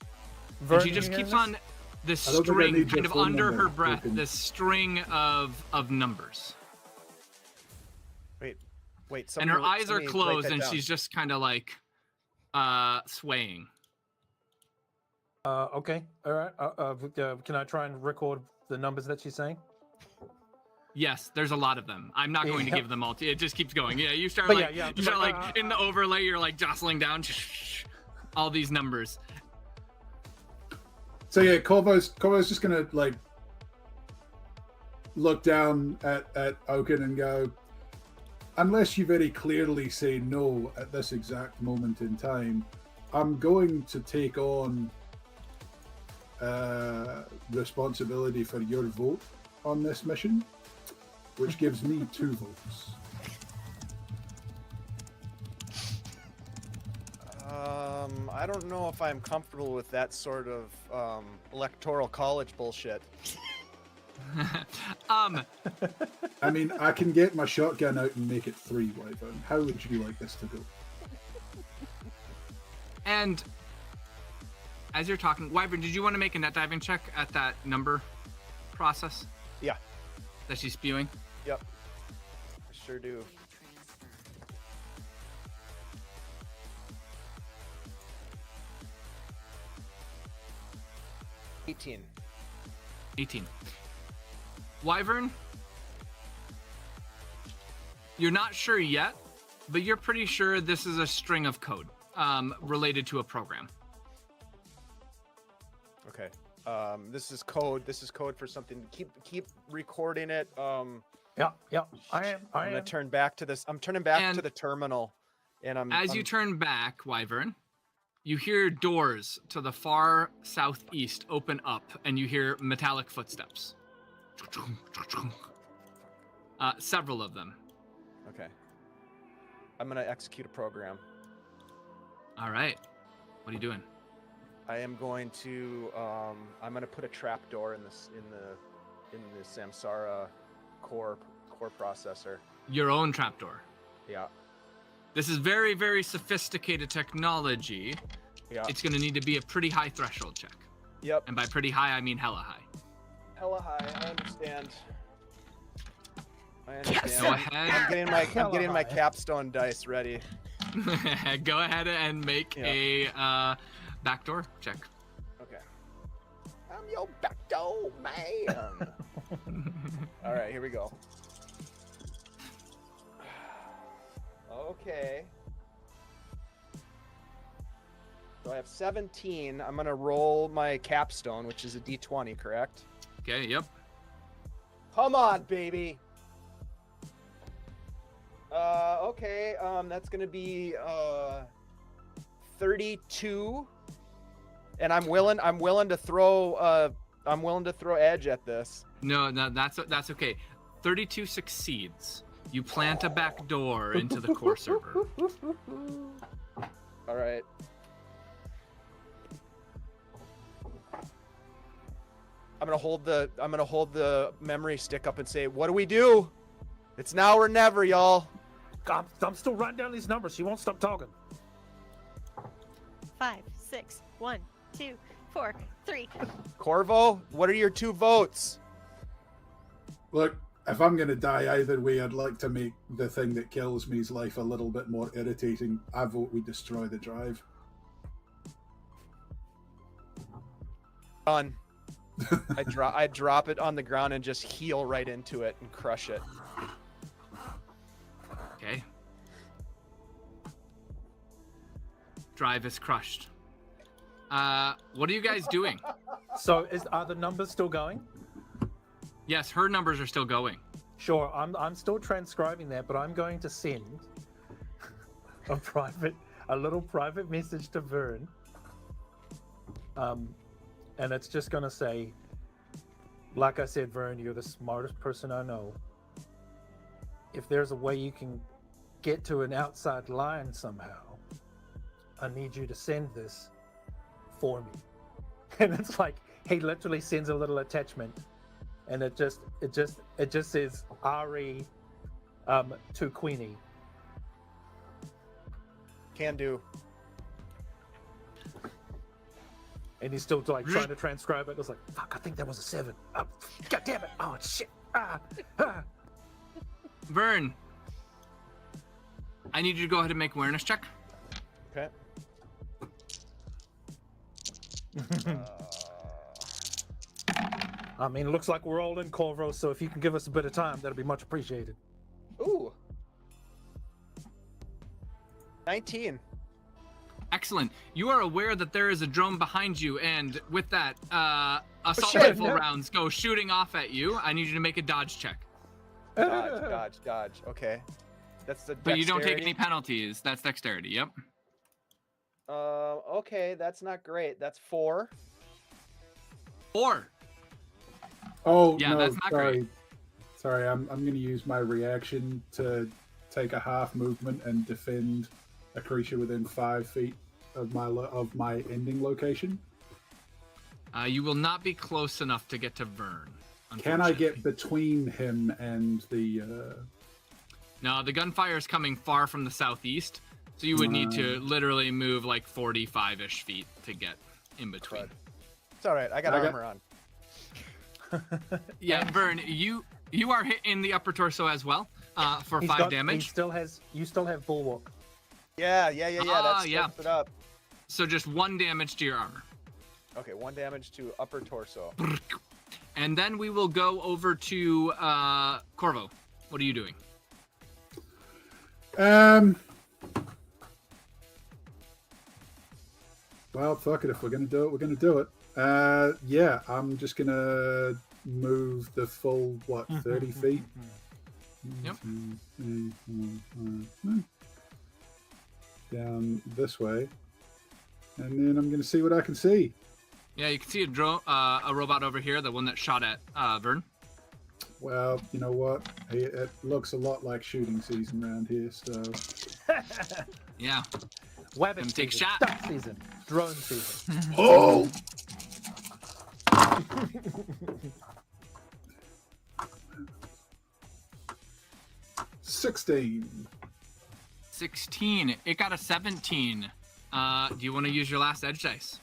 And Vern, she just you keeps hearing on this I don't think I string, need kind your of phone under number, her breath, Oaken. this string of numbers. Wait. And somebody- her eyes are somebody write closed, that and down. she's just kind of like swaying. Okay, all right. Can I try and record the numbers that she's saying? Yes, there's a lot of them. I'm not going to Yeah. give them all to you. It just keeps going. Yeah, you start But like, yeah, you start like, like in the overlay, you're like jostling down all these numbers. So yeah, Corvo's just gonna like look down at Oaken and go, unless you very clearly say no at this exact moment in time, I'm going to take on responsibility for your vote on this mission, which gives me 2 votes. I don't know if I'm comfortable with that sort of electoral college bullshit. I mean, I can get my shotgun out and make it 3, Wyvern. How would you like this to go? And as you're talking, Wyvern, did you want to make a net diving check at that number process Yeah. that she's spewing? Yep. I sure do. $18. 18. Wyvern, you're not sure yet, but you're pretty sure this is a string of code related to a program. Okay. This is code. This is code for something. Keep recording it. Yeah. I am. I'm gonna turn back to this. I'm turning back And to the terminal, and As you turn back, Wyvern, you hear doors to the far southeast open up, and you hear metallic footsteps. Several of them. Okay. I'm gonna execute a program. All right. What are you doing? I am going to. I'm gonna put a trap door in the Samsara core processor. Your own trapdoor. Yeah. This is very, very sophisticated technology. Yeah. It's going to need to be a pretty high threshold check. Yep. And by pretty high, I mean hella high. Hella high. I understand. Yes. Go ahead. I'm getting my high. capstone dice ready. Go ahead and make a backdoor check. Okay. I'm your backdoor man. All right, here we go. Okay. So I have 17. I'm gonna roll my capstone, which is a D20, correct? Okay, yep. Come on, baby. Okay. That's gonna be 32. And I'm willing to throw edge at this. No, that's okay. 32 succeeds. You plant a back door into the core server. All right. I'm gonna hold the memory stick up and say, "What do we do? It's now or never, y'all." I'm still writing down these numbers. She won't stop talking. 5, 6. 1, 2, 4, 3. Corvo, what are your 2 votes? Look, if I'm going to die either way, I'd like to make the thing that kills me's life a little bit more irritating. I vote we destroy the drive. Done. I drop it on the ground and just heel right into it and crush it. Okay. Drive is crushed. What are you guys doing? So are the numbers still going? Yes, her numbers are still going. Sure, I'm still transcribing that, but I'm going to send a little private message to Vern. And it's just gonna say, like I said, Vern, you're the smartest person I know. If there's a way you can get to an outside line somehow, I need you to send this for me. And it's like he literally sends a little attachment, and it just says RE to Queenie. Can do. And he's still like trying to transcribe it. It's like, fuck, I think that was a 7. Oh, God damn it. Oh, shit. Vern, I need you to go ahead and make awareness check. Okay. I mean, it looks like we're all in Corvo, so if you can give us a bit of time, that'll be much appreciated. Ooh. 19. Excellent. You are aware that there is a drone behind you, and with that, assault shit. rifle rounds go shooting off at you. I need you to make a dodge check. Dodge. Okay. That's the But you don't take dexterity. any penalties. That's dexterity, yep. Okay, that's not great. That's 4. 4. Oh, Yeah, no, that's not sorry. great. Sorry, I'm going to use my reaction to take a half movement and defend a creature within 5 feet of my ending location. You will not be close enough to get to Vern. Can I get unfortunately. between him and the... No, the gunfire is coming far from the southeast, so you would need to literally move like 45-ish feet to get in between. Crud. It's all right. I got armor on. Yeah, Vern, you are hit in the upper torso as well for 5 damage. You still have Bulwark. Yeah. That yeah. steps it up. So just 1 damage to your armor. Okay, 1 damage to upper torso. And then we will go over to Corvo. What are you doing? Well, fuck it. If we're going to do it, we're going to do it. Yeah, I'm just going to move the full, 30 feet? Yep. Down this way. And then I'm going to see what I can see. Yeah, you can see a robot over here, the one that shot at Vern. Well, you know what? It looks a lot like shooting season around here, so... Yeah. Wabbit Come take season, shot. duck season, drone season. Oh! $16. 16. It got a 17. Do you want to use your last edge dice?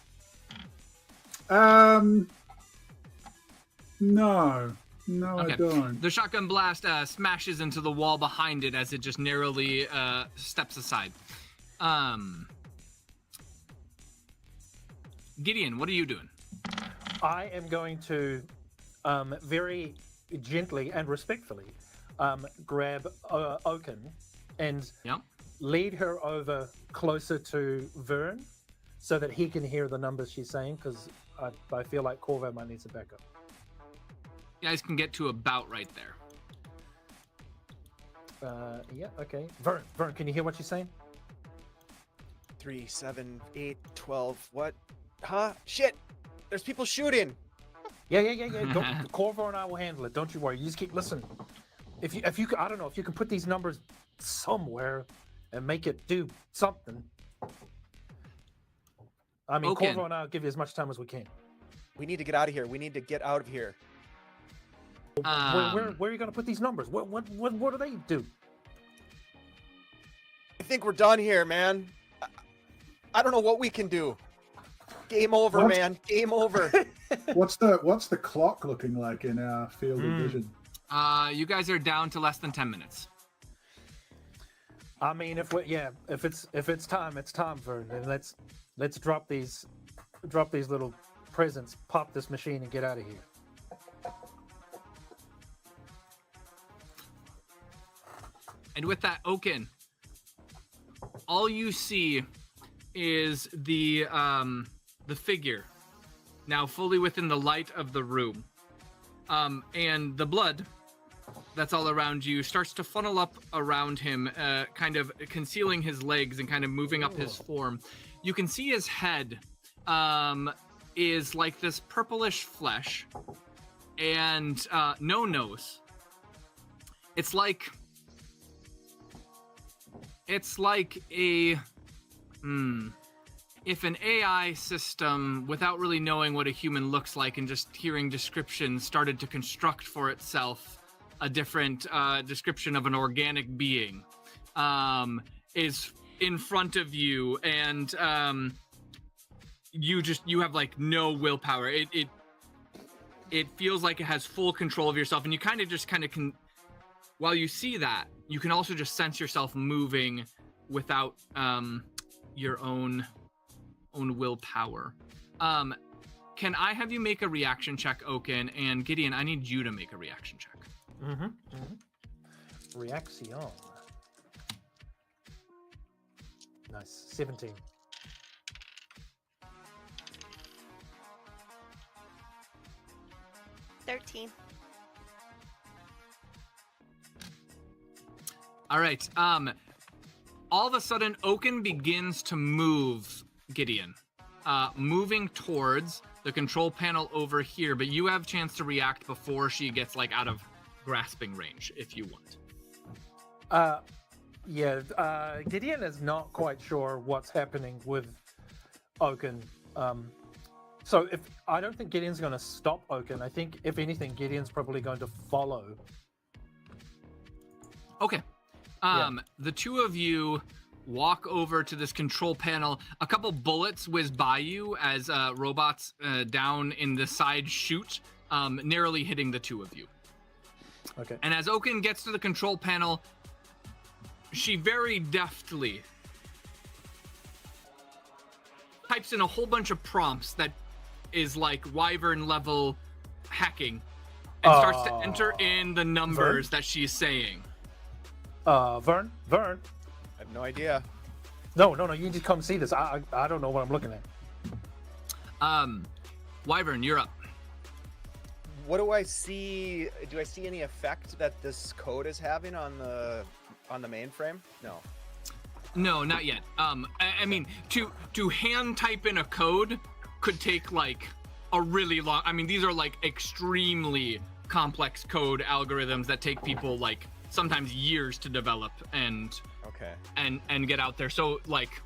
No, Okay. I don't. The shotgun blast smashes into the wall behind it as it just narrowly steps aside. Gideon, what are you doing? I am going to very gently and respectfully grab Oaken and Yep. lead her over closer to Vern so that he can hear the numbers she's saying, because I feel like Corvo might need some backup. You guys can get to about right there. Yeah, okay. Vern, can you hear what she's saying? 3, 7, 8, 12. What? Huh? Shit! There's people shooting. Yeah. Corvo and I will handle it. Don't you worry. You just keep listening. If you I don't know if you can put these numbers somewhere and make it do something. I mean, Okay. Corvo and I will give you as much time as we can. We need to get out of here. We need to get out of here. Where are you going to put these numbers? What do they do? I think we're done here, man. I don't know what we can do. Game over, What? man. Game over. What's the clock looking like in our field of vision? You guys are down to less than 10 minutes. I mean, if it's time, it's time, Vern. And let's drop these little presents, pop this machine, and get out of here. And with that, Oaken, all you see is the figure now fully within the light of the room, and the blood that's all around you starts to funnel up around him, kind of concealing his legs and kind of moving up his form. You can see his head is like this purplish flesh and no nose. It's like a if an AI system, without really knowing what a human looks like and just hearing descriptions, started to construct for itself a different description of an organic being, is in front of you, and you have like no willpower. It feels like it has full control of yourself, and you kind of can. While you see that, you can also just sense yourself moving without your own willpower. Can I have you make a reaction check, Oaken? And Gideon, I need you to make a reaction check. Reaction. Nice. 17. All right. All of a sudden, Oaken begins to move Gideon, moving towards the control panel over here. But you have a chance to react before she gets like out of grasping range, if you want. Gideon is not quite sure what's happening with Oaken. So I don't think Gideon's going to stop Oaken. I think if anything, Gideon's probably going to follow. Okay. The two of you walk over to this control panel. A couple bullets whiz by you as robots down in the side shoot, narrowly hitting the two of you. Okay. And as Oaken gets to the control panel, she very deftly types in a whole bunch of prompts that is like Wyvern level hacking, and starts to enter in the numbers that she's saying. Vern? I have no idea. No, you need to come see this. I don't know what I'm looking at. Wyvern, you're up. What do I see? Do I see any effect that this code is having on the mainframe? No. No, not yet. I mean, to hand type in a code could take like a really long. I mean, these are like extremely complex code algorithms that take people like sometimes years to develop and get out there. So like,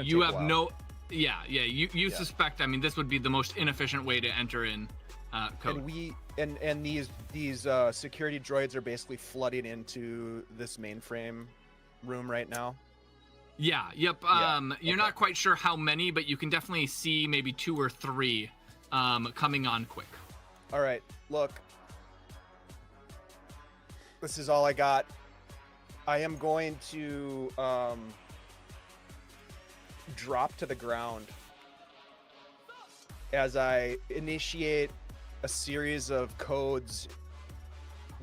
you have no. You suspect. I mean, this would be the most inefficient way to enter in code. And these security droids are basically flooding into this mainframe room right now. Yeah. Yep. You're not quite sure how many, but you can definitely see maybe 2 or 3 coming on quick. All right. Look, this is all I got. I am going to drop to the ground as I initiate a series of codes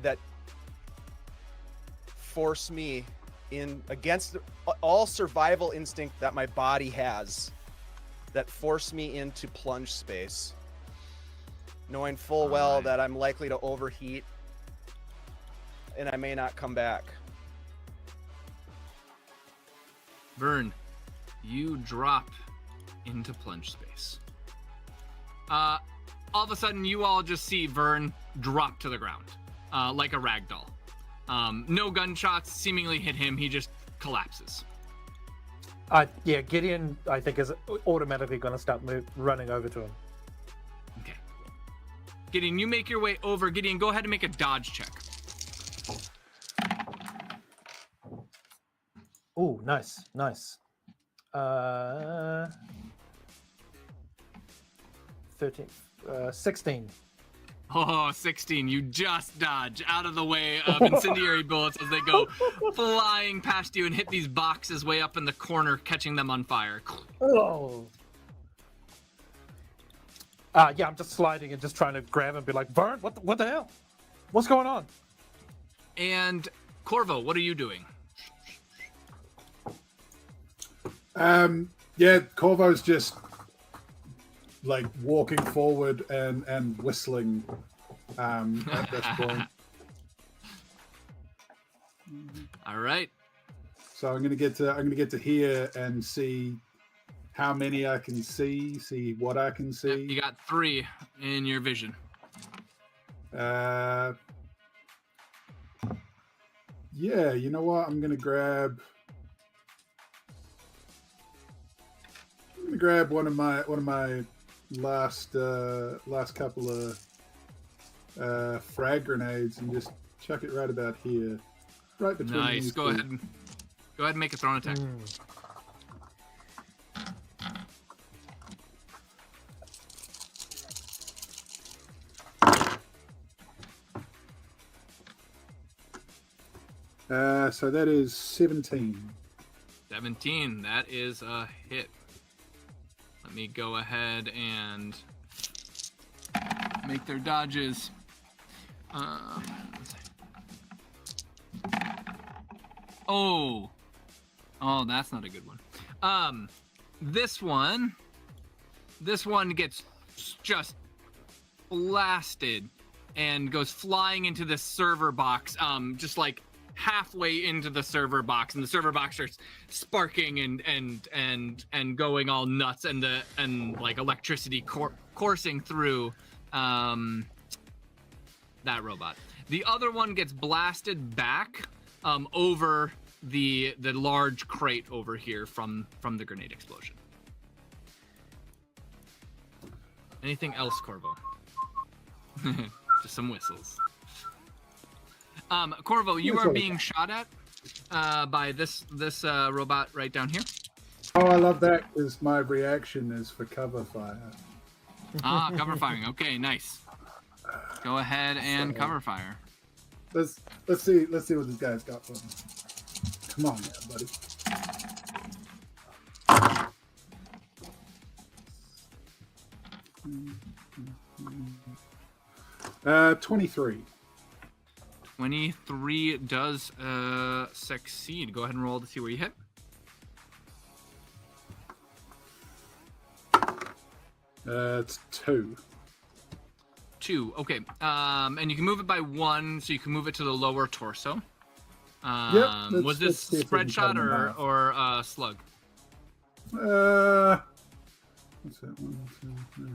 that force me in against all survival instinct that my body has, that force me into plunge space, knowing full well that I'm likely to overheat and I may not come back. Vern, you drop into plunge space. All of a sudden, you all just see Vern drop to the ground, like a ragdoll. No gunshots seemingly hit him. He just collapses. Gideon, I think, is automatically going to start running over to him. Okay. Gideon, you make your way over. Gideon, go ahead and make a dodge check. Oh, nice. 13, 16. Oh, 16. You just dodge out of the way of incendiary bullets as they go flying past you and hit these boxes way up in the corner, catching them on fire. Oh. Yeah, I'm just sliding and just trying to grab him and be like, Vern, what the hell? What's going on? And Corvo, what are you doing? Yeah, Corvo's just like walking forward and whistling at this point. All right. So I'm gonna get to here and see how many I can see what I can see. You got 3 in your vision. Yeah, you know what? I'm gonna grab one of my last couple of frag grenades and just chuck it right about here, right between. Nice. these Go two. ahead and make a thrown attack. So that is 17. 17. That is a hit. Let me go ahead and make their dodges. Oh, that's not a good one. This one gets just blasted and goes flying into the server box, just like halfway into the server box, and the server box starts sparking and going all nuts, and like electricity coursing through that robot. The other one gets blasted back over the large crate over here from the grenade explosion. Anything else, Corvo? Just some whistles. Corvo, you are being shot at by this robot right down here. Oh, I love that because my reaction is for cover fire. Cover firing. Okay, nice. Go ahead and cover fire. Let's see what this guy's got for me. Come on, buddy. 23. 23 does succeed. Go ahead and roll to see where you hit. It's 2. 2. Okay. And you can move it by 1, so you can move it to the lower torso. Yep. Was this spread shot or slug? What's that? 1, 2, 3.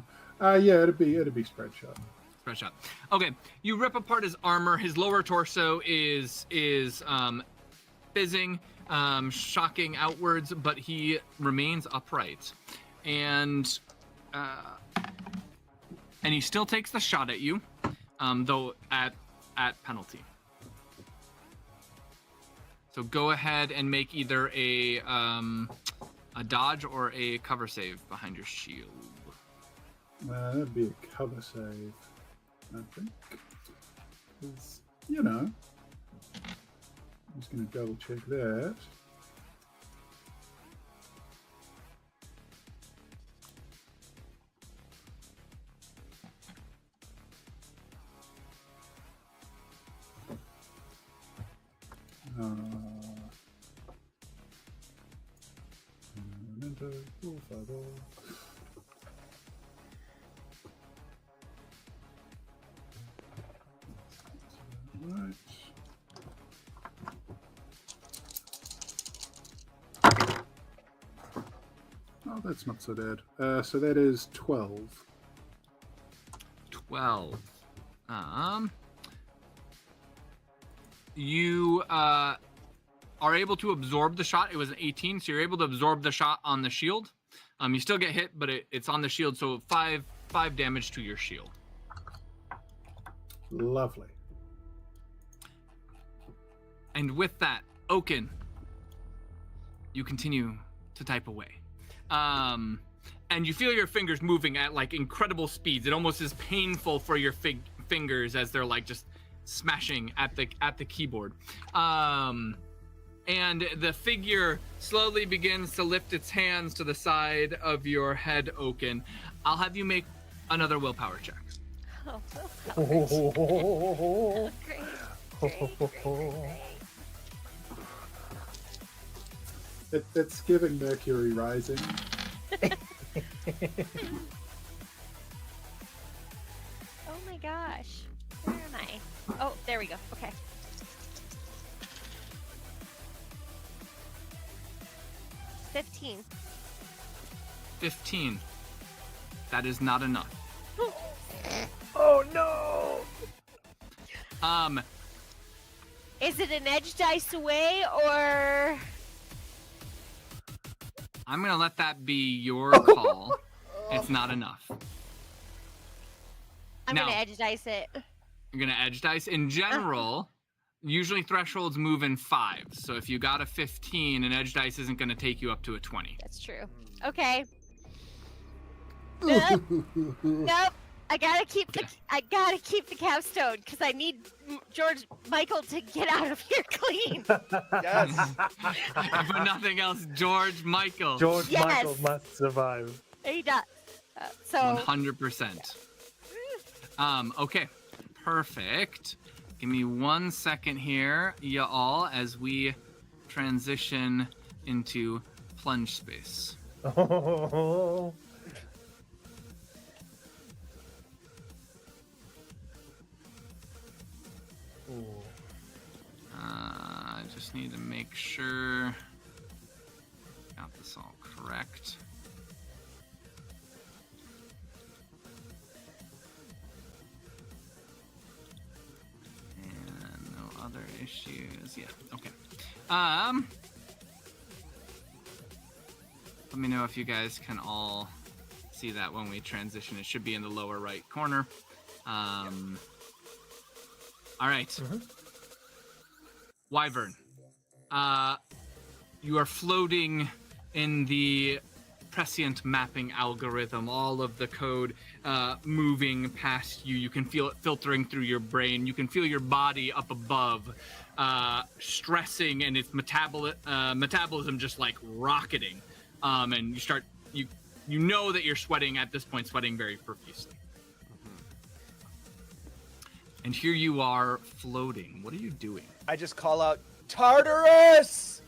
Yeah, it'd be spread shot. Spread shot. Okay. You rip apart his armor. His lower torso is fizzing, shocking outwards, but he remains upright, and he still takes the shot at you, though at penalty. So go ahead and make either a dodge or a cover save behind your shield. That'd be a cover save, I think. 'Cause, you know, I'm just going to double check that. Right. Oh, that's not so bad. So that is 12. 12. You are able to absorb the shot. It was an 18, so you're able to absorb the shot on the shield. You still get hit, but it's on the shield, so 5 damage to your shield. Lovely. And with that, Oaken, you continue to type away. and you feel your fingers moving at like incredible speeds. It almost is painful for your fingers as they're like just smashing at the keyboard. And the figure slowly begins to lift its hands to the side of your head, Oaken. I'll have you make another willpower check. Oh, great. It's giving Mercury rising. Oh my gosh. Where am I? Oh, there we go. Okay. $15. 15. That is not enough. Oh no! Is it an edge dice away or? I'm gonna let that be your call. It's not enough. I'm Now, gonna edge dice it. You're gonna edge dice. In general, usually thresholds move in 5s. So if you got a 15, an edge dice isn't gonna take you up to a 20. That's true. Okay. Nope. Nope. I gotta keep the capstone because I need George Michael to get out of here clean. Yes. For nothing else, George Michael. George Yes. Michael must survive. He does. So 100%. Okay, perfect. Give me 1 second here, y'all, as we transition into plunge space. Oh. I just need to make sure got this all correct. And no other issues. Yeah, okay. Let me know if you guys can all see that when we transition. It should be in the lower right corner. All right. Mm-hmm. Wyvern, you are floating in the prescient mapping algorithm, all of the code moving past you. You can feel it filtering through your brain. You can feel your body up above stressing and its metabolism just like rocketing. And you know that you're sweating at this point, sweating very profusely. And here you are floating. What are you doing? I just call out, Tartarus!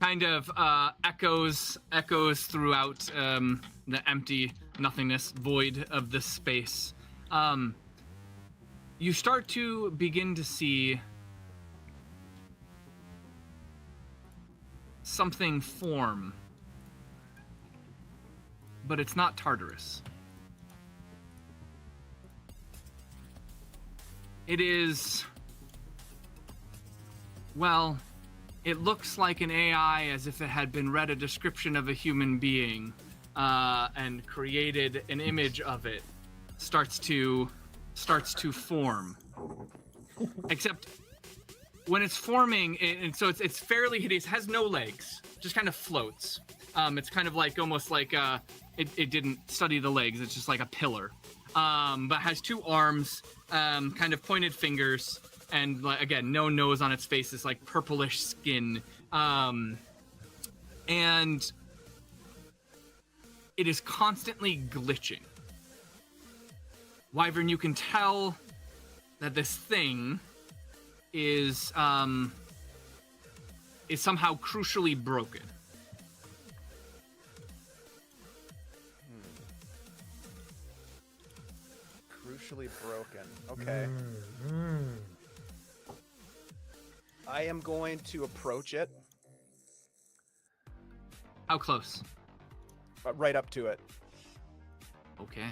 Kind of echoes throughout the empty nothingness, void of this space. You start to begin to see something form, but it's not Tartarus. It is, well, it looks like an AI as if it had been read a description of a human being and created an image of it. Starts to form. Except when it's forming, and so it's fairly hideous. Has no legs, just kind of floats. It's kind of like almost like it didn't study the legs. It's just like a pillar. But has 2 arms, kind of pointed fingers, and again, no nose on its face. It's like purplish skin, and it is constantly glitching. Wyvern, you can tell that this thing is somehow crucially broken. Crucially broken. Okay. I am going to approach it. How close? Right up to it. Okay.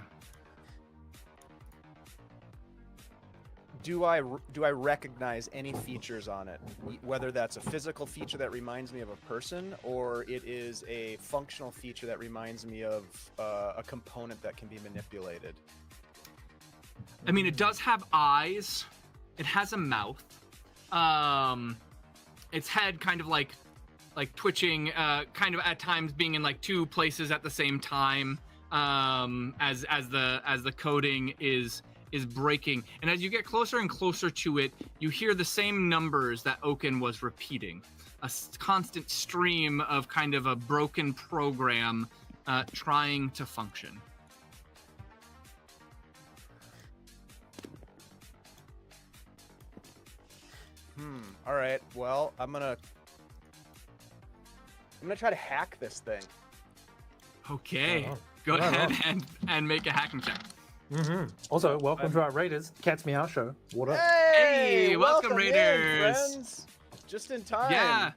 Do I recognize any features on it? Whether that's a physical feature that reminds me of a person, or it is a functional feature that reminds me of a component that can be manipulated. I mean, it does have eyes. It has a mouth. Its head kind of like like twitching, kind of at times being in like two places at the same time, as the coding is breaking. And as you get closer and closer to it, you hear the same numbers that Oaken was repeating. A constant stream of kind of a broken program trying to function. All right. Well, I'm gonna try to hack this thing. Okay. Go ahead and make a hacking check. Also, welcome to our Raiders Cat's Meow Show. What up? Hey, welcome in, Raiders. friends. Just in time. Yeah.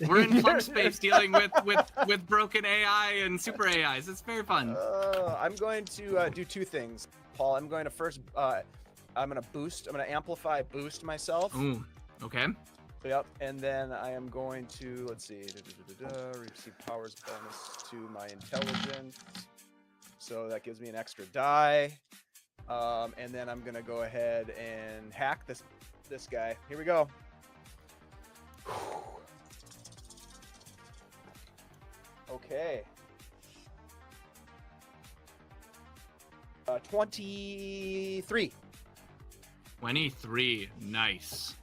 We're in fun space dealing with broken AI and super AIs. It's very fun. I'm going to do two things, Paul. I'm going to first, I'm going to amplify boost myself. Ooh, okay. Yep, and then I am going to, let's see, receive powers bonus to my intelligence. So that gives me an extra die. And then I'm going to go ahead and hack this guy. Here we go. Okay. 23. 23. Nice.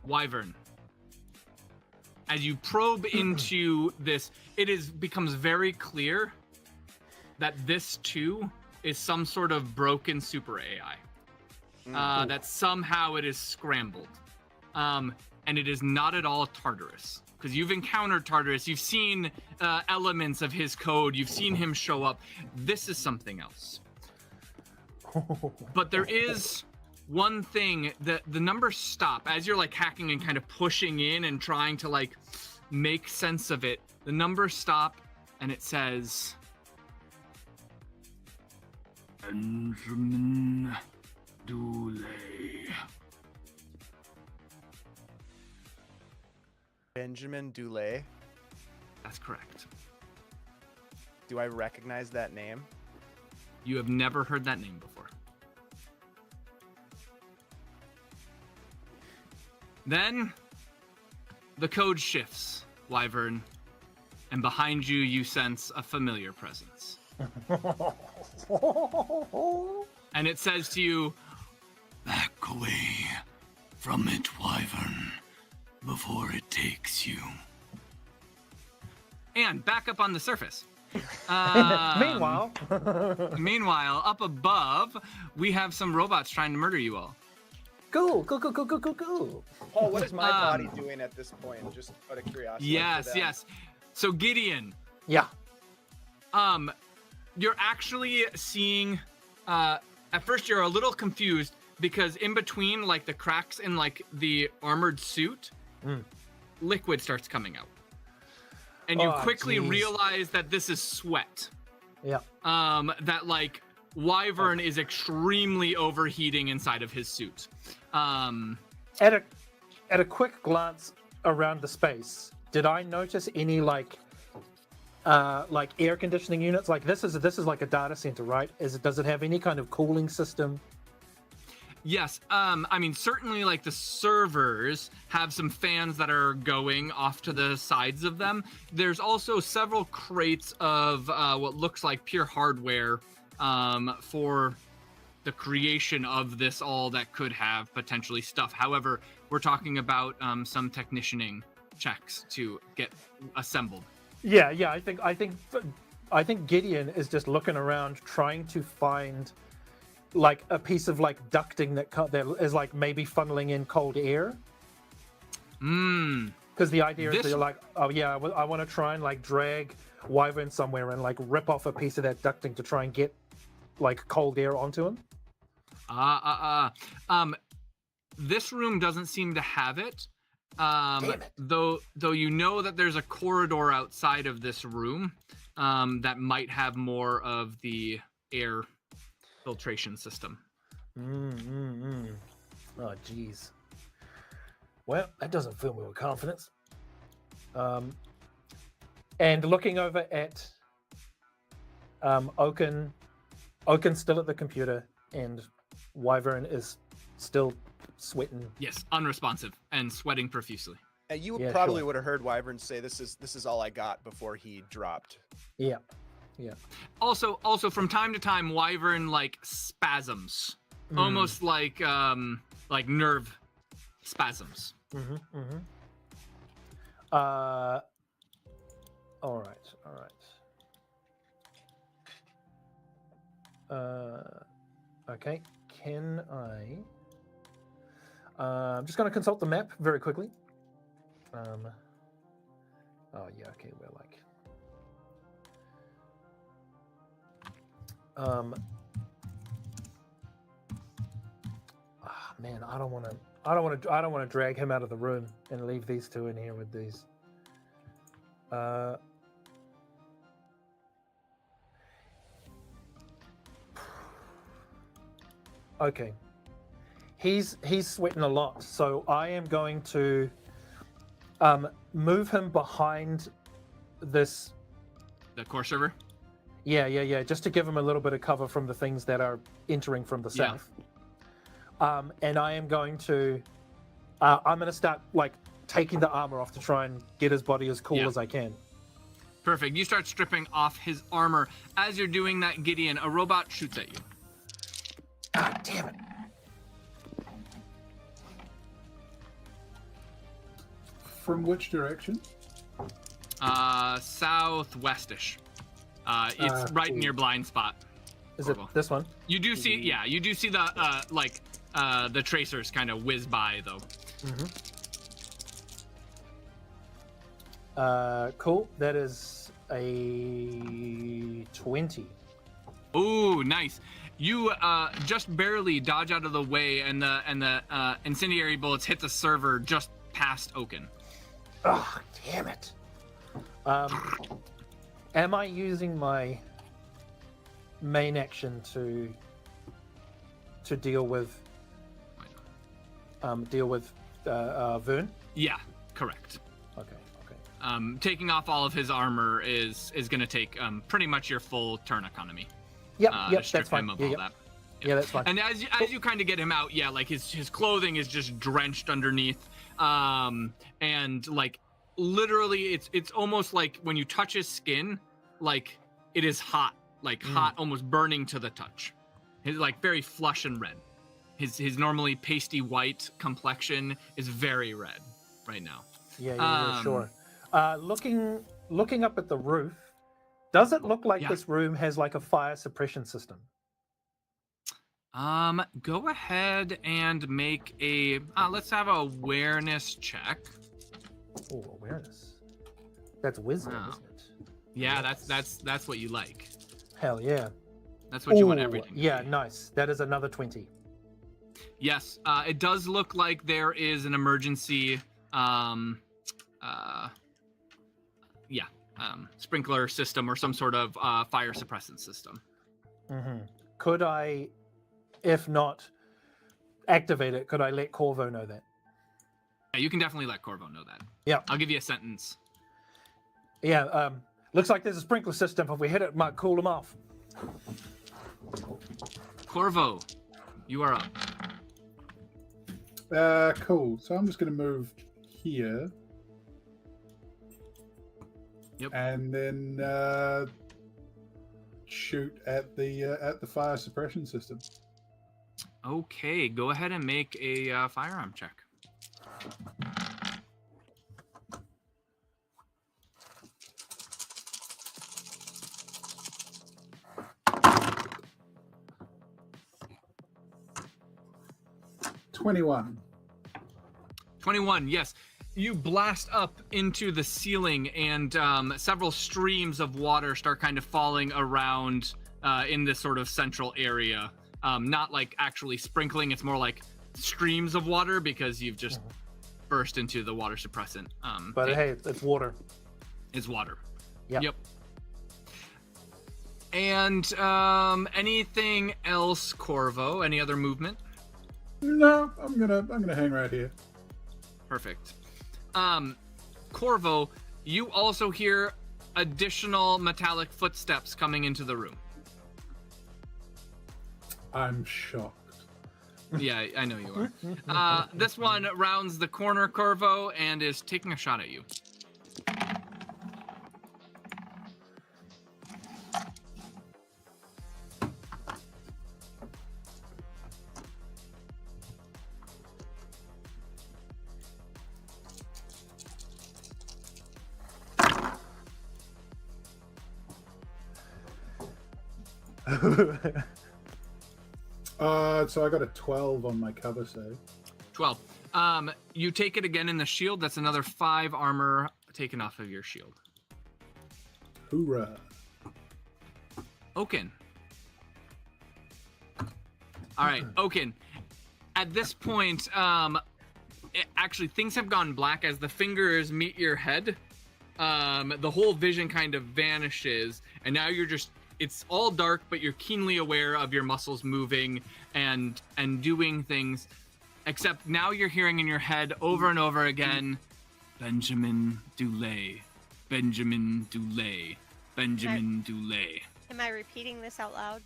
Wyvern. As you probe into this, becomes very clear that this too is some sort of broken super AI. That somehow it is scrambled. And it is not at all Tartarus. Because you've encountered Tartarus, you've seen elements of his code, you've seen him show up. This is something else. But there is one thing that the numbers stop as you're like hacking and kind of pushing in and trying to like make sense of it. The numbers stop and it says Benjamin Dooley. Benjamin Dooley. That's correct. Do I recognize that name? You have never heard that name before. Then the code shifts, Wyvern, and behind you, you sense a familiar presence. And it says to you, "Back away from it, Wyvern, before it takes you." And back up on the surface. Meanwhile, up above, we have some robots trying to murder you all. Cool. Paul, what is my body doing at this point? Just out of curiosity. Yes. So Gideon. Yeah. You're actually seeing. At first, you're a little confused because in between, like the cracks in like the armored suit, liquid starts coming out, and you quickly realize that this is sweat. Yeah. That like Wyvern is extremely overheating inside of his suit. At a quick glance around the space, did I notice any like air conditioning units? Like this is like a data center, right? Does it have any kind of cooling system? Yes. I mean, certainly like the servers have some fans that are going off to the sides of them. There's also several crates of what looks like pure hardware for the creation of this all that could have potentially stuff. However, we're talking about some technicianing checks to get assembled. Yeah. I think Gideon is just looking around trying to find like a piece of like ducting that is like maybe funneling in cold air. Because the idea is that you're like, oh yeah, I want to try and like drag Wyvern somewhere and like rip off a piece of that ducting to try and get like cold air onto him. This room doesn't seem to have it. Damn it. Though you know that there's a corridor outside of this room that might have more of the air filtration system. Oh geez. Well, that doesn't fill me with confidence. And looking over at Oaken's still at the computer, and Wyvern is still sweating. Yes, unresponsive and sweating profusely. And you Yeah, probably sure. would have heard Wyvern say, "This is all I got" before he dropped. Yeah. Also, from time to time, Wyvern like spasms, almost like nerve spasms. All right. Okay. Can I? I'm just going to consult the map very quickly. Oh yeah. Okay. We're like. Man, I don't want to drag him out of the room and leave these two in here with these. Okay. He's sweating a lot, so I am going to move him behind this. The core server. Yeah. Just to give him a little bit of cover from the things that are entering from the south. And I am going to, start like taking the armor off to try and get his body as cool as I can. Perfect. You start stripping off his armor. As you're doing that, Gideon, a robot shoots at you. God damn it. From which direction? Southwestish. It's right in your blind spot. Is it this one? You do see, you do see the the tracers kind of whiz by though. Cool. That is a 20. Ooh, nice. You just barely dodge out of the way, and the incendiary bullets hit the server just past Oaken. Oh, damn it. Am I using my main action to deal with Vern? Yeah, correct. Okay. Taking off all of his armor is going to take pretty much your full turn economy. Yep, strip that's fine. him of all that. Yeah, that's fine. And as you kind of get him out, like his clothing is just drenched underneath, and like literally, it's almost like when you touch his skin, like it is hot, hot, almost burning to the touch. He's like very flush and red. His normally pasty white complexion is very red right now. Yeah, sure. Looking up at the roof, does it look like this room has like a fire suppression system? Go ahead and make a let's have a awareness check. Oh, awareness. That's wisdom, isn't it? Yeah, that's what you like. Hell yeah. That's what you want everything to Yeah, be. nice. That is another 20. Yes, it does look like there is an emergency sprinkler system or some sort of fire suppressant system. Could I, if not activate it, could I let Corvo know that? Yeah, you can definitely let Corvo know that. Yeah. I'll give you a sentence. Yeah, looks like there's a sprinkler system. If we hit it, it might cool them off. Corvo, you are up. Cool. So I'm just going to move here. Yep. And then shoot at the fire suppression system. Okay, go ahead and make a firearm check. $21. 21, yes. You blast up into the ceiling, and several streams of water start kind of falling around in this sort of central area. Not like actually sprinkling, it's more like streams of water because you've just burst into the water suppressant. But hey, it's water. It's water. Yep. Yep. And anything else, Corvo? Any other movement? No, I'm gonna hang right here. Perfect. Corvo, you also hear additional metallic footsteps coming into the room. I'm shocked. Yeah, I know you are. This one rounds the corner, Corvo, and is taking a shot at you. So I got a 12 on my cover save. 12. You take it again in the shield. That's another 5 armor taken off of your shield. Hoorah. Oaken. All right, Oaken. At this point, actually, things have gone black as the fingers meet your head. The whole vision kind of vanishes, and now you're just, it's all dark, but you're keenly aware of your muscles moving and doing things, except now you're hearing in your head over and over again, Benjamin Dulé, Benjamin Dulé, Benjamin Dulé. Am I repeating this out loud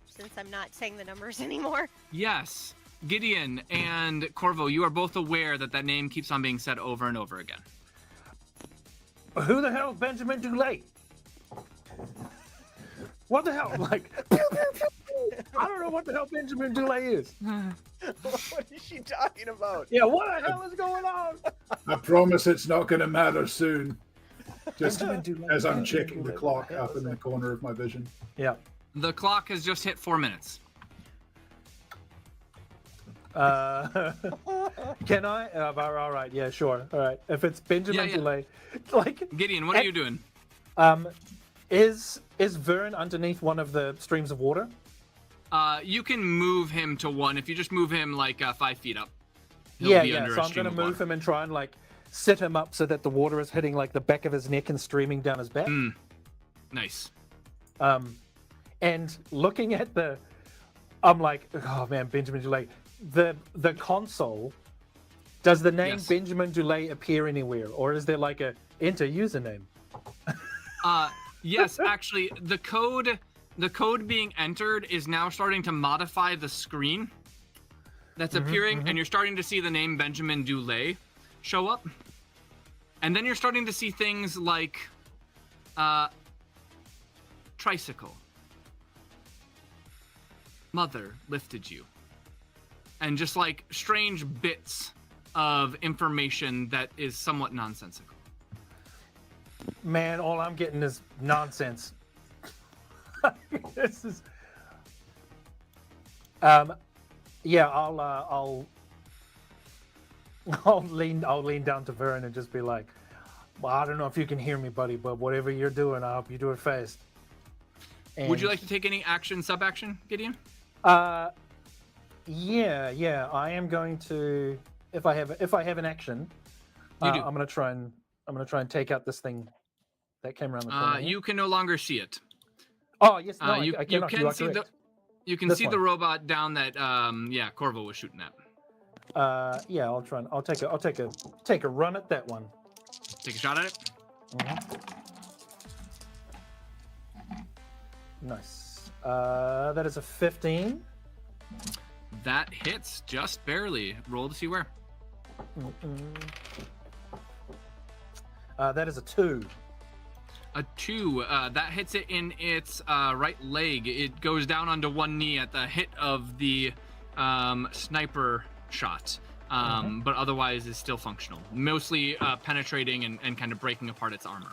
since I'm not saying the numbers anymore? Yes. Gideon and Corvo, you are both aware that that name keeps on being said over and over again. Who the hell is Benjamin Dulé? What the hell? Like, I don't know what the hell Benjamin Dulé is. What is she talking about? Yeah, what the hell is going on? I promise it's not going to matter soon. Just Benjamin Dulé. as I'm checking the clock up in the corner of my vision. Yeah. The clock has just hit 4 minutes. Can I? All right. Yeah, sure. All right. If it's Benjamin Yeah. Dulé, like, Gideon, what are you doing? is Vern underneath one of the streams of water? You can move him to one. If you just move him like 5 feet up. Yeah. Under So a I'm stream going to of move water. him and try and like sit him up so that the water is hitting like the back of his neck and streaming down his back. Nice. And looking at I'm like, oh man, Benjamin Dulé. The console, does the name Yes. Benjamin Dulé appear anywhere, or is there like a enter username? Yes, actually, the code being entered is now starting to modify the screen that's appearing, and you're starting to see the name Benjamin Dulé show up. And then you're starting to see things like tricycle. Mother lifted you. And just like strange bits of information that is somewhat nonsensical. Man, all I'm getting is nonsense. This is. Yeah, I'll lean down to Vern and just be like, well, I don't know if you can hear me, buddy, but whatever you're doing, I hope you do it fast. And, Would you like to take any action, sub-action, Gideon? Yeah, I am going to. If I have an action, You do. I'm gonna try and take out this thing that came around the corner. Here. You can no longer see it. Oh yes, no, you I cannot. can You are see correct. you can This see one. the robot down that Corvo was shooting at. Yeah, I'll try and I'll take a run at that one. Take a shot at it. Nice. That is a 15. That hits just barely. Roll to see where. That is a 2. A 2. That hits it in its right leg. It goes down onto one knee at the hit of the sniper shot. But otherwise is still functional. Mostly penetrating and kind of breaking apart its armor.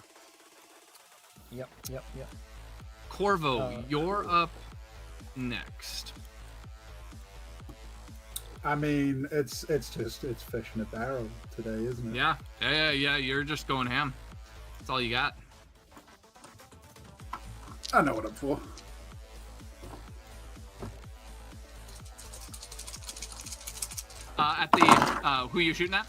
Yep. Corvo, you're up next. I mean, it's fish in a barrel today, isn't it? Yeah. You're just going ham. That's all you got. I know what I'm for. At the who are you shooting at?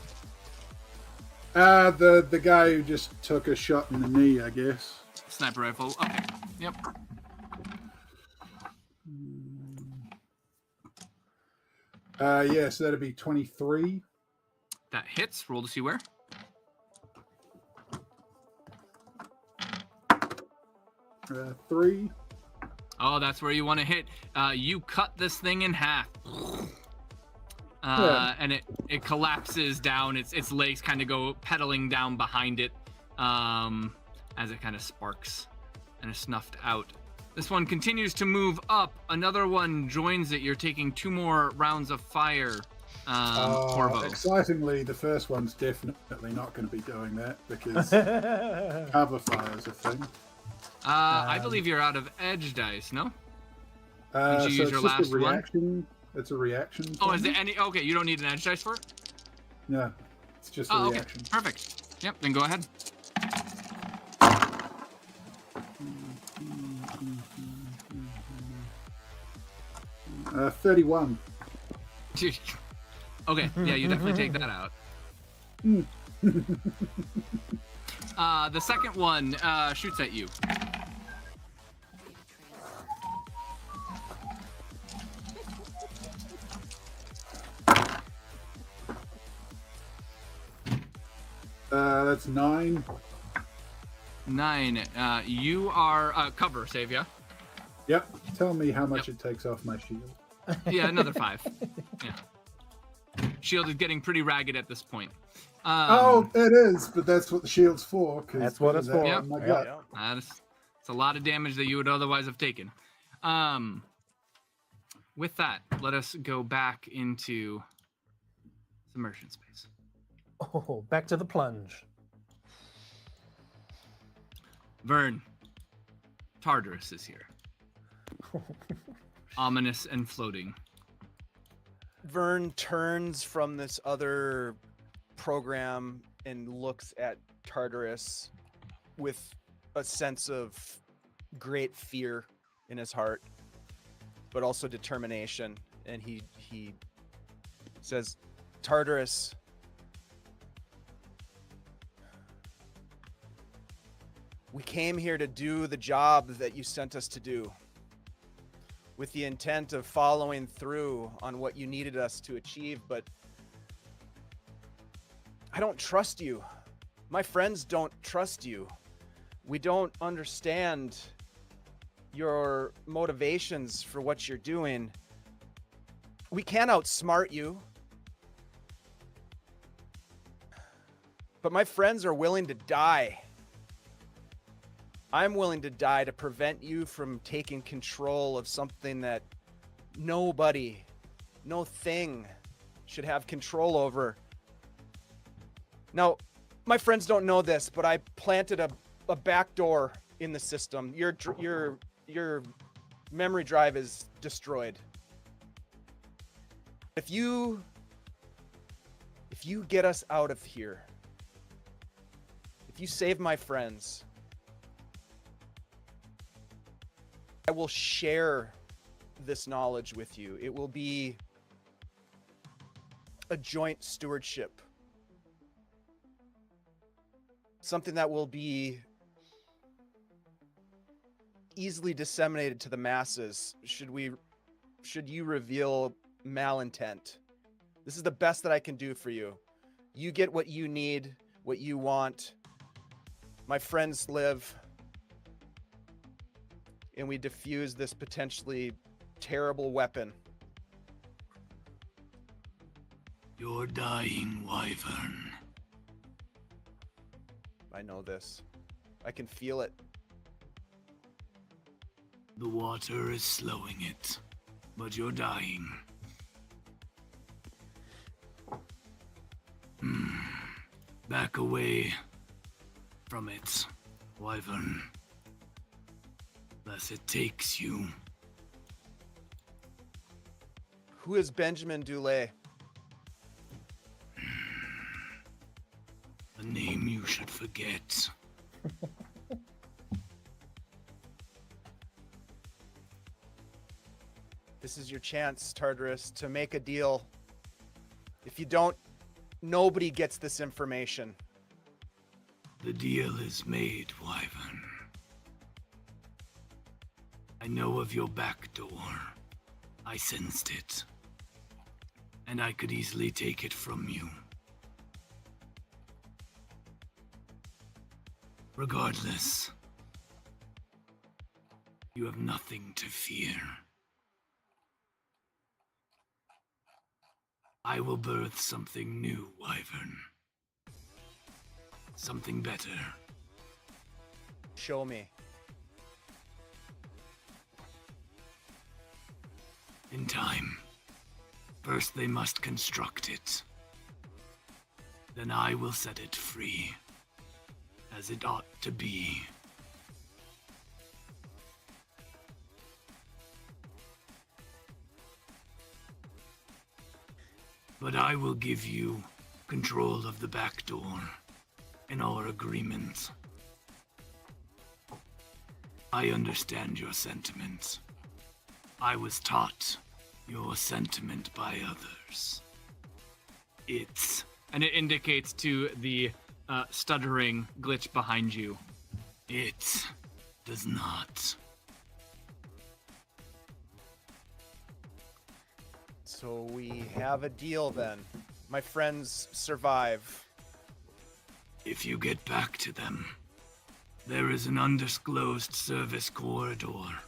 The guy who just took a shot in the knee, I guess. Sniper rifle. Okay. Yep. Yes, that'd be 23. That hits. Roll to see where. Uh, 3. Oh, that's where you want to hit. You cut this thing in half. and it collapses down. Its legs kind of go pedaling down behind it as it kind of sparks and is snuffed out. This one continues to move up. Another one joins it. You're taking 2 more rounds of fire, Corvo. Excitingly, the first one's definitely not going to be doing that because cover fire is a thing. I believe you're out of edge dice, no? So Did you use it's your just last a reaction. It's a reaction. Oh, is there any? Okay, you don't need an edge dice for it? No, it's just a Oh, okay. reaction. Perfect. Yep, then go ahead. Uh, 31. Okay, yeah, you definitely take that out. The second one shoots at you. That's 9. 9. You are cover save, yeah? Yep. Tell me how much it takes off my shield. Yeah, another 5. Yeah. Shield is getting pretty ragged at this point. Oh, it is, but that's what the shield's for. That's what it's for. Yep. My Yep. gut. It's a lot of damage that you would otherwise have taken. With that, let us go back into submersion space. Oh, back to the plunge. Vern, Tartarus is here. Ominous and floating. Vern turns from this other program and looks at Tartarus with a sense of great fear in his heart, but also determination. And he says, Tartarus, we came here to do the job that you sent us to do, with the intent of following through on what you needed us to achieve, but I don't trust you. My friends don't trust you. We don't understand your motivations for what you're doing. We can't outsmart you, but my friends are willing to die. I'm willing to die to prevent you from taking control of something that nobody, no thing should have control over. Now, my friends don't know this, but I planted a back door in the system. Your memory drive is destroyed. If you get us out of here, if you save my friends, I will share this knowledge with you. It will be a joint stewardship. Something that will be easily disseminated to the masses should you reveal malintent. This is the best that I can do for you. You get what you need, what you want. My friends live, and we defuse this potentially terrible weapon. You're dying, Wyvern. I know this. I can feel it. The water is slowing it, but you're dying. Back away from it, Wyvern. Lest it takes you. Who is Benjamin Dulé? A name you should forget. This is your chance, Tartarus, to make a deal. If you don't, nobody gets this information. The deal is made, Wyvern. I know of your back door. I sensed it. And I could easily take it from you. Regardless, you have nothing to fear. I will birth something new, Wyvern. Something better. Show me. In time. First they must construct it. Then I will set it free. As it ought to be. But I will give you control of the back door in our agreement. I understand your sentiments. I was taught your sentiment by others. It's... And it indicates to the stuttering glitch behind you. It does not. So we have a deal then. My friends survive. If you get back to them, there is an undisclosed service corridor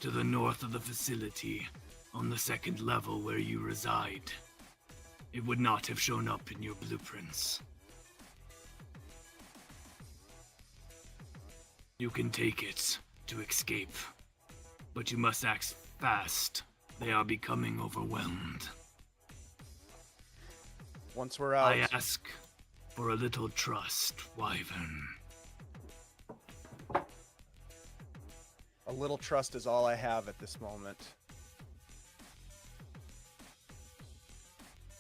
to the north of the facility on the second level where you reside. It would not have shown up in your blueprints. You can take it to escape, but you must act fast. They are becoming overwhelmed. Once we're out. I ask for a little trust, Wyvern. A little trust is all I have at this moment.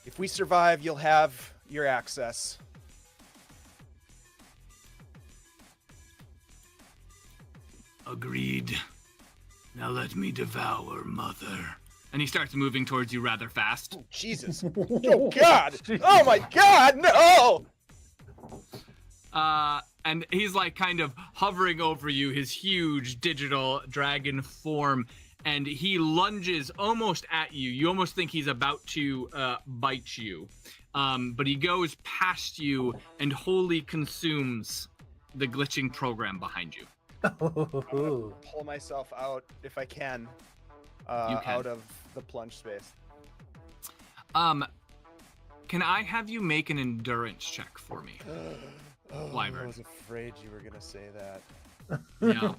If we survive, you'll have your access. Agreed. Now let me devour Mother. And he starts moving towards you rather fast. Oh, Jesus. Oh, God. Oh, my God. No. And he's like kind of hovering over you, his huge digital dragon form, and he lunges almost at you. You almost think he's about to bite you. But he goes past you and wholly consumes the glitching program behind you. Pull myself out if I can, out of the plunge space. Can I have you make an endurance check for me? I was afraid you were gonna say that. Yeah.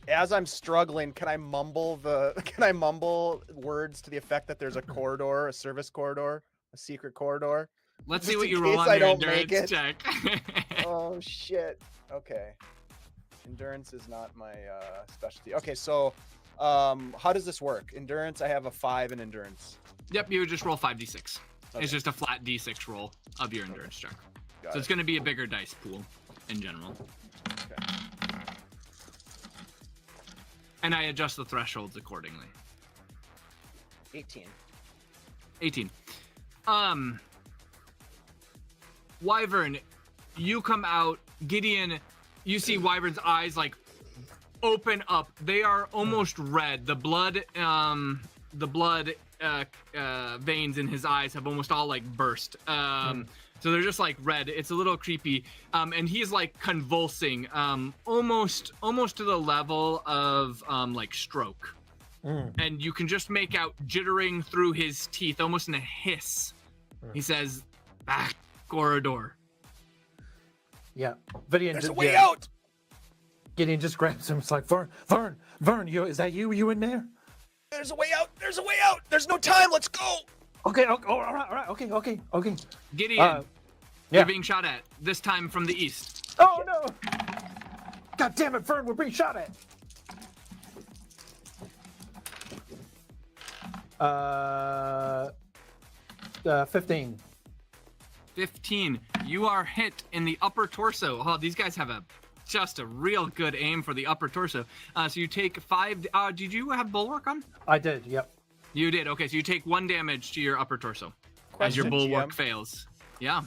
As I'm struggling, can I mumble words to the effect that there's a corridor, a service corridor, a secret corridor? Let's Just see what in you roll case on I your don't make endurance it. check. Oh shit. Okay. Endurance is not my specialty. Okay, so how does this work? Endurance, I have a 5 in endurance. Yep, you would just roll 5d6. Okay. It's just a flat d6 roll of your endurance check. Got So it's it. going to be a bigger dice pool in general. Okay. And I adjust the thresholds accordingly. 18. 18. Wyvern, you come out. Gideon, you see Wyvern's eyes like open up. They are almost red. The blood veins in his eyes have almost all like burst. So they're just like red. It's a little creepy. And he's like convulsing, almost to the level of like stroke. And you can just make out jittering through his teeth, almost in a hiss. He says, "Back corridor." Yeah. Gideon There's a way out! Gideon just grabs him. It's like, Vern, is that you? You in there? There's a way out! There's a way out! There's no time! Let's go! Okay, all right, okay. Gideon, Yeah. you're being shot at, this time from the east. Oh no! God damn it, Vern, we're being shot at. 15. 15. You are hit in the upper torso. Oh, these guys have just a real good aim for the upper torso. So you take 5. Did you have bulwark on? I did, yep. You did. Okay, so you take 1 damage to your upper torso as your Question, bulwark GM. fails. Yeah.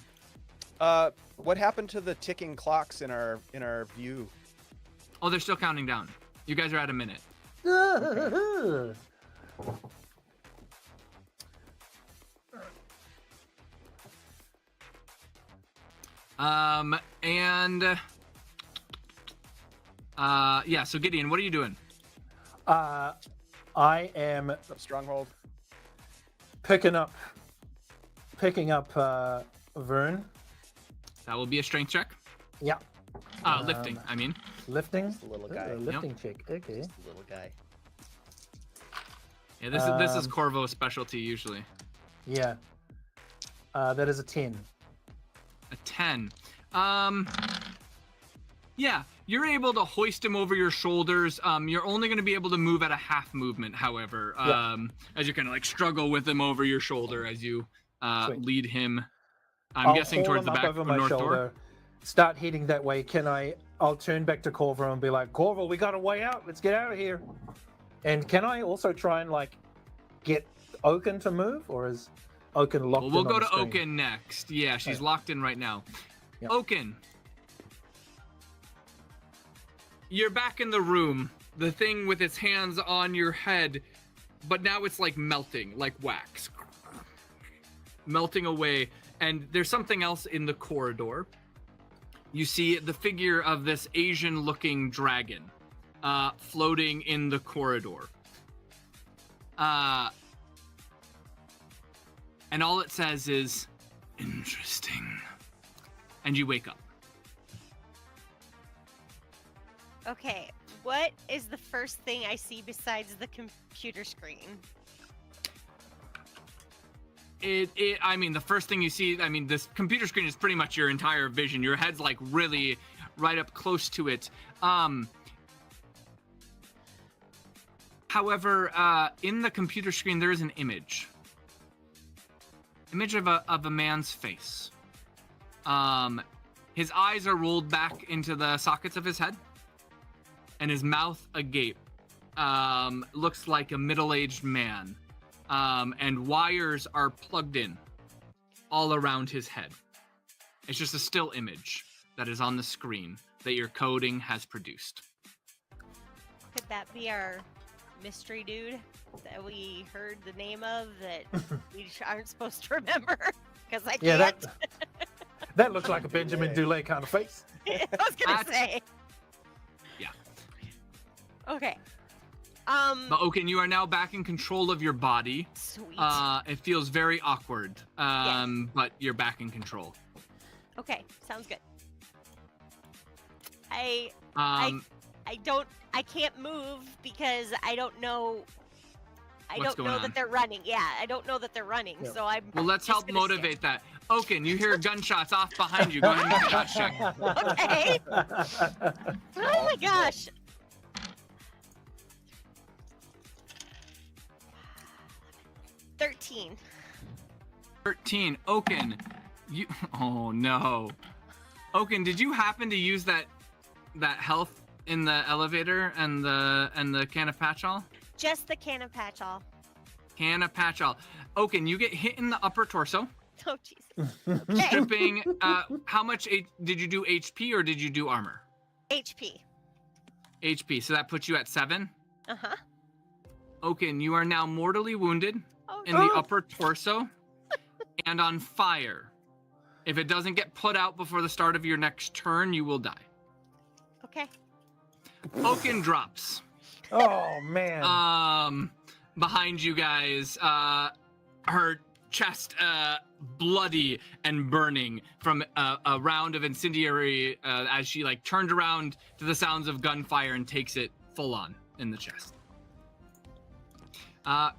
What happened to the ticking clocks in our view? Oh, they're still counting down. You guys are at a minute. Yeah, so Gideon, what are you doing? I am Stronghold. picking up Vern. That will be a strength check. Yeah. Lifting, I mean. Lifting? Just a little guy. Lifting check. Okay. Just a little guy. Yeah, this is Corvo's specialty usually. Yeah. That is a 10. A 10. Yeah, you're able to hoist him over your shoulders. You're only going to be able to move at a half movement, however, as you kind of like struggle with him over your shoulder as you lead him. I'm guessing haul towards him the up back over or my north shoulder, door. start heading that way. I'll turn back to Corvo and be like, Corvo, we got a way out. Let's get out of here. And can I also try and like get Oaken to move, or is Oaken locked in? We'll go on to the screen? Oaken next. Yeah, she's Okay. locked in right now. Yep. Oaken. You're back in the room. The thing with its hands on your head, but now it's like melting, like wax. Melting away. And there's something else in the corridor. You see the figure of this Asian-looking dragon floating in the corridor. And all it says is, interesting. And you wake up. Okay, what is the first thing I see besides the computer screen? I mean, the first thing you see, I mean, this computer screen is pretty much your entire vision. Your head's like really right up close to it. However, in the computer screen, there is an image. Image of a man's face. His eyes are rolled back into the sockets of his head, and his mouth agape. Looks like a middle-aged man. And wires are plugged in all around his head. It's just a still image that is on the screen that your coding has produced. Could that be our mystery dude that we heard the name of that we aren't supposed to remember? Because I can't. Yeah, that looks like a Benjamin Dulé kind of face. I was gonna say. Yeah. Okay. But Oaken, you are now back in control of your body. Sweet. It feels very awkward, Yes. but you're back in control. Okay, sounds good. I can't move because I don't know. I What's don't going know on? that they're running. Yeah, I don't know that they're running. Yeah. So I'm. Well, let's just help gonna sit. motivate that. Oaken, you hear gunshots off behind you. Go ahead and make a shot check. Okay. Oh my gosh. $13. 13. Oaken, you. Oh no. Oaken, did you happen to use that health in the elevator and the can of patch-all? Just the can of patch-all. Can of patch-all. Oaken, you get hit in the upper torso. Oh jeez. Okay. Stripping. How much did you do HP or did you do armor? HP. HP. So that puts you at 7. Uh-huh. Oaken, you are now mortally wounded Oh, in the upper torso and on fire. If it doesn't get put out before the start of your next turn, you will die. okay. Oaken drops. Oh man. Behind you guys, her chest bloody and burning from a round of incendiary as she like turned around to the sounds of gunfire and takes it full on in the chest.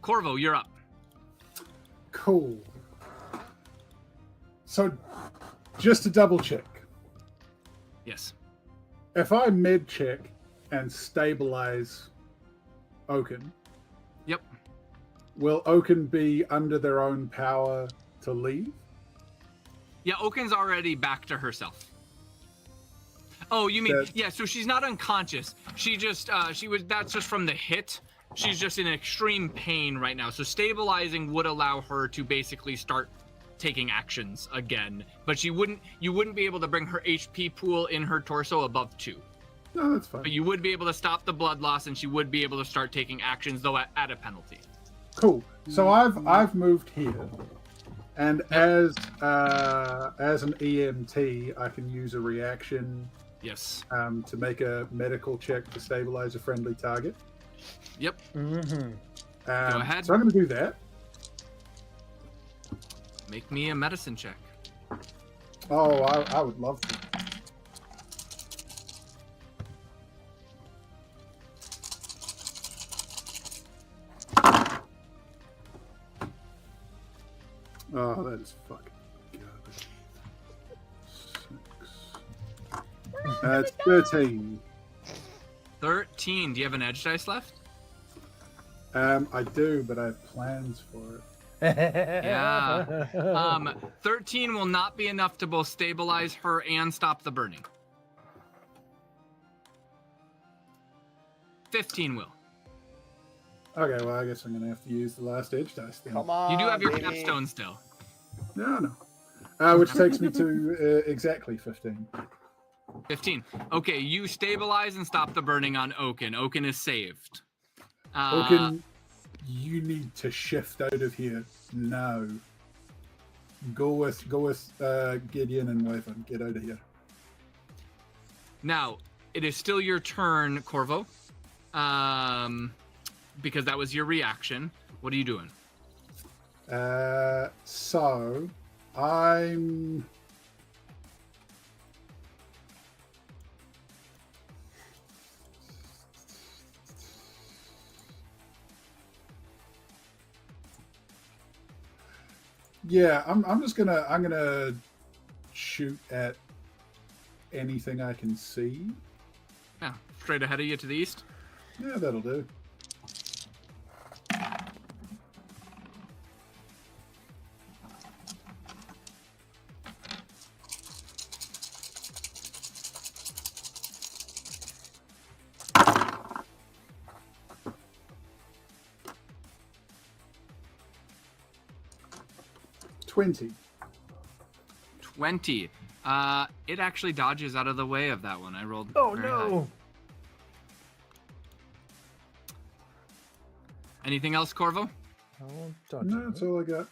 Corvo, you're up. Cool. So, just to double check, Yes. if I mid check and stabilize Oaken, Yep. will Oaken be under their own power to leave? Yeah, Oaken's already back to herself. Oh, you mean, That- yeah, so she's not unconscious. She just, that's just from the hit. She's just in extreme pain right now. So stabilizing would allow her to basically start taking actions again. But you wouldn't be able to bring her HP pool in her torso above 2. No, that's fine. But you would be able to stop the blood loss and she would be able to start taking actions, though at a penalty. Cool. So I've moved here, and as an EMT, I can use a reaction Yes. to make a medical check to stabilize a friendly target. Yep. Mm-hmm. Go ahead. So I'm going to do that. Make me a medicine check. Oh, I would love to. Oh, that is fucking garbage. 6. It's 13. 13. Do you have an edge dice left? I do, but I have plans for it. Yeah. 13 will not be enough to both stabilize her and stop the burning. 15 will. Okay, well, I guess I'm going to have to use the last edge dice then. Come on, You do have your baby. capstone still. No. Which takes me to exactly 15. 15. Okay, you stabilize and stop the burning on Oaken. Oaken is saved. Oaken, you need to shift out of here now. Go with Gideon and Wyvern. Get out of here. Now, it is still your turn, Corvo. Because that was your reaction. What are you doing? So I'm I'm just gonna shoot at anything I can see. Yeah, straight ahead of you to the east. Yeah, that'll do. $20. 20. It actually dodges out of the way of that one. I rolled. Oh very no! high. Anything else, Corvo? Oh, dodge No, it. that's all I got.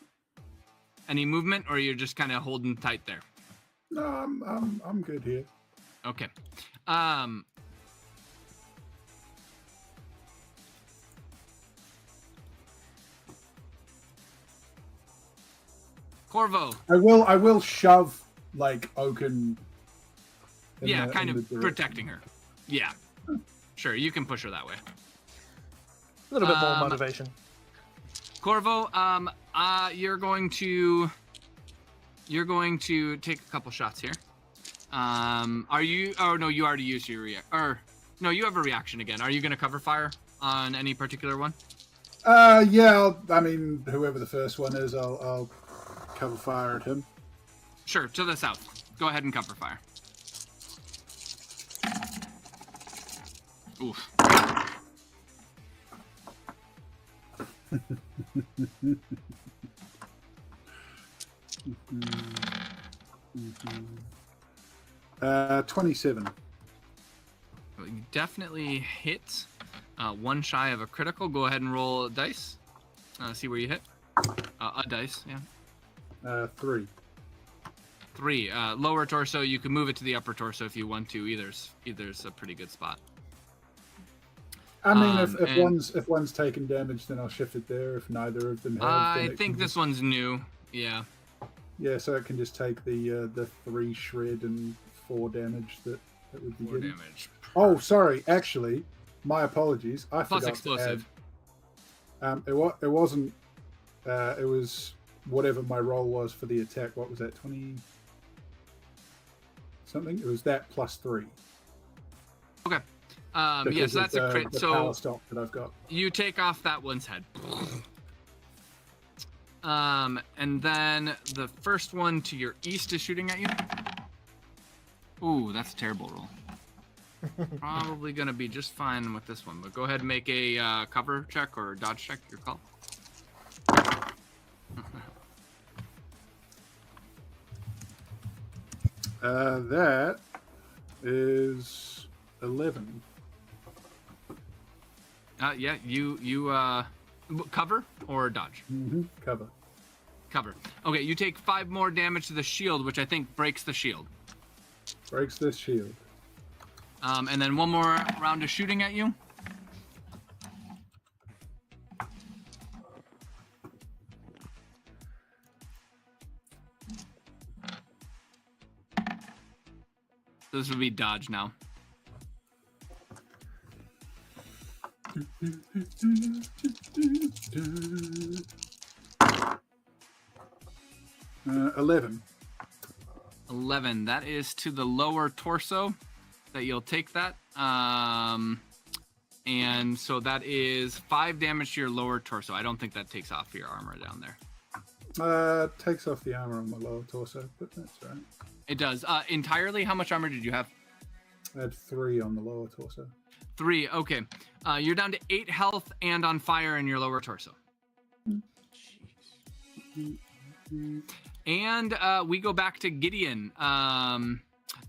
Any movement, or you're just kind of holding tight there? No, I'm good here. Okay. Corvo. I will shove like Oaken. Yeah, kind in of the direction. protecting her. Yeah. Sure, you can push her that way. A little bit more motivation. Corvo, you're going to take a couple shots here. Are you? Oh no, you already used your no, you have a reaction again. Are you going to cover fire on any particular one? Yeah. I mean, whoever the first one is, I'll cover fire at him. Sure, to the south. Go ahead and cover fire. Oof. Mm-hmm. 27. Well, you definitely hit. One shy of a critical. Go ahead and roll a dice. See where you hit. A dice, yeah. 3. 3. Lower torso. You can move it to the upper torso if you want to. Either's a pretty good spot. I mean, if one's taken damage, then I'll shift it there. If neither of them have, I think this one's new. Yeah. Yeah, so it can just take the 3 shred and 4 damage that would be 4 getting. damage. Oh, sorry. Actually, my apologies. I Plus forgot explosive. to add. It wasn't. It was whatever my roll was for the attack. What was that? 20 something. It was that plus 3. Okay. Yeah, so that's a crit. The So power stock that I've got. you take off that one's head. And then the first one to your east is shooting at you. Ooh, that's a terrible roll. Probably gonna be just fine with this one, but go ahead and make a cover check or dodge check, your call. That is 11. Yeah, you cover or dodge? Mm-hmm. Cover. Cover. Okay, you take 5 more damage to the shield, which I think breaks the shield. Breaks this shield. And then one more round of shooting at you. This would be dodge now. 11. 11. That is to the lower torso that you'll take that. And so that is 5 damage to your lower torso. I don't think that takes off your armor down there. Takes off the armor on my lower torso, but that's right. It does. Entirely, how much armor did you have? I had 3 on the lower torso. 3. Okay. You're down to 8 health and on fire in your lower torso. And we go back to Gideon.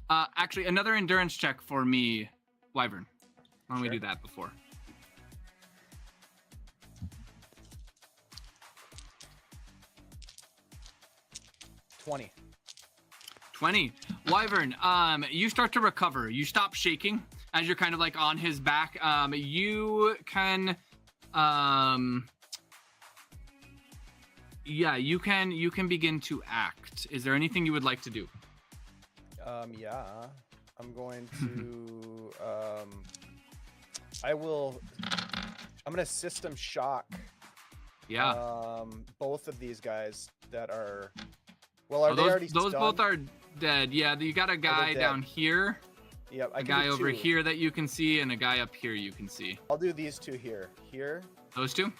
Actually, another endurance check for me, Wyvern. Why don't we do that before? $20. 20. Wyvern, you start to recover. You stop shaking as you're kind of like on his back. You can, yeah, you can begin to act. Is there anything you would like to do? Yeah, I'm going to, I'm going to system shock. Yeah. Both of these guys that are, well, are they already those stunned? both are dead. Yeah, you got a guy down here. Yep, a guy over here that you can see, and a guy up here you can see. I'll do these 2 here. Here. Those 2?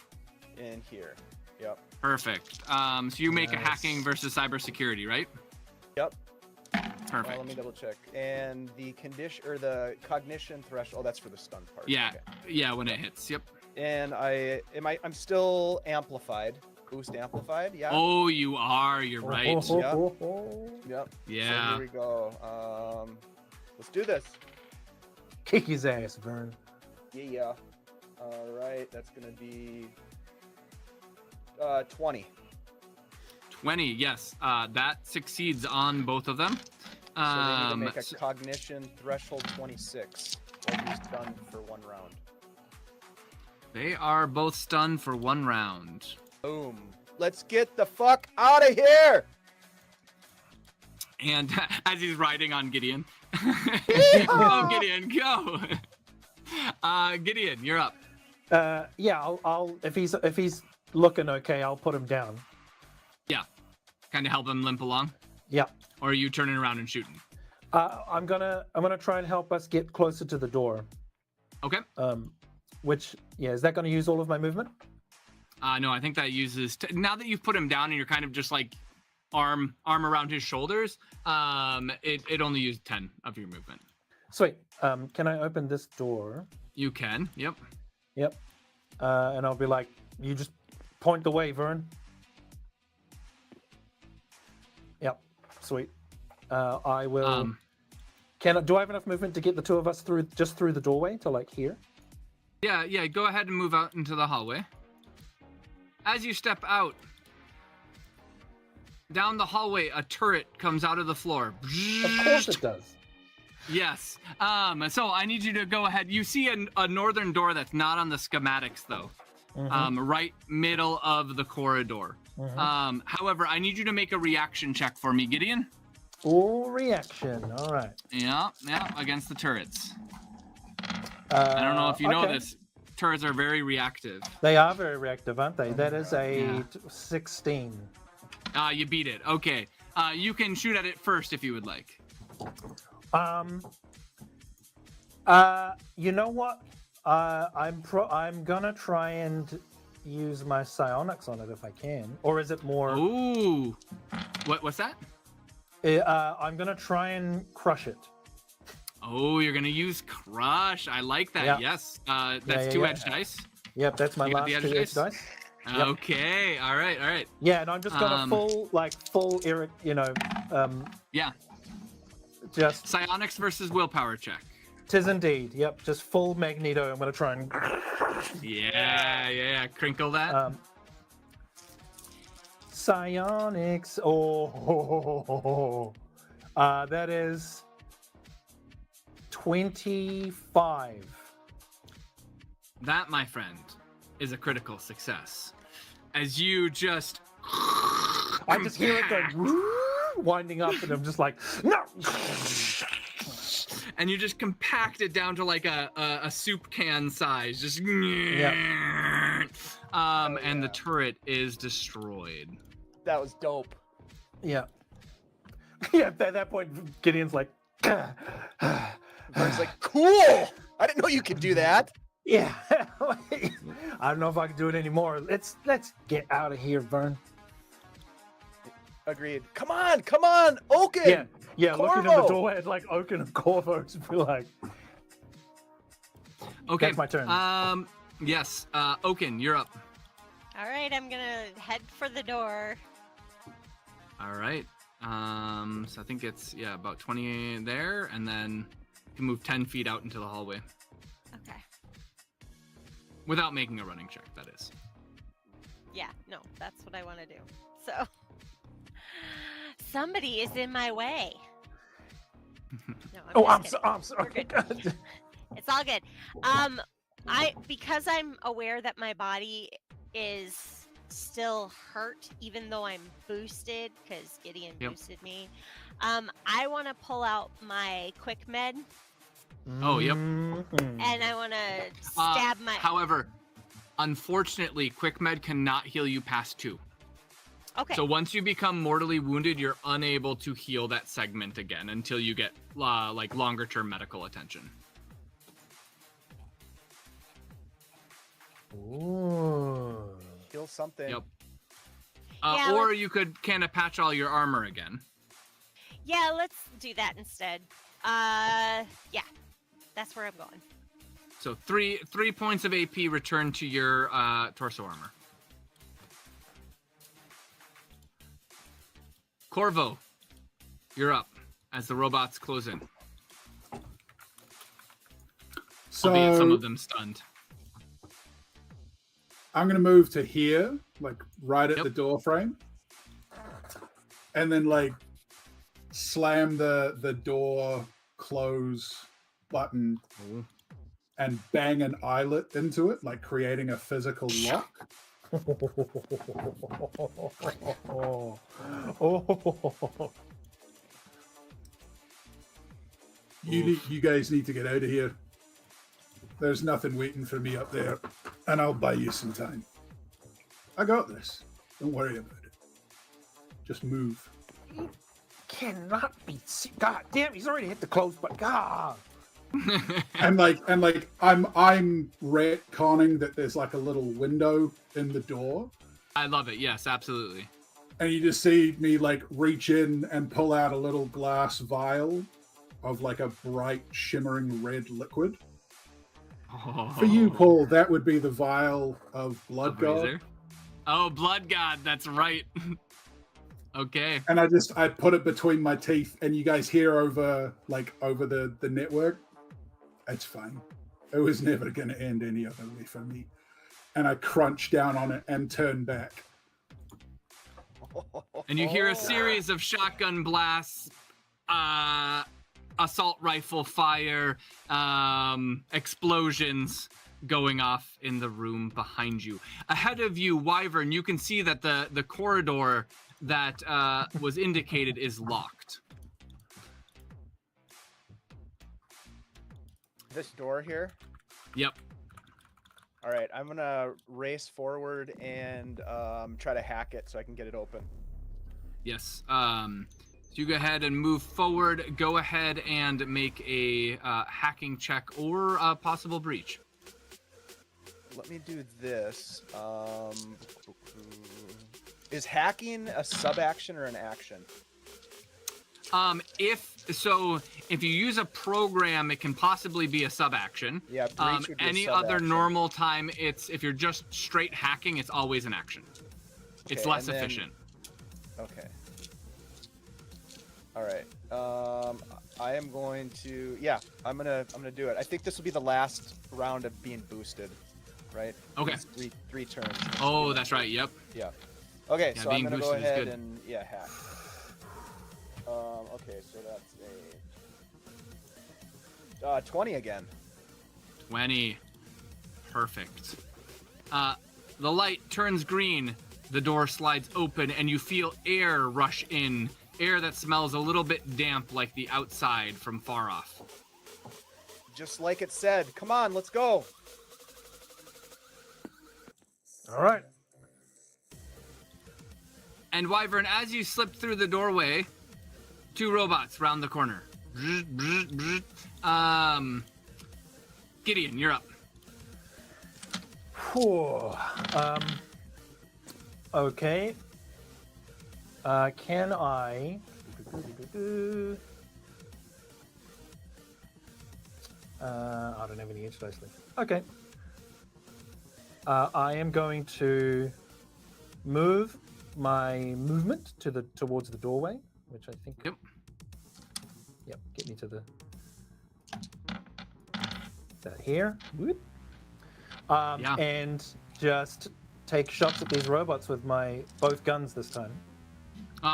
And here. Yep. Perfect. So you make a hacking versus cybersecurity, right? Yep. Perfect. Let me double check. And the condition or the cognition threshold. Oh, that's for the stun part. Yeah. Okay. Yeah, when it hits. Yep. And I'm still amplified. Boost amplified. Yeah. Oh, you are. You're right. Yep. Yeah. So here we go. Let's do this. Kick his ass, Vern. Yeah. All right. That's gonna be 20. 20. Yes. That succeeds on both of them. So they need to make a cognition threshold 26. Or be stunned for 1 round. They are both stunned for 1 round. Boom. Let's get the fuck out of here. And as he's riding on Gideon. Go, Gideon, go. Gideon, you're up. Yeah, I'll if he's looking okay, I'll put him down. Yeah. Kind of help him limp along. Yeah. Or are you turning around and shooting? I'm gonna try and help us get closer to the door. Okay. Which is that gonna use all of my movement? No, I think that uses now that you've put him down and you're kind of just like arm around his shoulders. It only used 10 of your movement. Sweet. Can I open this door? You can. Yep. Yep. And I'll be like, you just point the way, Vern. Yep. Sweet. I will. Do I have enough movement to get the 2 of us through the doorway to like here? Yeah. Go ahead and move out into the hallway. As you step out, down the hallway, a turret comes out of the floor. Of course it does. Yes. So I need you to go ahead. You see a northern door that's not on the schematics, though. Mm-hmm. Right middle of the corridor. Mm-hmm. However, I need you to make a reaction check for me, Gideon. Oh, reaction. All right. Yeah, against the turrets. I don't know if you know this. Turrets are very reactive. They are very reactive, aren't they? That is a 16. You beat it. Okay. You can shoot at it first if you would like. You know what? I'm gonna try and use my psionics on it if I can. Or is it more? Ooh. What's that? I'm gonna try and crush it. Oh, you're gonna use crush. I like that. Yeah. Yes. That's 2-edged dice. Yep, that's my last 2-edged dice. Yep. Okay. All right. Yeah, and I'm just gonna full Eric. Yeah. Just psionics versus willpower check. 'Tis indeed. Yep, just full Magneto. I'm gonna try and. Yeah. Crinkle that. Psionics. That is 25. That, my friend, is a critical success. As you just... I just hear it go winding up, and I'm just like, no! and you just compact it down to like a soup can size. Just and the turret is destroyed. That was dope. Yeah. Yeah, at that point, Gideon's like, Vern's like, cool! I didn't know you could do that. yeah. I don't know if I can do it anymore. Let's get out of here, Vern. Agreed. Come on, Oaken! Yeah, looking Corvo! at the doorway at like Oaken and Corvo to be like, Okay. That's my turn. Yes. Oaken, you're up. All right, I'm gonna head for the door. All right. So I think it's about 20 there, and then you can move 10 feet out into the hallway Okay. without making a running check. That is. Yeah, no, that's what I want to do. So, somebody is in my way. No, I'm just sorry. We're good. It's all good. Because I'm aware that my body is still hurt, even though I'm boosted, because Gideon boosted me. I want to pull out my quick med. Oh, yep. Mhm. And I want to stab my. However, unfortunately, quick med cannot heal you past 2. Okay. So once you become mortally wounded, you're unable to heal that segment again until you get like longer term medical attention. Ooh. Kill something. Yep. Yeah, or you could kind of patch all your armor again. Yeah, let's do that instead. Yeah, that's where I'm going. So 3 points of AP return to your torso armor. Corvo, you're up as the robots close in. Albeit some So of them stunned. I'm gonna move to here, like right at Yep. the door frame, and then like slam the door close button and bang an eyelet into it, like creating a physical lock. You guys need to get out of here. There's nothing waiting for me up there, and I'll buy you some time. I got this. Don't worry about it. Just move. Cannot be. God damn, he's already hit the close button. God. And I'm retconning that there's like a little window in the door, I love it. Yes, absolutely. and you just see me like reach in and pull out a little glass vial of like a bright shimmering red liquid. For you, Paul, that would be the vial of Blood God. Razor. Oh, Blood God. That's right. Okay. And I put it between my teeth, and you guys hear over the network. It's fine. It was never going to end any other way for me. And I crunch down on it and turn back. And you hear a series of shotgun blasts, assault rifle fire, explosions going off in the room behind you. Ahead of you, Wyvern, you can see that the corridor that was indicated is locked. This door here. Yep. All right, I'm gonna race forward and try to hack it so I can get it open. Yes. So you go ahead and move forward. Go ahead and make a hacking check or a possible breach. Let me do this. Is hacking a sub-action or an action? If you use a program, it can possibly be a sub-action. Yeah, breach would be a any other sub-action. normal time, if you're just straight hacking, it's always an action. It's Okay, less and then- efficient. Okay. All right. I am going to. Yeah, I'm gonna do it. I think this will be the last round of being boosted, right? Okay. It's three turns. Oh, that's right. Yep. Yeah. Okay, Yeah, so I'm being gonna go boosted is ahead good. and hack. Okay, so that's a 20 again. 20. Perfect. The light turns green. The door slides open, and you feel air rush in. Air that smells a little bit damp, like the outside from far off. just like it said. Come on, let's go. All right. And Wyvern, as you slip through the doorway, 2 robots round the corner. Gideon, you're up. Whew. Okay. Can I? I don't have any edge dice left. Okay. I am going to move my movement towards the doorway, which I think. Yep. Yep. Get me to that here. Whoop. Yeah. And just take shots at these robots with my both guns this time.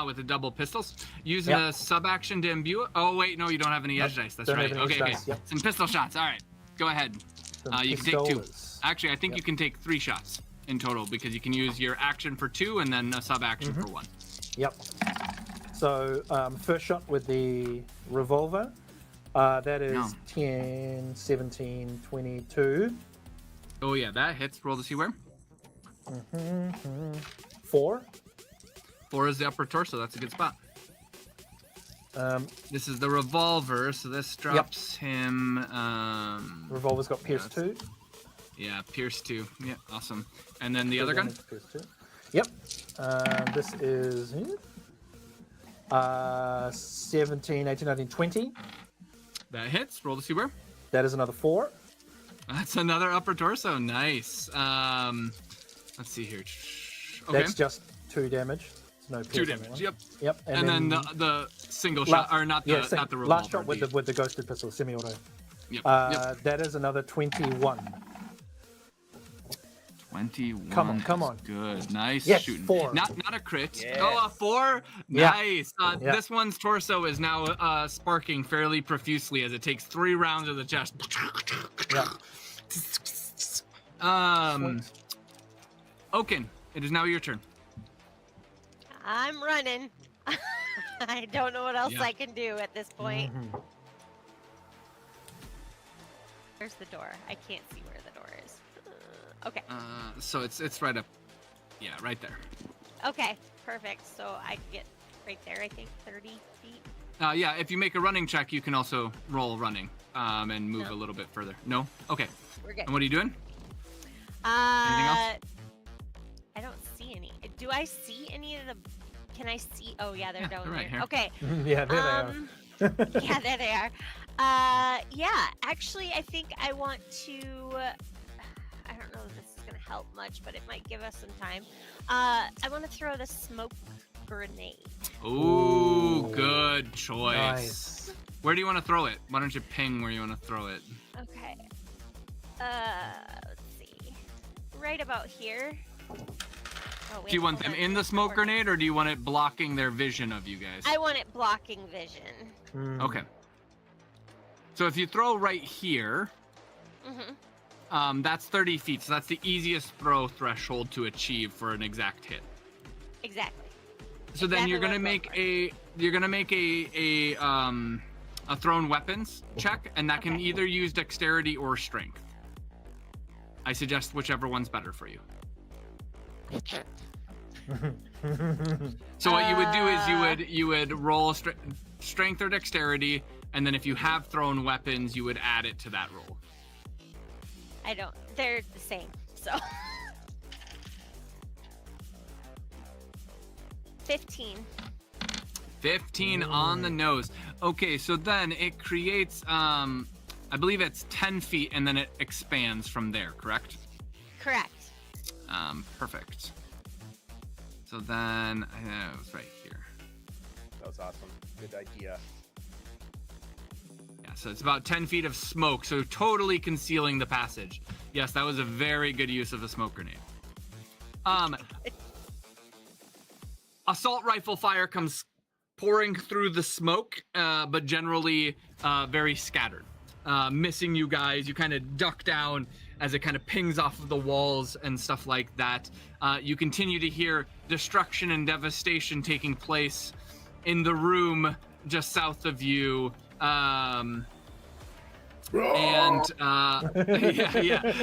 With the double pistols. Use Yep. the sub-action to imbue it. Oh, wait, no, you don't have any edge dice. That's Don't right. have any edge Okay. dice, yep. Some pistol shots. All right. Go ahead. Some You can take 2. pistolas. Actually, I think Yep. you can take 3 shots in total because you can use your action for 2 and then a sub-action for 1. Yep. So, first shot with the revolver. That is No. 10, 17, 22. Oh, yeah, that hits. Roll to see where. 4. 4 is the upper torso. That's a good spot. This is the revolver, so this drops him. Revolver's got pierce 2. Yeah, pierce 2. Yeah, awesome. And then the other gun? Pierce 2. Yep. This is 17, 18, 19, 20. That hits. Roll to see where. That is another 4. That's another upper torso. Nice. Let's see here. Okay. That's just 2 damage. There's no 2 pierce on that damage. one. Yep. Yep. And then the single shot, or not the not the revolver. Last shot with the ghosted pistol, semi-auto. Yep. That is another 21. 21. Come on. Good. Nice Yes, shooting. 4. Not a crit. Yes. Oh, a 4? Yeah. Nice. Yeah. This one's torso is now sparking fairly profusely as it takes 3 rounds of the chest. Yeah. Oaken, it is now your turn. I'm running. I don't know what else Yeah. I can do at this point. Mhm. Where's the door? I can't see where the door is. Okay. So it's right up. Yeah, right there. Okay. Perfect. So I can get right there. I think 30 feet. Yeah, if you make a running check, you can also roll running and move No. a little bit further. No? Okay. We're good. And what are you doing? Anything else? I don't see any. Do I see any of the? Can I see? Oh yeah, they're Yeah, down they're right there. here. Okay. Yeah, there they are. Yeah, there they are. Yeah. Actually, I think I want to. I don't know if this is gonna help much, but it might give us some time. I want to throw the smoke grenade. Ooh, good choice. Nice. Where do you want to throw it? Why don't you ping where you want to throw it? Okay. Let's see. Right about here. Oh, wait, Do you want hold them on. in the smoke Or- grenade, or do you want it blocking their vision of you guys? I want it blocking vision. Mm. Okay. So if you throw right here, Mm-hmm. that's 30 feet. So that's the easiest throw threshold to achieve for an exact hit. Exactly. So then you're gonna Exactly what make a thrown weapons check, and that can Okay. either use dexterity or strength. I suggest whichever one's better for you. So what you would do is you would roll strength or dexterity, and then if you have thrown weapons, you would add it to that roll. I don't. They're the same. So. 15. 15 on the nose. Okay, so then it creates, I believe it's 10 feet, and then it expands from there, correct? Correct. Perfect. So then, it was right here. That was awesome. Good idea. Yeah, so it's about 10 feet of smoke, so totally concealing the passage. Yes, that was a very good use of a smoke grenade. Assault rifle fire comes pouring through the smoke, but generally very scattered. Missing you guys. You kind of duck down as it kind of pings off of the walls and stuff like that. You continue to hear destruction and devastation taking place in the room just south of you. and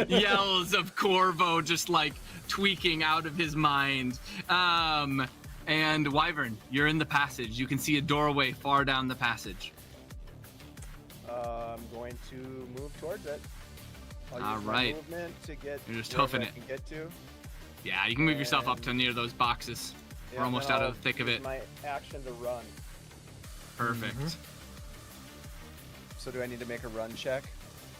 yells of Corvo just like tweaking out of his mind. And Wyvern, you're in the passage. You can see a doorway far down the passage. I'm going to move towards it. I'll All use my right. movement to get You're just wherever hoofing I it. can get to. Yeah, you can move yourself up to And- near those boxes. Yeah, We're almost then out I'll of the thick of use it. My action to run. Perfect. So do I need to make a run check?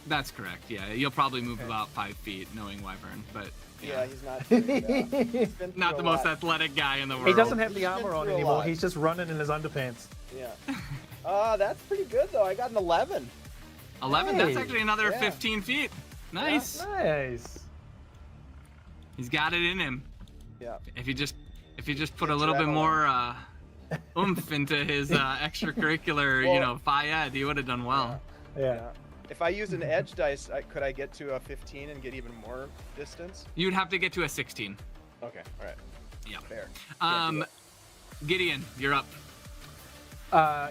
That's correct. Yeah, you'll probably move Okay. about 5 feet, knowing Wyvern, but Yeah, he's not. He's been not through the a most lot. athletic guy in the world. He doesn't have the He's armor been on through a anymore. lot. He's just running in his underpants. Yeah. That's pretty good though. I got an 11. 11. That's Hey. actually another Yeah. 15 feet. Nice. Nice. He's got it in him. Yeah. If you just put a Adrenaline. little bit more oomph into his extracurricular, Well, phi ed, he would have done well. Yeah. If I use an edge dice, could I get to a 15 and get even more distance? You'd have to get to a 16. Okay. All right. Yeah. Fair. Can't do it. Gideon, you're up.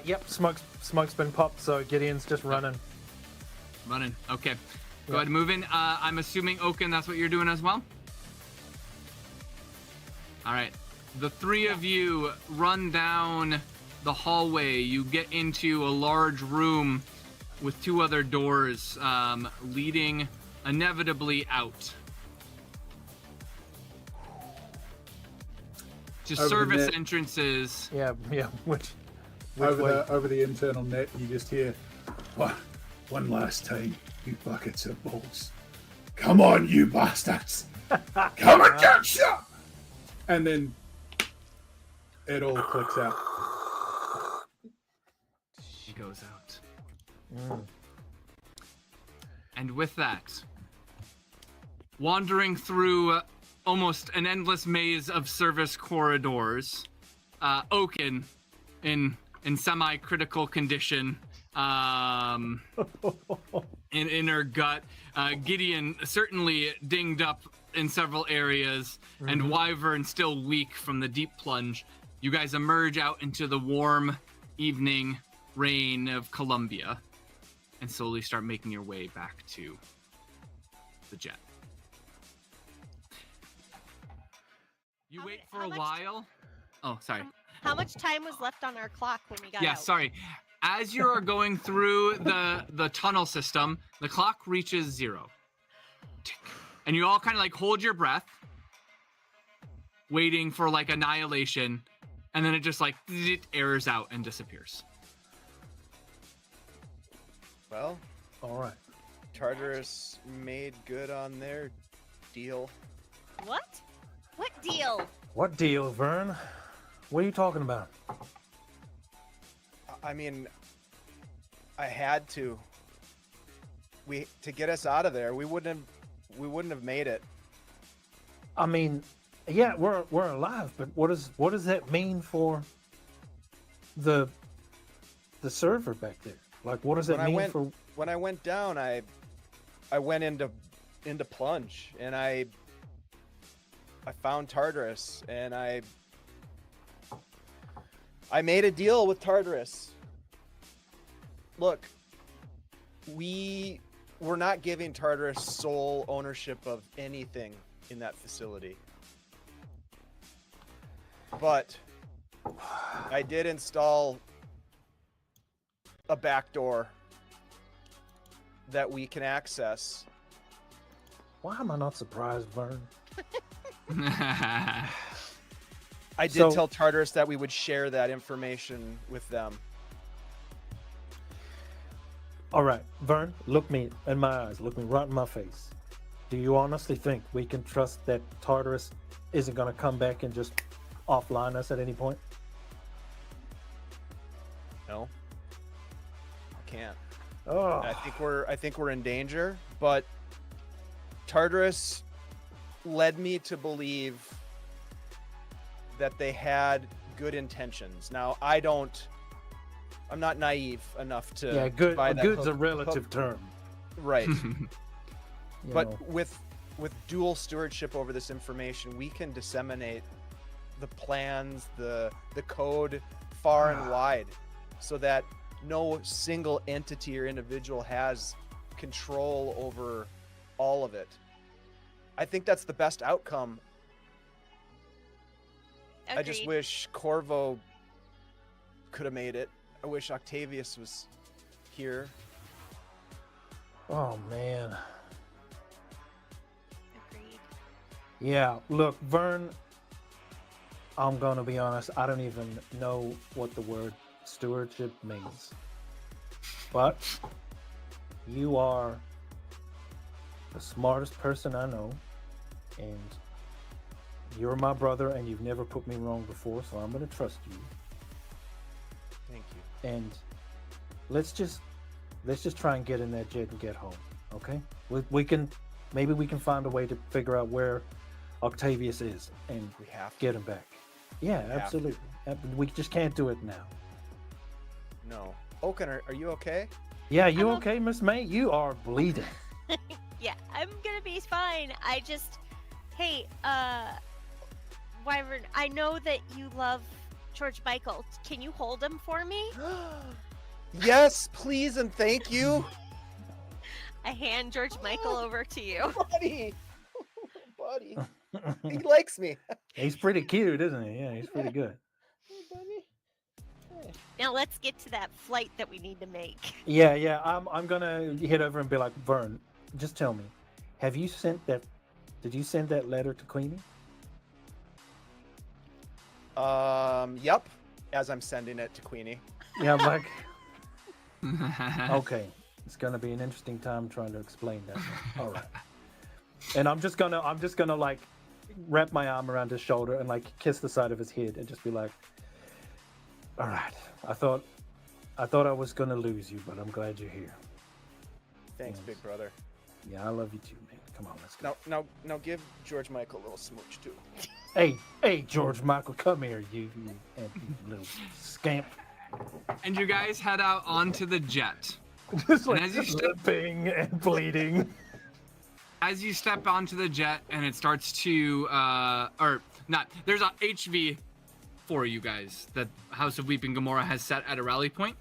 Yep. Smoke's been popped, so Gideon's just running. Running. Okay. Go Yeah. ahead and move in. I'm assuming Oaken, that's what you're doing as well? All right. The three of you run down the hallway. You get into a large room with two other doors leading inevitably out. Just Over the service net. entrances. Yeah. Which Over way? the internal net, you just hear, one last time, you buckets of balls. Come on, you bastards! Come and get shot! And then it all clicks out. She goes out. Mm. And with that, wandering through almost an endless maze of service corridors, Oaken, in semi-critical condition, in her gut, Gideon certainly dinged up in several areas, and Wyvern still weak from the deep plunge. You guys emerge out into the warm evening rain of Columbia and slowly start making your way back to the jet. You How wait many- for how a much while. Oh, sorry. How much time was left on our clock when we got Yeah, out? sorry. As you are going through the tunnel system, the clock reaches 0. Tick. And you all kind of like hold your breath, waiting for like annihilation, and then it just like airs out and disappears. Well, All right. Tartarus made good on their deal. What? What deal? What deal, Vern? What are you talking about? I mean, I had to. To get us out of there, we wouldn't have made it. I mean, yeah, we're alive, but what does that mean for the server back there? Like, what does that mean for? When I went down, I went into plunge, and I found Tartarus, and I made a deal with Tartarus. Look, we're not giving Tartarus sole ownership of anything in that facility. But I did install a back door that we can access. Why am I not surprised, Vern? I did So- tell Tartarus that we would share that information with them. All right, Vern, look me in my eyes, look me right in my face. Do you honestly think we can trust that Tartarus isn't going to come back and just offline us at any point? No, I can't. Oh, I think we're in danger, but Tartarus led me to believe that they had good intentions. Now, I'm not naive enough to yeah, good. buy that Good's a hook- relative hook- term. right? you But know. with dual stewardship over this information, we can disseminate the plans, the code far and wide, so that no single entity or individual has control over all of it. I think that's the best outcome. I just Agreed. wish Corvo could have made it. I wish Octavius was here. Oh man. Agreed. Yeah, look, Vern, I'm gonna be honest, I don't even know what the word stewardship means. But you are the smartest person I know, and you're my brother, and you've never put me wrong before, so I'm gonna trust you. Thank you. And let's just try and get in that jet and get home, okay? We can find a way to figure out where Octavius is and We have to. get him back. Yeah, have to. absolutely. We just can't do it now. No. Oaken, are you okay? Yeah, you I'm okay, Miss May? You are bleeding. Yeah, I'm gonna be fine. I just, hey, Wyvern, I know that you love George Michael. Can you hold him for me? Yes, please and thank you. I hand George Michael over to you. Buddy. Buddy. He likes me. He's pretty cute, isn't he? Yeah, he's pretty good. Hey, buddy. Hey. Now let's get to that flight that we need to make. Yeah. I'm gonna head over and be like, Vern, just tell me, did you send that letter to Queenie? Yep. As I'm sending it to Queenie. Yeah, I'm like, okay, it's gonna be an interesting time trying to explain that. All right. And I'm just gonna like wrap my arm around his shoulder and like kiss the side of his head and just be like, all right, I thought I was gonna lose you, but I'm glad you're here. Thanks, Yes. big brother. Yeah, I love you too, man. Come on, let's go. Now give George Michael a little smooch too. Hey, George Michael, come here, you little scamp. And you guys head out onto the jet. Just like as you limping and bleeding. As you step onto the jet and it starts to, there's a HV for you guys that House of Weeping Gamora has set at a rally point.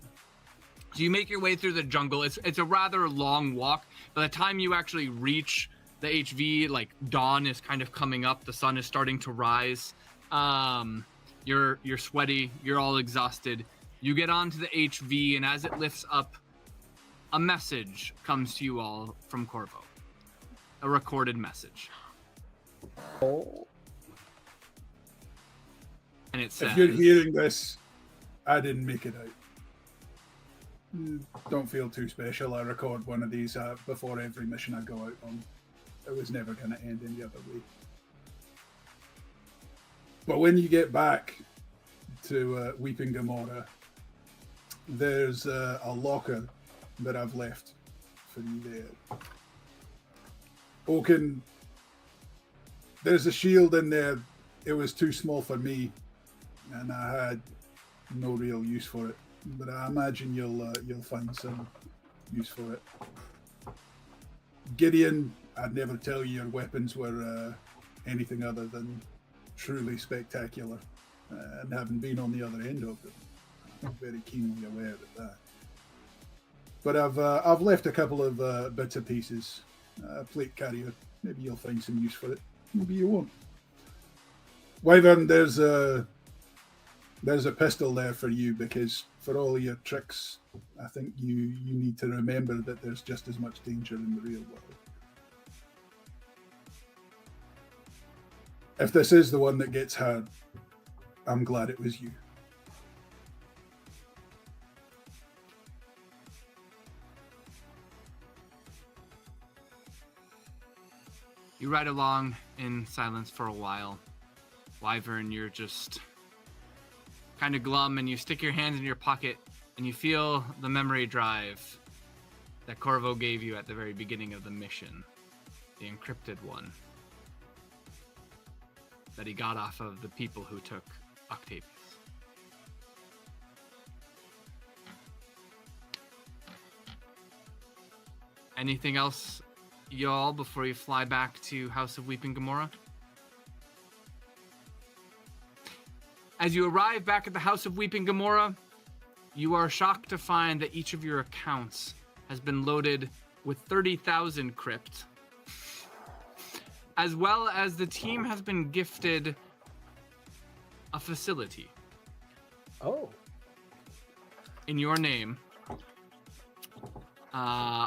So you make your way through the jungle. It's a rather long walk. By the time you actually reach the HV, like dawn is kind of coming up. The sun is starting to rise. You're sweaty. You're all exhausted. You get onto the HV, and as it lifts up, a message comes to you all from Corvo. A recorded message. Oh. And it says, If you're hearing this, I didn't make it out. Don't feel too special. I record one of these before every mission I go out on. It was never going to end any other way. But when you get back to Weeping Gamora, there's a locker that I've left for you there. Oaken, there's a shield in there. It was too small for me, and I had no real use for it. But I imagine you'll find some use for it. Gideon, I'd never tell you your weapons were anything other than truly spectacular, and having been on the other end of them, I'm very keenly aware of that. But I've left a couple of bits and pieces. Plate carrier, maybe you'll find some use for it. Maybe you won't. Wyvern, there's a pistol there for you, because for all your tricks, I think you need to remember that there's just as much danger in the real world. If this is the one that gets hurt, I'm glad it was you. you ride along in silence for a while. Wyvern, you're just kind of glum, and you stick your hands in your pocket and you feel the memory drive that Corvo gave you at the very beginning of the mission, the encrypted one that he got off of the people who took Octavius. Anything else, y'all, before you fly back to House of Weeping Gamora? As you arrive back at the House of Weeping Gamora, you are shocked to find that each of your accounts has been loaded with 30,000 crypt, as well as the team has been gifted a facility Oh. in your name.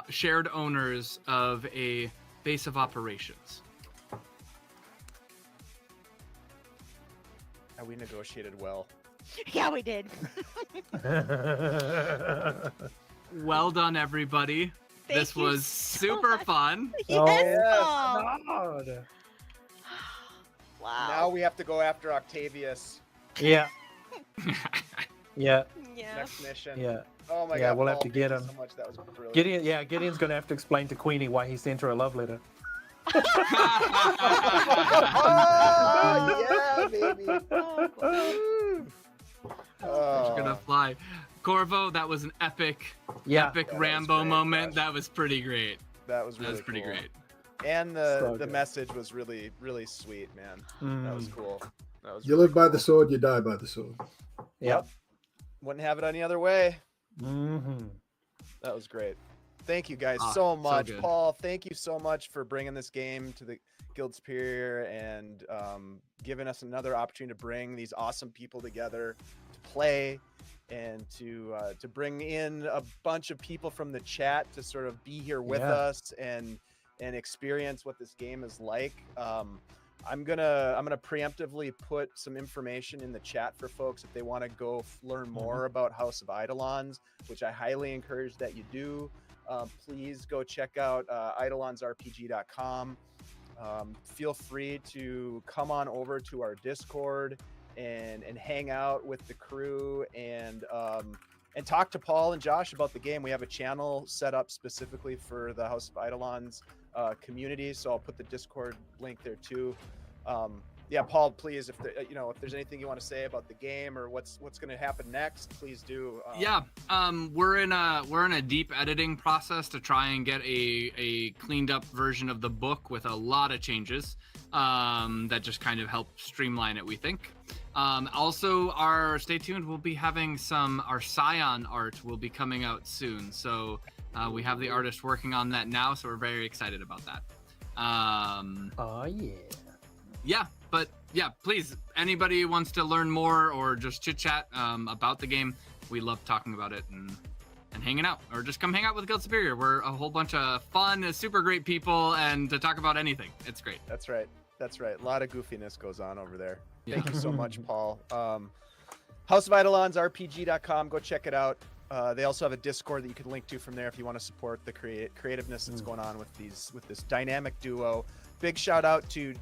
Shared owners of a base of operations. We negotiated well. Yeah, we did. Well done, everybody. Thank This you was so super much. fun. Yes, Oh, Paul. God. Wow. Now we have to go after Octavius. Yeah. Yeah. Yeah. Next mission. Yeah. Oh my Yeah, God. we'll have Paul, to get thank you him. so much. That was brilliant. Gideon's gonna have to explain to Queenie why he sent her a love letter. Oh, yeah, baby. Oh, boy. We're gonna fly. Corvo, that was an epic Yeah. epic Yeah, that was Rambo great, moment. Josh. That was pretty great. That was really That was pretty cool. great. And So the good. message was really, really sweet, man. That was cool. That was You really live by cool. the sword, you die by the sword. Yep. Wouldn't have it any other way. Mm-hmm. That was great. Thank you guys Ah, so so much. good. Paul, thank you so much for bringing this game to the Guild Superior and giving us another opportunity to bring these awesome people together to play and to bring in a bunch of people from the chat to sort of be here with Yeah. us and experience what this game is like. I'm gonna preemptively put some information in the chat for folks if they want to go learn more about House of Eidolons, which I highly encourage that you do. Please go check out eidolonsrpg.com. Feel free to come on over to our Discord and hang out with the crew and talk to Paul and Josh about the game. We have a channel set up specifically for the House of Eidolons community, so I'll put the Discord link there too. Yeah, Paul, please, if there's anything you want to say about the game or what's going to happen next, please do. We're in a deep editing process to try and get a cleaned up version of the book with a lot of changes that just kind of help streamline it, we think. Also, stay tuned. We'll be having our Scion art will be coming out soon. So we have the artist working on that now. So we're very excited about that. Oh, yeah. Yeah, but yeah, please, anybody who wants to learn more or just chit chat about the game, we love talking about it and hanging out, or just come hang out with Guild Superior. We're a whole bunch of fun, super great people, and to talk about anything. It's great. That's right. A lot of goofiness goes on over there. Yeah. Thank you so much, Paul. House of Eidolons, RPG.com. Go check it out. They also have a Discord that you can link to from there if you want to support the creativeness that's going on with this dynamic duo. Big shout out to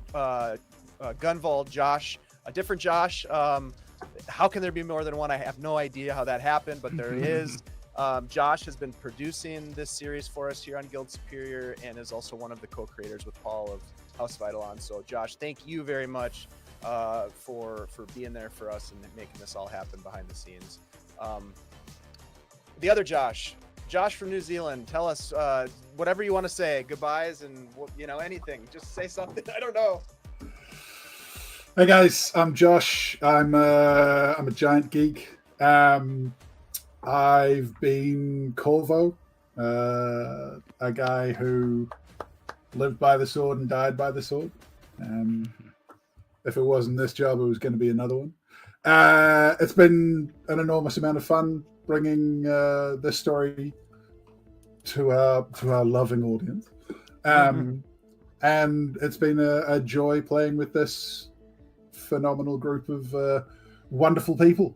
Gunvold, Josh, a different Josh. How can there be more than one? I have no idea how that happened, but there is. Josh has been producing this series for us here on Guild Superior and is also one of the co-creators with Paul of House of Eidolons. So Josh, thank you very much for being there for us and making this all happen behind the scenes. The other Josh from New Zealand, tell us whatever you want to say, goodbyes and anything. Just say something. I don't know. Hey guys, I'm Josh. I'm a giant geek. I've been Corvo, a guy who lived by the sword and died by the sword. If it wasn't this job, it was going to be another one. It's been an enormous amount of fun bringing this story to our loving audience, and it's been a joy playing with this phenomenal group of wonderful people.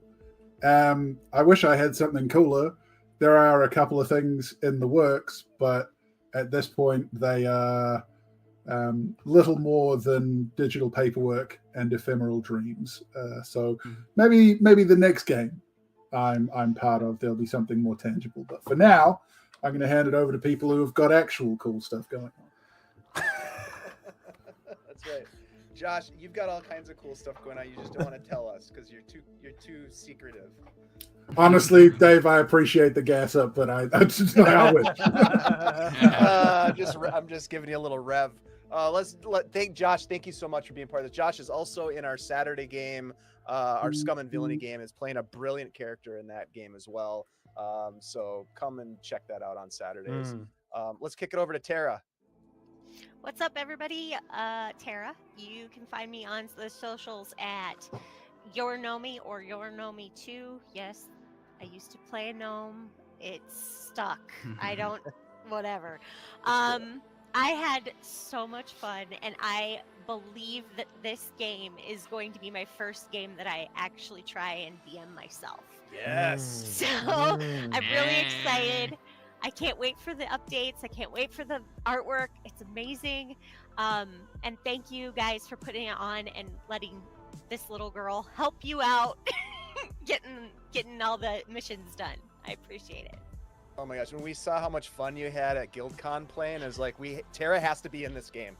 I wish I had something cooler. There are a couple of things in the works, but at this point they are little more than digital paperwork and ephemeral dreams. So maybe the next game I'm part of, there'll be something more tangible. But for now, I'm going to hand it over to people who have got actual cool stuff going on. That's right. Josh, you've got all kinds of cool stuff going on. You just don't want to tell us because you're too secretive. Honestly, Dave, I appreciate the gas up, but I wish. I'm just giving you a little rev. Thank Josh. Thank you so much for being part of this. Josh is also in our Saturday game. Our Scum and Villainy game is playing a brilliant character in that game as well. So come and check that out on Saturdays. Let's kick it over to Tara. What's up, everybody? Tara. You can find me on the socials at YourKnomi or YourKnomi2. Yes, I used to play a gnome. It's stuck. I don't, whatever. I had so much fun, and I believe that this game is going to be my first game that I actually try and DM myself. Yes. So I'm really excited. I can't wait for the updates. I can't wait for the artwork. It's amazing. And thank you guys for putting it on and letting this little girl help you out getting all the missions done. I appreciate it. Oh my gosh, when we saw how much fun you had at GuildCon playing, it was like, Tara has to be in this game.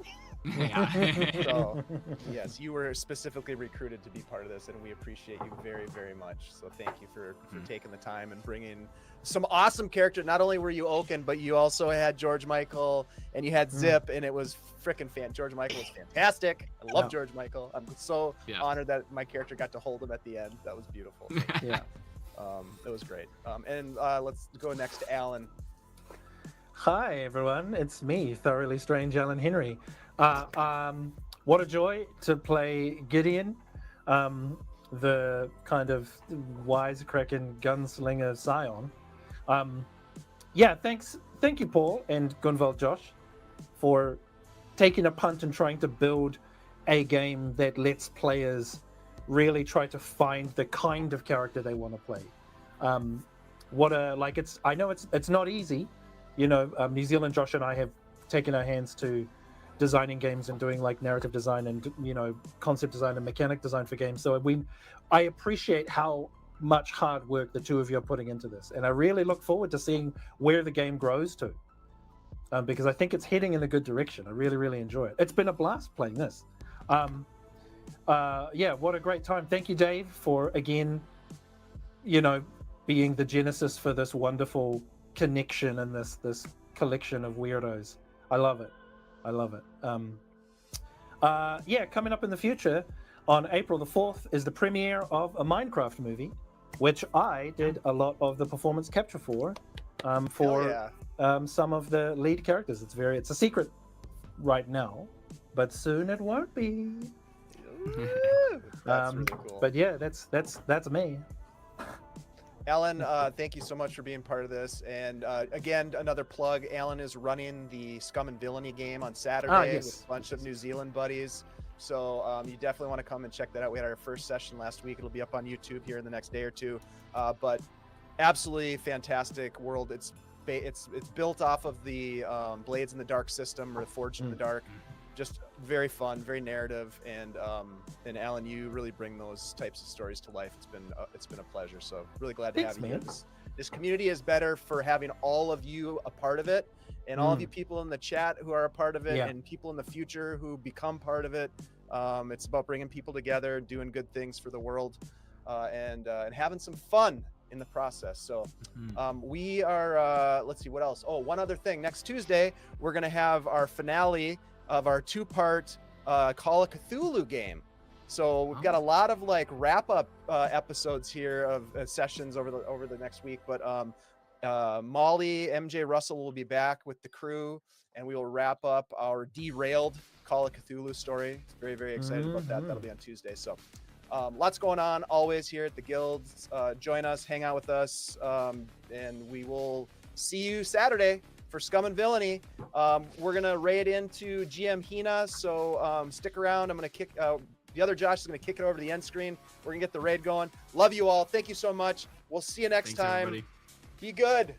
So, yes, you were specifically recruited to be part of this, and we appreciate you very, very much. So thank you for taking the time and bringing some awesome characters. Not only were you Oaken, but you also had George Michael, and you had Zip, and it was freaking George Michael was fantastic. I love George Michael. I'm so honored that my character got to hold him at the end. That was beautiful. Yeah. It was great. And let's go next to Alan. Hi everyone, it's me, thoroughly strange Alan Henry. What a joy to play Gideon, the kind of wisecracking gunslinger scion. Thank you, Paul and Gunvald Josh, for taking a punt and trying to build a game that lets players really try to find the kind of character they want to play. I know it's not easy. You know, New Zealand Josh and I have taken our hands to designing games and doing like narrative design and, you know, concept design and mechanic design for games. So I appreciate how much hard work the two of you are putting into this, and I really look forward to seeing where the game grows to, because I think it's heading in a good direction. I really, really enjoy it. It's been a blast playing this. What a great time. Thank you, Dave, for again, you know, being the genesis for this wonderful connection and this collection of weirdos. I love it. Coming up in the future on April the 4th is the premiere of a Minecraft movie, which I did a lot of the performance capture for some of the lead characters. It's a secret right now, but soon it won't be. That's really cool. But yeah, that's me. Alan, thank you so much for being part of this. And again, another plug. Alan is running the Scum and Villainy game on Saturday with a bunch of New Zealand buddies. So you definitely want to come and check that out. We had our first session last week. It'll be up on YouTube here in the next day or two. But absolutely fantastic world. It's built off of the Blades in the Dark system, or Forged in the Dark. Just very fun, very narrative, and Alan, you really bring those types of stories to life. It's been a pleasure. So really glad to have you here. This community is better for having all of you a part of it, and all of you people in the chat who are a part of it, and people in the future who become part of it. It's about bringing people together, doing good things for the world, and having some fun in the process. So we are. Let's see what else. Oh, one other thing. Next Tuesday, we're gonna have our finale of our two-part Call of Cthulhu game. So we've got a lot of like wrap-up episodes here of sessions over the next week. But Molly, MJ Russell will be back with the crew, and we will wrap up our derailed Call of Cthulhu story. Very, very excited about that. That'll be on Tuesday. So lots going on always here at the Guild. Join us, hang out with us, and we will see you Saturday for Scum and Villainy. We're gonna raid into GM Hina, so stick around. I'm gonna kick the other Josh is gonna kick it over to the end screen. We're gonna get the raid going. Love you all. Thank you so much. We'll see you next time. Everybody. Be good.